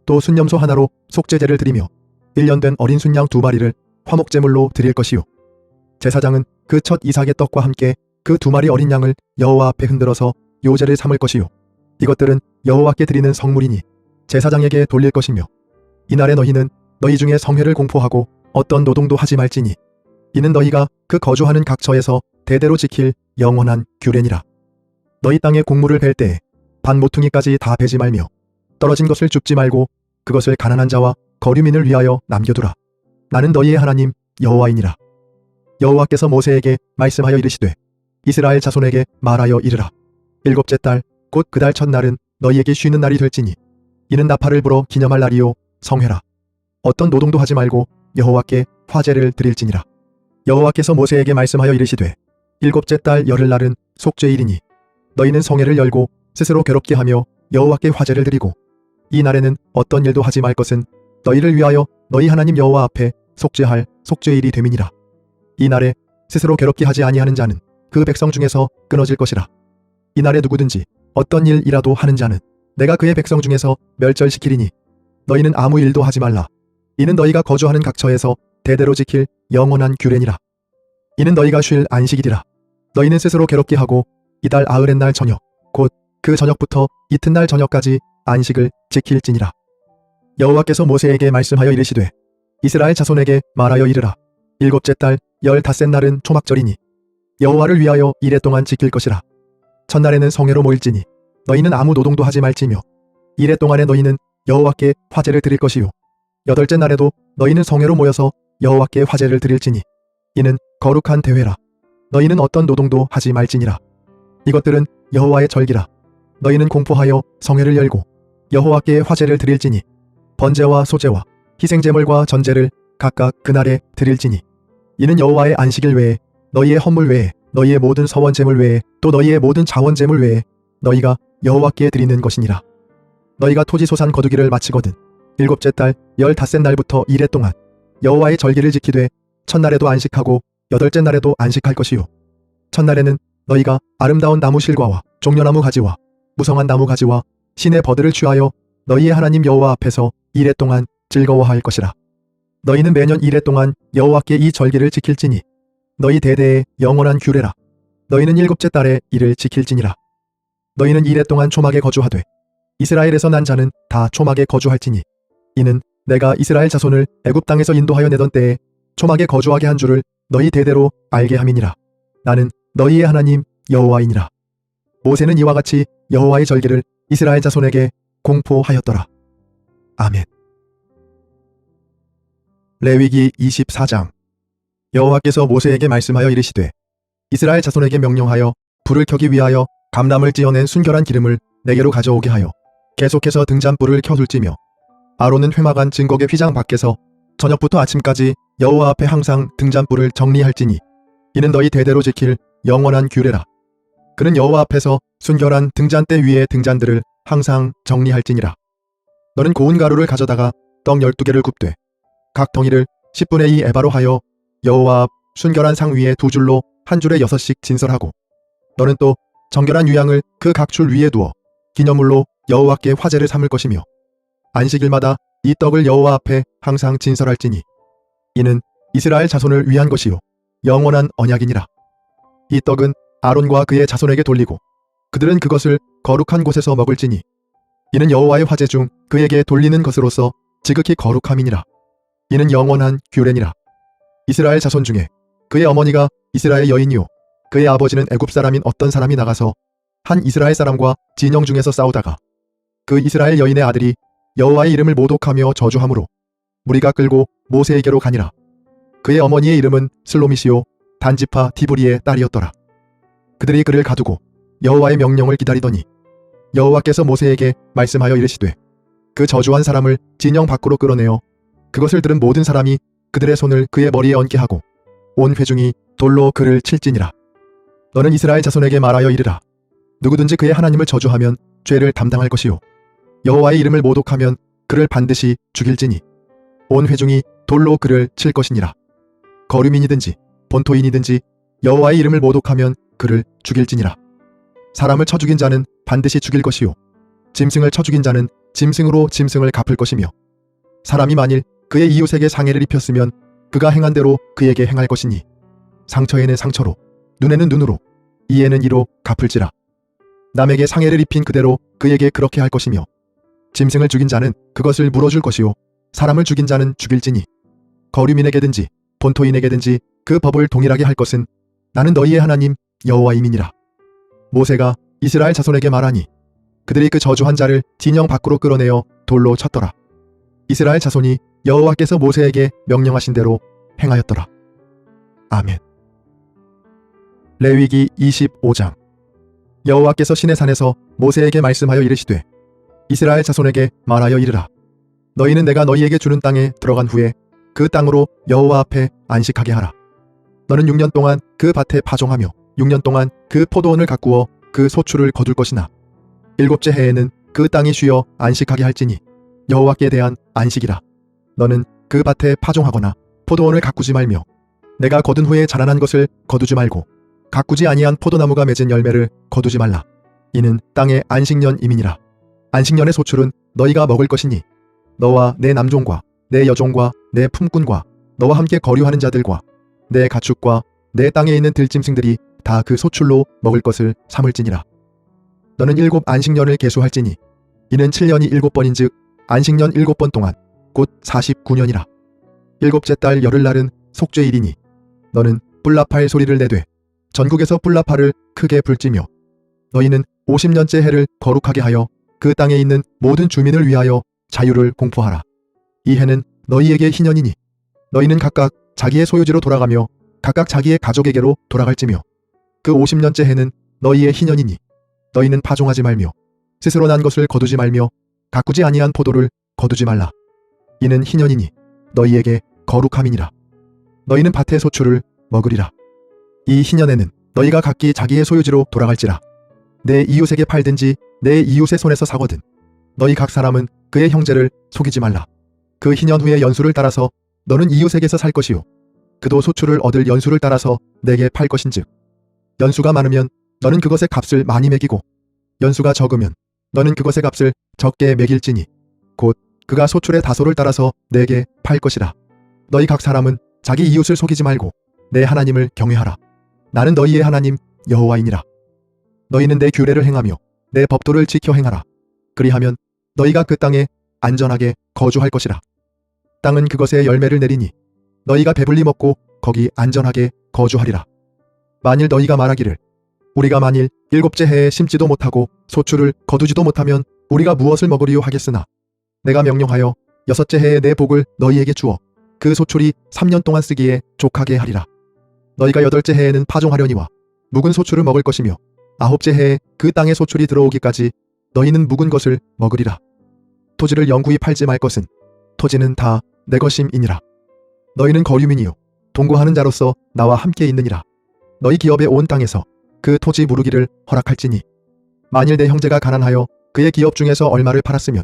A: 또 순염소 하나로 속죄제를 드리며 1년 된 어린 순양 2마리를 화목제물로 드릴 것이요 제사장은 그 첫 이삭의 떡과 함께 그 2마리 어린 양을 여호와 앞에 흔들어서 요제를 삼을 것이요 이것들은 여호와께 드리는 성물이니 제사장에게 돌릴 것이며 이날에 너희는 너희 중에 성회를 공포하고 어떤 노동도 하지 말지니 이는 너희가 그 거주하는 각 처에서 대대로 지킬 영원한 규례니라. 너희 땅에 곡물을 벨 때에 반 모퉁이까지 다 베지 말며 떨어진 것을 줍지 말고 그것을 가난한 자와 거류민을 위하여 남겨두라. 나는 너희의 하나님 여호와이니라. 여호와께서 모세에게 말씀하여 이르시되 이스라엘 자손에게 말하여 이르라. 7째 달 곧 그 달 첫날은 너희에게 쉬는 날이 될지니 이는 나팔을 불어 기념할 날이요 성회라. 어떤 노동도 하지 말고 여호와께 화제를 드릴지니라. 여호와께서 모세에게 말씀하여 이르시되 7째 달 열흘날은 속죄일이니 너희는 성회를 열고 스스로 괴롭게 하며 여호와께 화제를 드리고 이 날에는 어떤 일도 하지 말 것은 너희를 위하여 너희 하나님 여호와 앞에 속죄할 속죄일이 됨이니라. 이 날에 스스로 괴롭게 하지 아니하는 자는 그 백성 중에서 끊어질 것이라. 이 날에 누구든지 어떤 일이라도 하는 자는 내가 그의 백성 중에서 멸절시키리니 너희는 아무 일도 하지 말라. 이는 너희가 거주하는 각 처에서 대대로 지킬 영원한 규례니라. 이는 너희가 쉴 안식일이라. 너희는 스스로 괴롭게 하고 이달 아흐렛 날 저녁 곧 그 저녁부터 이튿날 저녁까지 안식을 지킬지니라. 여호와께서 모세에게 말씀하여 이르시되 이스라엘 자손에게 말하여 이르라. 7째 달 15셋 날은 초막절이니 여호와를 위하여 이레 동안 지킬 것이라. 첫날에는 성회로 모일지니 너희는 아무 노동도 하지 말지며 이레 동안에 너희는 여호와께 화제를 드릴 것이요 8째 날에도 너희는 성회로 모여서 여호와께 화제를 드릴지니 이는 거룩한 대회라. 너희는 어떤 노동도 하지 말지니라. 이것들은 여호와의 절기라. 너희는 공포하여 성회를 열고 여호와께 화제를 드릴지니 번제와 소제와 희생제물과 전제를 각각 그날에 드릴지니 이는 여호와의 안식일 외에 너희의 헌물 외에 너희의 모든 서원제물 외에 또 너희의 모든 자원제물 외에 너희가 여호와께 드리는 것이니라. 너희가 토지 소산 거두기를 마치거든 7째 달 15셋 날부터 이레 동안 여호와의 절기를 지키되 첫날에도 안식하고 8째 날에도 안식할 것이요 첫날에는 너희가 아름다운 나무 실과와 종려나무 가지와 무성한 나무 가지와 신의 버들을 취하여 너희의 하나님 여호와 앞에서 이레 동안 즐거워할 것이라. 너희는 매년 이레 동안 여호와께 이 절기를 지킬지니 너희 대대의 영원한 규례라. 너희는 7째 달에 이를 지킬지니라. 너희는 이레 동안 초막에 거주하되 이스라엘에서 난 자는 다 초막에 거주할지니 이는 내가 이스라엘 자손을 애굽 땅에서 인도하여 내던 때에 초막에 거주하게 한 줄을 너희 대대로 알게 함이니라. 나는 너희의 하나님 여호와이니라. 모세는 이와 같이 여호와의 절기를 이스라엘 자손에게 공포하였더라. 아멘. 레위기 24장. 여호와께서 모세에게 말씀하여 이르시되 이스라엘 자손에게 명령하여 불을 켜기 위하여 감람을 찌어낸 순결한 기름을 내게로 가져오게 하여 계속해서 등잔불을 켜둘지며 아론은 회막안 증거계 휘장 밖에서 저녁부터 아침까지 여호와 앞에 항상 등잔불을 정리할지니 이는 너희 대대로 지킬 영원한 규례라. 그는 여호와 앞에서 순결한 등잔대 위의 등잔들을 항상 정리할지니라. 너는 고운 가루를 가져다가 떡 12개를 굽되 각 덩이를 10분의 2 에바로 하여 여호와 앞 순결한 상 위에 2줄로 한 줄에 6씩 진설하고 너는 또 정결한 유양을 그 각 줄 위에 두어 기념물로 여호와께 화제를 삼을 것이며 안식일마다 이 떡을 여호와 앞에 항상 진설할지니 이는 이스라엘 자손을 위한 것이요 영원한 언약이니라. 이 떡은 아론과 그의 자손에게 돌리고 그들은 그것을 거룩한 곳에서 먹을지니 이는 여호와의 화제 중 그에게 돌리는 것으로서 지극히 거룩함이니라. 이는 영원한 규례니라. 이스라엘 자손 중에 그의 어머니가 이스라엘 여인이요 그의 아버지는 애굽 사람인 어떤 사람이 나가서 한 이스라엘 사람과 진영 중에서 싸우다가 그 이스라엘 여인의 아들이 여호와의 이름을 모독하며 저주함으로 무리가 끌고 모세에게로 가니라. 그의 어머니의 이름은 슬로미시요 단지파 디브리의 딸이었더라. 그들이 그를 가두고 여호와의 명령을 기다리더니 여호와께서 모세에게 말씀하여 이르시되 그 저주한 사람을 진영 밖으로 끌어내어 그것을 들은 모든 사람이 그들의 손을 그의 머리에 얹게 하고 온 회중이 돌로 그를 칠지니라. 너는 이스라엘 자손에게 말하여 이르라. 누구든지 그의 하나님을 저주하면 죄를 담당할 것이요 여호와의 이름을 모독하면 그를 반드시 죽일지니 온 회중이 돌로 그를 칠 것이니라. 거류민이든지 본토인이든지 여호와의 이름을 모독하면 그를 죽일지니라. 사람을 쳐 죽인 자는 반드시 죽일 것이요 짐승을 쳐 죽인 자는 짐승으로 짐승을 갚을 것이며 사람이 만일 그의 이웃에게 상해를 입혔으면 그가 행한 대로 그에게 행할 것이니 상처에는 상처로 눈에는 눈으로 이에는 이로 갚을지라. 남에게 상해를 입힌 그대로 그에게 그렇게 할 것이며 짐승을 죽인 자는 그것을 물어줄 것이요 사람을 죽인 자는 죽일지니 거류민에게든지 본토인에게든지 그 법을 동일하게 할 것은 나는 너희의 하나님 여호와임이니라. 모세가 이스라엘 자손에게 말하니 그들이 그 저주한 자를 진영 밖으로 끌어내어 돌로 쳤더라. 이스라엘 자손이 여호와께서 모세에게 명령하신 대로 행하였더라. 아멘. 레위기 25장. 여호와께서 시내산에서 모세에게 말씀하여 이르시되 이스라엘 자손에게 말하여 이르라. 너희는 내가 너희에게 주는 땅에 들어간 후에 그 땅으로 여호와 앞에 안식하게 하라. 너는 6년 동안 그 밭에 파종하며 6년 동안 그 포도원을 가꾸어 그 소출을 거둘 것이나 7째 해에는 그 땅이 쉬어 안식하게 할지니 여호와께 대한 안식이라. 너는 그 밭에 파종하거나 포도원을 가꾸지 말며 내가 거둔 후에 자라난 것을 거두지 말고 가꾸지 아니한 포도나무가 맺은 열매를 거두지 말라. 이는 땅의 안식년임이니라. 안식년의 소출은 너희가 먹을 것이니 너와 내 남종과 내 여종과 내 품꾼과 너와 함께 거류하는 자들과 내 가축과 내 땅에 있는 들짐승들이 다 그 소출로 먹을 것을 삼을지니라. 너는 7 안식년을 계수할지니 이는 7년이 7번인즉 안식년 7번 동안 곧 49년이라. 7째 달 열흘날은 속죄일이니 너는 뿔라팔 소리를 내되 전국에서 뿔라팔을 크게 불지며 너희는 50년째 해를 거룩하게 하여 그 땅에 있는 모든 주민을 위하여 자유를 공포하라. 이 해는 너희에게 희년이니 너희는 각각 자기의 소유지로 돌아가며 각각 자기의 가족에게로 돌아갈지며 그 50년째 해는 너희의 희년이니 너희는 파종하지 말며 스스로 난 것을 거두지 말며 가꾸지 아니한 포도를 거두지 말라. 이는 희년이니 너희에게 거룩함이니라. 너희는 밭의 소출을 먹으리라. 이 희년에는 너희가 각기 자기의 소유지로 돌아갈지라. 내 이웃에게 팔든지 내 이웃의 손에서 사거든 너희 각 사람은 그의 형제를 속이지 말라. 그 희년 후에 연수를 따라서 너는 이웃에게서 살 것이요 그도 소출을 얻을 연수를 따라서 내게 팔 것인즉 연수가 많으면 너는 그것의 값을 많이 매기고 연수가 적으면 너는 그것의 값을 적게 매길지니 곧 그가 소출의 다소를 따라서 내게 팔 것이라. 너희 각 사람은 자기 이웃을 속이지 말고 내 하나님을 경외하라. 나는 너희의 하나님 여호와이니라. 너희는 내 규례를 행하며 내 법도를 지켜 행하라. 그리하면 너희가 그 땅에 안전하게 거주할 것이라. 땅은 그것의 열매를 내리니 너희가 배불리 먹고 거기 안전하게 거주하리라. 만일 너희가 말하기를 우리가 만일 7째 해에 심지도 못하고 소출을 거두지도 못하면 우리가 무엇을 먹으리요 하겠으나 내가 명령하여 6째 해에 내 복을 너희에게 주어 그 소출이 3년 동안 쓰기에 족하게 하리라. 너희가 8째 해에는 파종하려니와 묵은 소출을 먹을 것이며 9째 해에 그 땅에 소출이 들어오기까지 너희는 묵은 것을 먹으리라. 토지를 영구히 팔지 말 것은 토지는 다 내 것임이니라. 너희는 거류민이요 동거하는 자로서 나와 함께 있느니라. 너희 기업의 온 땅에서 그 토지 무르기를 허락할지니 만일 내 형제가 가난하여 그의 기업 중에서 얼마를 팔았으면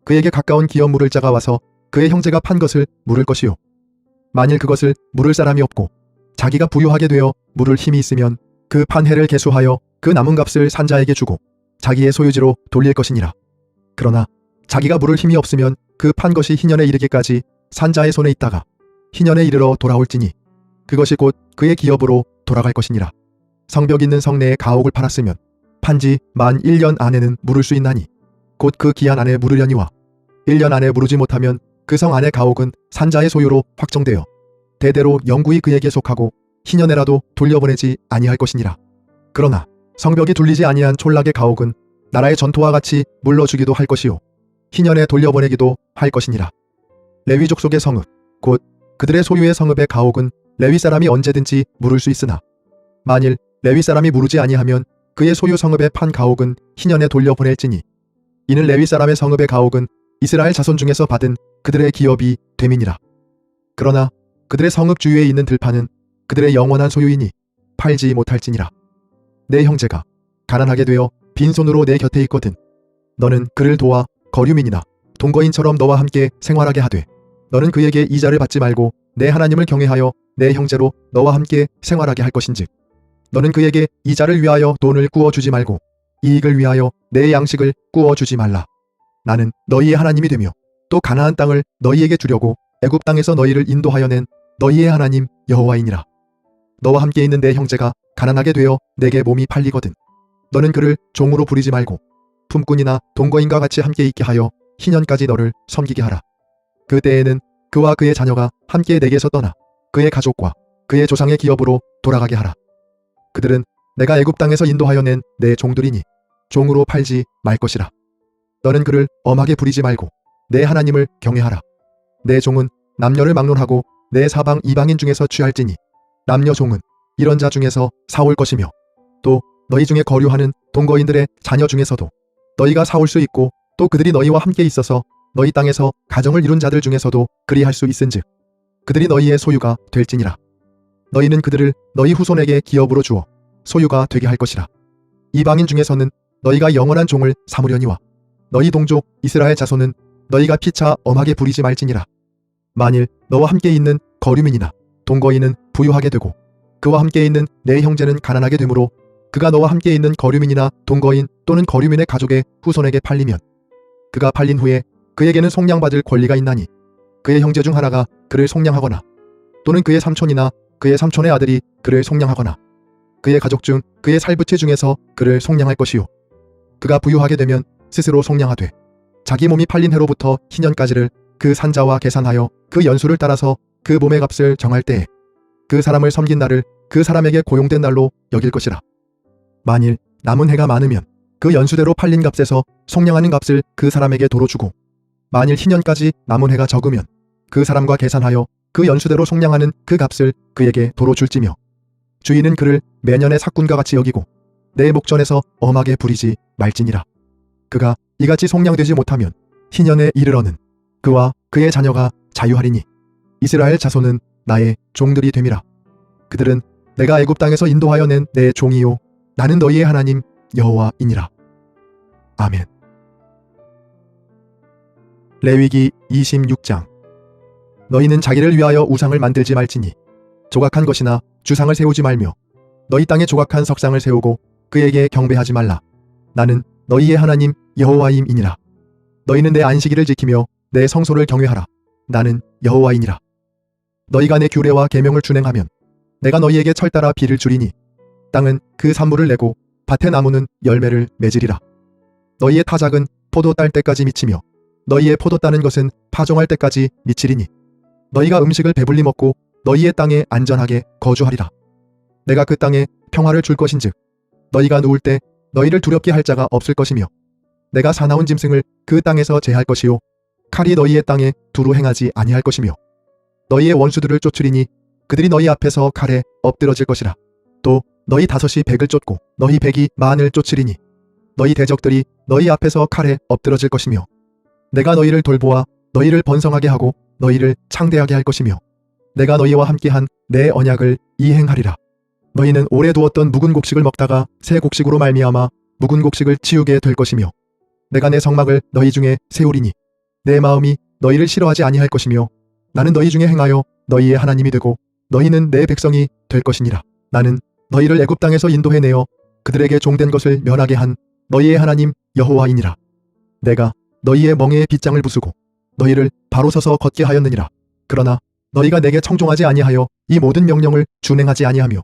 A: 그에게 가까운 기업 물을 자가 와서 그의 형제가 판 것을 물을 것이요 만일 그것을 물을 사람이 없고 자기가 부유하게 되어 물을 힘이 있으면 그 판해를 계수하여 그 남은 값을 산자에게 주고 자기의 소유지로 돌릴 것이니라. 그러나 자기가 물을 힘이 없으면 그 판 것이 희년에 이르기까지 산자의 손에 있다가 희년에 이르러 돌아올지니 그것이 곧 그의 기업으로 돌아갈 것이니라. 성벽 있는 성내에 가옥을 팔았으면 판지 만 1년 안에는 물을 수 있나니 곧 그 기한 안에 물으려니와 1년 안에 물으지 못하면 그 성 안의 가옥은 산자의 소유로 확정되어 대대로 영구히 그에게 속하고 희년에라도 돌려보내지 아니할 것이니라. 그러나 성벽이 둘리지 아니한 촌락의 가옥은 나라의 전토와 같이 물러주기도 할 것이요 희년에 돌려보내기도 할 것이니라. 레위 족속의 성읍 곧 그들의 소유의 성읍의 가옥은 레위 사람이 언제든지 물을 수 있으나 만일 레위 사람이 물으지 아니하면 그의 소유 성읍의 판 가옥은 희년에 돌려보낼지니 이는 레위 사람의 성읍의 가옥은 이스라엘 자손 중에서 받은 그들의 기업이 됨이니라. 그러나 그들의 성읍 주위에 있는 들판은 그들의 영원한 소유이니 팔지 못할지니라. 내 형제가 가난하게 되어 빈손으로 내 곁에 있거든 너는 그를 도와 거류민이나 동거인처럼 너와 함께 생활하게 하되 너는 그에게 이자를 받지 말고 내 하나님을 경외하여 내 형제로 너와 함께 생활하게 할 것인즉 너는 그에게 이자를 위하여 돈을 구워주지 말고 이익을 위하여 내 양식을 구워주지 말라. 나는 너희의 하나님이 되며 또 가나안 땅을 너희에게 주려고 애굽 땅에서 너희를 인도하여 낸 너희의 하나님 여호와이니라. 너와 함께 있는 내 형제가 가난하게 되어 내게 몸이 팔리거든 너는 그를 종으로 부리지 말고 품꾼이나 동거인과 같이 함께 있게 하여 희년까지 너를 섬기게 하라. 그때에는 그와 그의 자녀가 함께 내게서 떠나 그의 가족과 그의 조상의 기업으로 돌아가게 하라. 그들은 내가 애굽 땅에서 인도하여 낸 내 종들이니 종으로 팔지 말 것이라. 너는 그를 엄하게 부리지 말고 내 하나님을 경외하라. 내 종은 남녀를 막론하고 내 사방 이방인 중에서 취할지니 남녀 종은 이런 자 중에서 사올 것이며 또 너희 중에 거류하는 동거인들의 자녀 중에서도 너희가 사올 수 있고 또 그들이 너희와 함께 있어서 너희 땅에서 가정을 이룬 자들 중에서도 그리할 수 있은즉 그들이 너희의 소유가 될지니라. 너희는 그들을 너희 후손에게 기업으로 주어 소유가 되게 할 것이라. 이방인 중에서는 너희가 영원한 종을 삼으려니와 너희 동족 이스라엘 자손은 너희가 피차 엄하게 부리지 말지니라. 만일 너와 함께 있는 거류민이나 동거인은 부유하게 되고 그와 함께 있는 내 형제는 가난하게 되므로 그가 너와 함께 있는 거류민이나 동거인 또는 거류민의 가족의 후손에게 팔리면 그가 팔린 후에 그에게는 속량받을 권리가 있나니 그의 형제 중 하나가 그를 속량하거나 또는 그의 삼촌이나 그의 삼촌의 아들이 그를 속량하거나 그의 가족 중 그의 살부채 중에서 그를 속량할 것이요 그가 부유하게 되면 스스로 속량하되 자기 몸이 팔린 해로부터 희년까지를 그 산자와 계산하여 그 연수를 따라서 그 몸의 값을 정할 때에 그 사람을 섬긴 날을 그 사람에게 고용된 날로 여길 것이라. 만일 남은 해가 많으면 그 연수대로 팔린 값에서 속량하는 값을 그 사람에게 도로 주고 만일 희년까지 남은 해가 적으면 그 사람과 계산하여 그 연수대로 속량하는 그 값을 그에게 도로 줄지며 주인은 그를 매년의 삭군과 같이 여기고 내 목전에서 엄하게 부리지 말지니라. 그가 이같이 속량되지 못하면 희년에 이르러는 그와 그의 자녀가 자유하리니 이스라엘 자손은 나의 종들이 됨이라. 그들은 내가 애굽 땅에서 인도하여 낸 내 종이요 나는 너희의 하나님 여호와이니라. 아멘. 레위기 26장. 너희는 자기를 위하여 우상을 만들지 말지니 조각한 것이나 주상을 세우지 말며 너희 땅에 조각한 석상을 세우고 그에게 경배하지 말라. 나는 너희의 하나님 여호와임이니라. 너희는 내 안식일을 지키며 내 성소를 경외하라. 나는 여호와이니라. 너희가 내 규례와 계명을 준행하면 내가 너희에게 철따라 비를 주리니 땅은 그 산물을 내고 밭의 나무는 열매를 맺으리라. 너희의 타작은 포도 딸 때까지 미치며 너희의 포도 따는 것은 파종할 때까지 미치리니 너희가 음식을 배불리 먹고 너희의 땅에 안전하게 거주하리라. 내가 그 땅에 평화를 줄 것인즉 너희가 누울 때 너희를 두렵게 할 자가 없을 것이며 내가 사나운 짐승을 그 땅에서 제할 것이요 칼이 너희의 땅에 두루 행하지 아니할 것이며 너희의 원수들을 쫓으리니 그들이 너희 앞에서 칼에 엎드러질 것이라. 또 너희 다섯이 백을 쫓고 너희 백이 만을 쫓으리니 너희 대적들이 너희 앞에서 칼에 엎드러질 것이며 내가 너희를 돌보아 너희를 번성하게 하고 너희를 창대하게 할 것이며 내가 너희와 함께한 내 언약을 이행하리라. 너희는 오래 두었던 묵은 곡식을 먹다가 새 곡식으로 말미암아 묵은 곡식을 치우게 될 것이며 내가 내 성막을 너희 중에 세우리니 내 마음이 너희를 싫어하지 아니할 것이며 나는 너희 중에 행하여 너희의 하나님이 되고 너희는 내 백성이 될 것이니라. 나는 너희를 애굽 땅에서 인도해내어 그들에게 종된 것을 면하게 한 너희의 하나님 여호와이니라. 내가 너희의 멍에에 빗장을 부수고 너희를 바로 서서 걷게 하였느니라. 그러나 너희가 내게 청종하지 아니하여 이 모든 명령을 준행하지 아니하며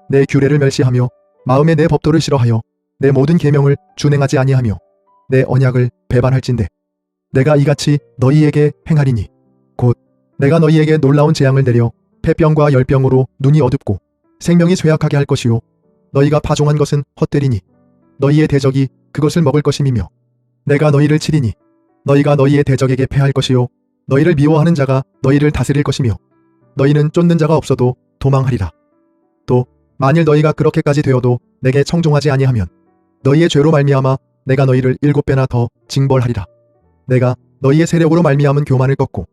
A: 내 규례를 멸시하며 마음에 내 법도를 싫어하여 내 모든 계명을 준행하지 아니하며 내 언약을 배반할진대 내가 이같이 너희에게 행하리니 곧 내가 너희에게 놀라운 재앙을 내려 폐병과 열병으로 눈이 어둡고 생명이 쇠약하게 할 것이요 너희가 파종한 것은 헛되리니 너희의 대적이 그것을 먹을 것임이며 내가 너희를 치리니 너희가 너희의 대적에게 패할 것이요 너희를 미워하는 자가 너희를 다스릴 것이며 너희는 쫓는 자가 없어도 도망하리라. 또 만일 너희가 그렇게까지 되어도 내게 청종하지 아니하면 너희의 죄로 말미암아 내가 너희를 7배나 더 징벌하리라. 내가 너희의 세력으로 말미암은 교만을 꺾고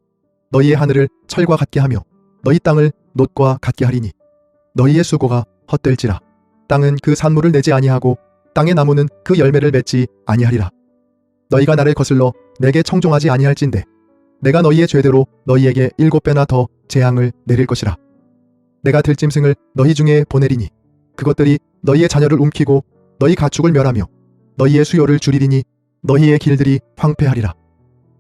A: 너희의 하늘을 철과 같게 하며 너희 땅을 놋과 같게 하리니 너희의 수고가 헛될지라. 땅은 그 산물을 내지 아니하고 땅의 나무는 그 열매를 맺지 아니하리라. 너희가 나를 거슬러 내게 청종하지 아니할진대 내가 너희의 죄대로 너희에게 7배나 더 재앙을 내릴 것이라. 내가 들짐승을 너희 중에 보내리니 그것들이 너희의 자녀를 움키고 너희 가축을 멸하며 너희의 수요를 줄이리니 너희의 길들이 황폐하리라.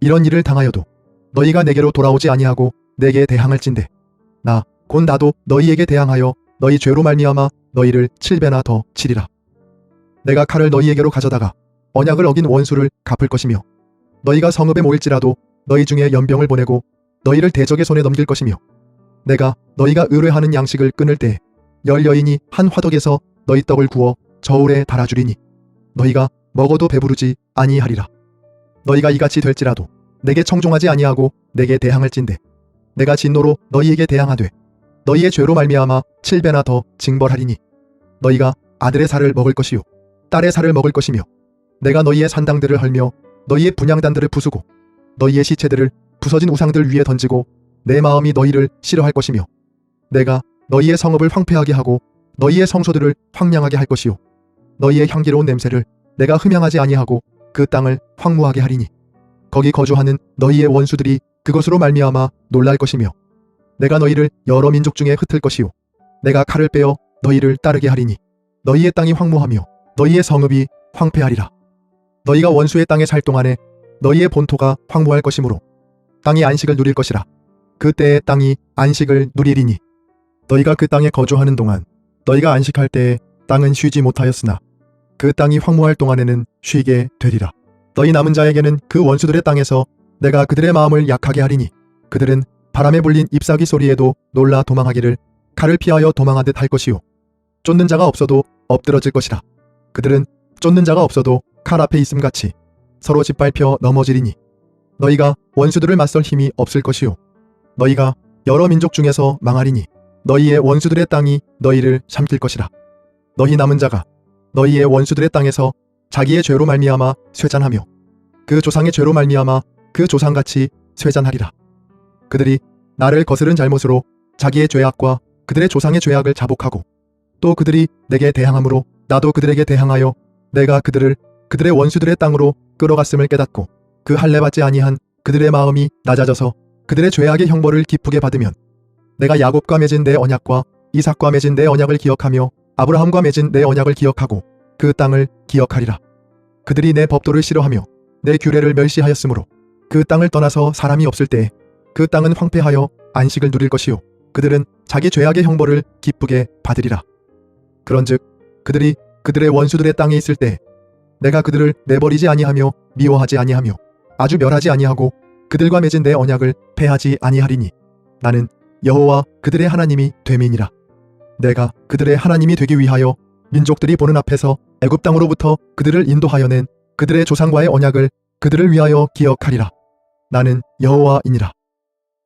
A: 이런 일을 당하여도 너희가 내게로 돌아오지 아니하고 내게 대항할진대 나 곧 나도 너희에게 대항하여 너희 죄로 말미암아 너희를 7배나 더 치리라. 내가 칼을 너희에게로 가져다가 언약을 어긴 원수를 갚을 것이며 너희가 성읍에 모일지라도 너희 중에 연병을 보내고 너희를 대적의 손에 넘길 것이며 내가 너희가 의뢰하는 양식을 끊을 때 10여인이 한 화덕에서 너희 떡을 구워 저울에 달아주리니 너희가 먹어도 배부르지 아니하리라. 너희가 이같이 될지라도 내게 청종하지 아니하고 내게 대항할진대 내가 진노로 너희에게 대항하되 너희의 죄로 말미암아 7배나 더 징벌하리니 너희가 아들의 살을 먹을 것이요 딸의 살을 먹을 것이며 내가 너희의 산당들을 헐며 너희의 분향단들을 부수고 너희의 시체들을 부서진 우상들 위에 던지고 내 마음이 너희를 싫어할 것이며 내가 너희의 성읍을 황폐하게 하고 너희의 성소들을 황량하게 할 것이요 너희의 향기로운 냄새를 내가 흠향하지 아니하고 그 땅을 황무하게 하리니 거기 거주하는 너희의 원수들이 그것으로 말미암아 놀랄 것이며 내가 너희를 여러 민족 중에 흩을 것이요 내가 칼을 빼어 너희를 따르게 하리니 너희의 땅이 황무하며 너희의 성읍이 황폐하리라. 너희가 원수의 땅에 살 동안에 너희의 본토가 황무할 것이므로 땅이 안식을 누릴 것이라. 그때에 땅이 안식을 누리리니 너희가 그 땅에 거주하는 동안 너희가 안식할 때에 땅은 쉬지 못하였으나 그 땅이 황무할 동안에는 쉬게 되리라. 너희 남은 자에게는 그 원수들의 땅에서 내가 그들의 마음을 약하게 하리니 그들은 바람에 불린 잎사귀 소리에도 놀라 도망하기를 칼을 피하여 도망하듯 할 것이요 쫓는 자가 없어도 엎드러질 것이라. 그들은 쫓는 자가 없어도 칼 앞에 있음같이 서로 짓밟혀 넘어지리니 너희가 원수들을 맞설 힘이 없을 것이요 너희가 여러 민족 중에서 망하리니 너희의 원수들의 땅이 너희를 삼킬 것이라. 너희 남은 자가 너희의 원수들의 땅에서 자기의 죄로 말미암아 쇠잔하며 그 조상의 죄로 말미암아 그 조상같이 쇠잔하리라. 그들이 나를 거스른 잘못으로 자기의 죄악과 그들의 조상의 죄악을 자복하고 또 그들이 내게 대항함으로 나도 그들에게 대항하여 내가 그들을 그들의 원수들의 땅으로 끌어갔음을 깨닫고 그 할례 받지 아니한 그들의 마음이 낮아져서 그들의 죄악의 형벌을 기쁘게 받으면 내가 야곱과 맺은 내 언약과 이삭과 맺은 내 언약을 기억하며 아브라함과 맺은 내 언약을 기억하고 그 땅을 기억하리라. 그들이 내 법도를 싫어하며 내 규례를 멸시하였으므로 그 땅을 떠나서 사람이 없을 때에 그 땅은 황폐하여 안식을 누릴 것이요 그들은 자기 죄악의 형벌을 기쁘게 받으리라. 그런즉 그들이 그들의 원수들의 땅에 있을 때 내가 그들을 내버리지 아니하며 미워하지 아니하며 아주 멸하지 아니하고 그들과 맺은 내 언약을 폐하지 아니하리니 나는 여호와 그들의 하나님이 됨이니라. 내가 그들의 하나님이 되기 위하여 민족들이 보는 앞에서 애굽 땅으로부터 그들을 인도하여 낸 그들의 조상과의 언약을 그들을 위하여 기억하리라. 나는 여호와이니라.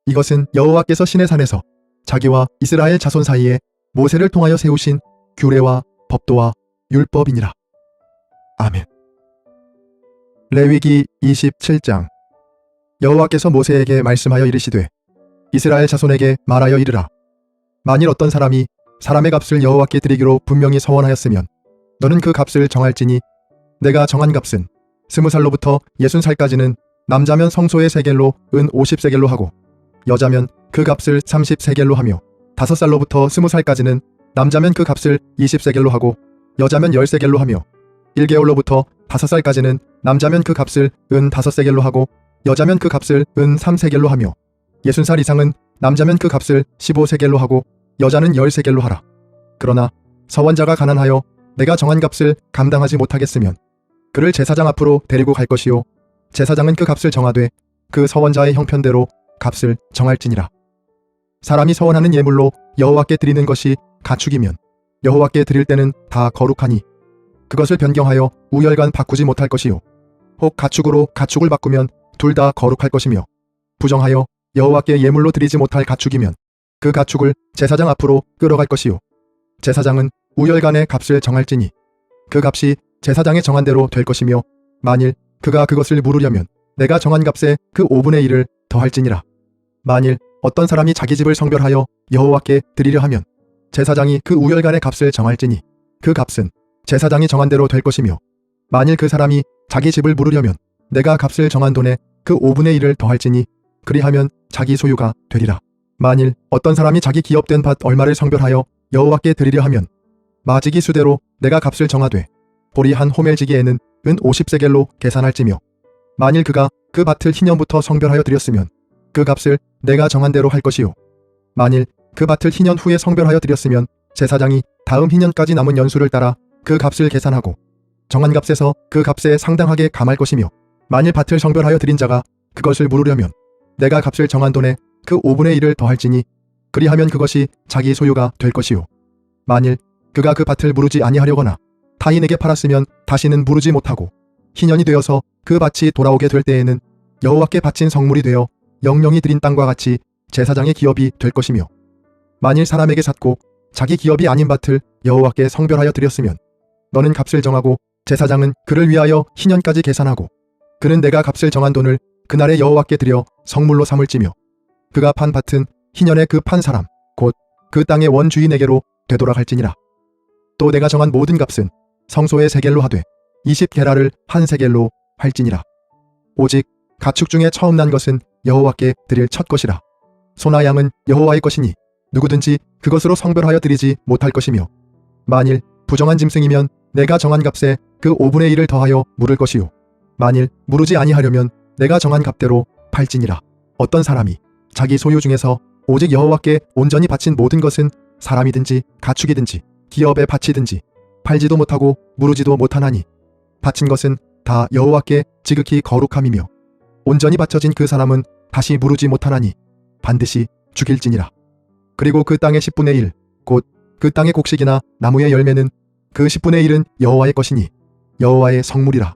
A: 이것은 여호와께서 시내 산에서 자기와 이스라엘 자손 사이에 모세를 통하여 세우신 규례와 법도와 율법이니라. 아멘. 레위기 27장. 여호와께서 모세에게 말씀하여 이르시되 이스라엘 자손에게 말하여 이르라. 만일 어떤 사람이 사람의 값을 여호와께 드리기로 분명히 서원하였으면 너는 그 값을 정할지니 내가 정한 값은 20살로부터 60살까지는 남자면 성소의 세겔로 은 50세겔로 하고 여자면 그 값을 30세겔로 하며 5살로부터 20살까지는 남자면 그 값을 20세겔로 하고 여자면 10세겔로 하며 1개월로부터 5살까지는 남자면 그 값을 5세겔로 하고 여자면 그 값을 3세겔로 하며 60살 이상은 남자면 그 값을 15세겔로 하고 여자는 10세겔로 하라. 그러나 서원자가 가난하여 내가 정한 값을 감당하지 못하겠으면 그를 제사장 앞으로 데리고 갈 것이요 제사장은 그 값을 정하되 그 서원자의 형편대로 값을 정할지니라. 사람이 서원하는 예물로 여호와께 드리는 것이 가축이면 여호와께 드릴 때는 다 거룩하니 그것을 변경하여 우열간 바꾸지 못할 것이요 혹 가축으로 가축을 바꾸면 둘 다 거룩할 것이며 부정하여 여호와께 예물로 드리지 못할 가축이면 그 가축을 제사장 앞으로 끌어갈 것이요 제사장은 우열간의 값을 정할지니 그 값이 제사장의 정한 대로 될 것이며 만일 그가 그것을 물으려면 내가 정한 값에 그 5분의 1을 더할지니라. 만일 어떤 사람이 자기 집을 성별하여 여호와께 드리려 하면 제사장이 그 우열간의 값을 정할지니 그 값은 제사장이 정한 대로 될 것이며 만일 그 사람이 자기 집을 물으려면 내가 값을 정한 돈에 그 5분의 1을 더할지니 그리하면 자기 소유가 되리라. 만일 어떤 사람이 자기 기업된 밭 얼마를 성별하여 여호와께 드리려 하면 마지기 수대로 내가 값을 정하되 보리 한 호멜지기에는 50세겔로 계산할지며 만일 그가 그 밭을 희년부터 성별하여 드렸으면 그 값을 내가 정한 대로 할 것이요 만일 그 밭을 희년 후에 성별하여 드렸으면 제사장이 다음 희년까지 남은 연수를 따라 그 값을 계산하고 정한 값에서 그 값에 상당하게 감할 것이며 만일 밭을 성별하여 드린 자가 그것을 물으려면 내가 값을 정한 돈에 그 5분의 1을 더할지니 그리하면 그것이 자기 소유가 될 것이요 만일 그가 그 밭을 무르지 아니하려거나 타인에게 팔았으면 다시는 무르지 못하고 희년이 되어서 그 밭이 돌아오게 될 때에는 여호와께 바친 성물이 되어 영영이 드린 땅과 같이 제사장의 기업이 될 것이며 만일 사람에게 샀고 자기 기업이 아닌 밭을 여호와께 성별하여 드렸으면 너는 값을 정하고 제사장은 그를 위하여 희년까지 계산하고 그는 내가 값을 정한 돈을 그날에 여호와께 드려 성물로 삼을지며 그가 판 밭은 희년에 그 판 사람 곧 그 땅의 원주인에게로 되돌아갈지니라. 또 내가 정한 모든 값은 성소의 세겔로 하되 20게라를 한 세겔로 할지니라. 오직 가축 중에 처음 난 것은 여호와께 드릴 첫 것이라. 소나 양은 여호와의 것이니 누구든지 그것으로 성별하여 드리지 못할 것이며 만일 부정한 짐승이면 내가 정한 값에 그 5분의 1을 더하여 물을 것이요 만일 무르지 아니하려면 내가 정한 값대로 팔지니라. 어떤 사람이 자기 소유 중에서 오직 여호와께 온전히 바친 모든 것은 사람이든지 가축이든지 기업에 바치든지 팔지도 못하고 무르지도 못하나니 바친 것은 다 여호와께 지극히 거룩함이며 온전히 바쳐진 그 사람은 다시 무르지 못하나니 반드시 죽일지니라. 그리고 그 땅의 10분의 1 곧 그 땅의 곡식이나 나무의 열매는 그 10분의 1은 여호와의 것이니 여호와의 성물이라.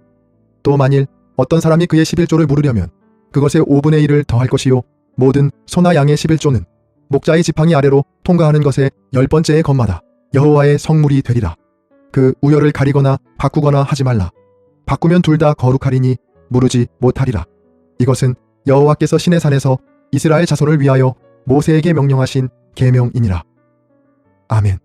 A: 또 만일 어떤 사람이 그의 11조를 물으려면 그것의 5분의 1을 더할 것이요 모든 소나 양의 11조는 목자의 지팡이 아래로 통과하는 것의 10번째의 것마다 여호와의 성물이 되리라. 그 우열을 가리거나 바꾸거나 하지 말라. 바꾸면 둘 다 거룩하리니 무르지 못하리라. 이것은 여호와께서 시내 산에서 이스라엘 자손을 위하여 모세에게 명령하신 계명이니라. 아멘.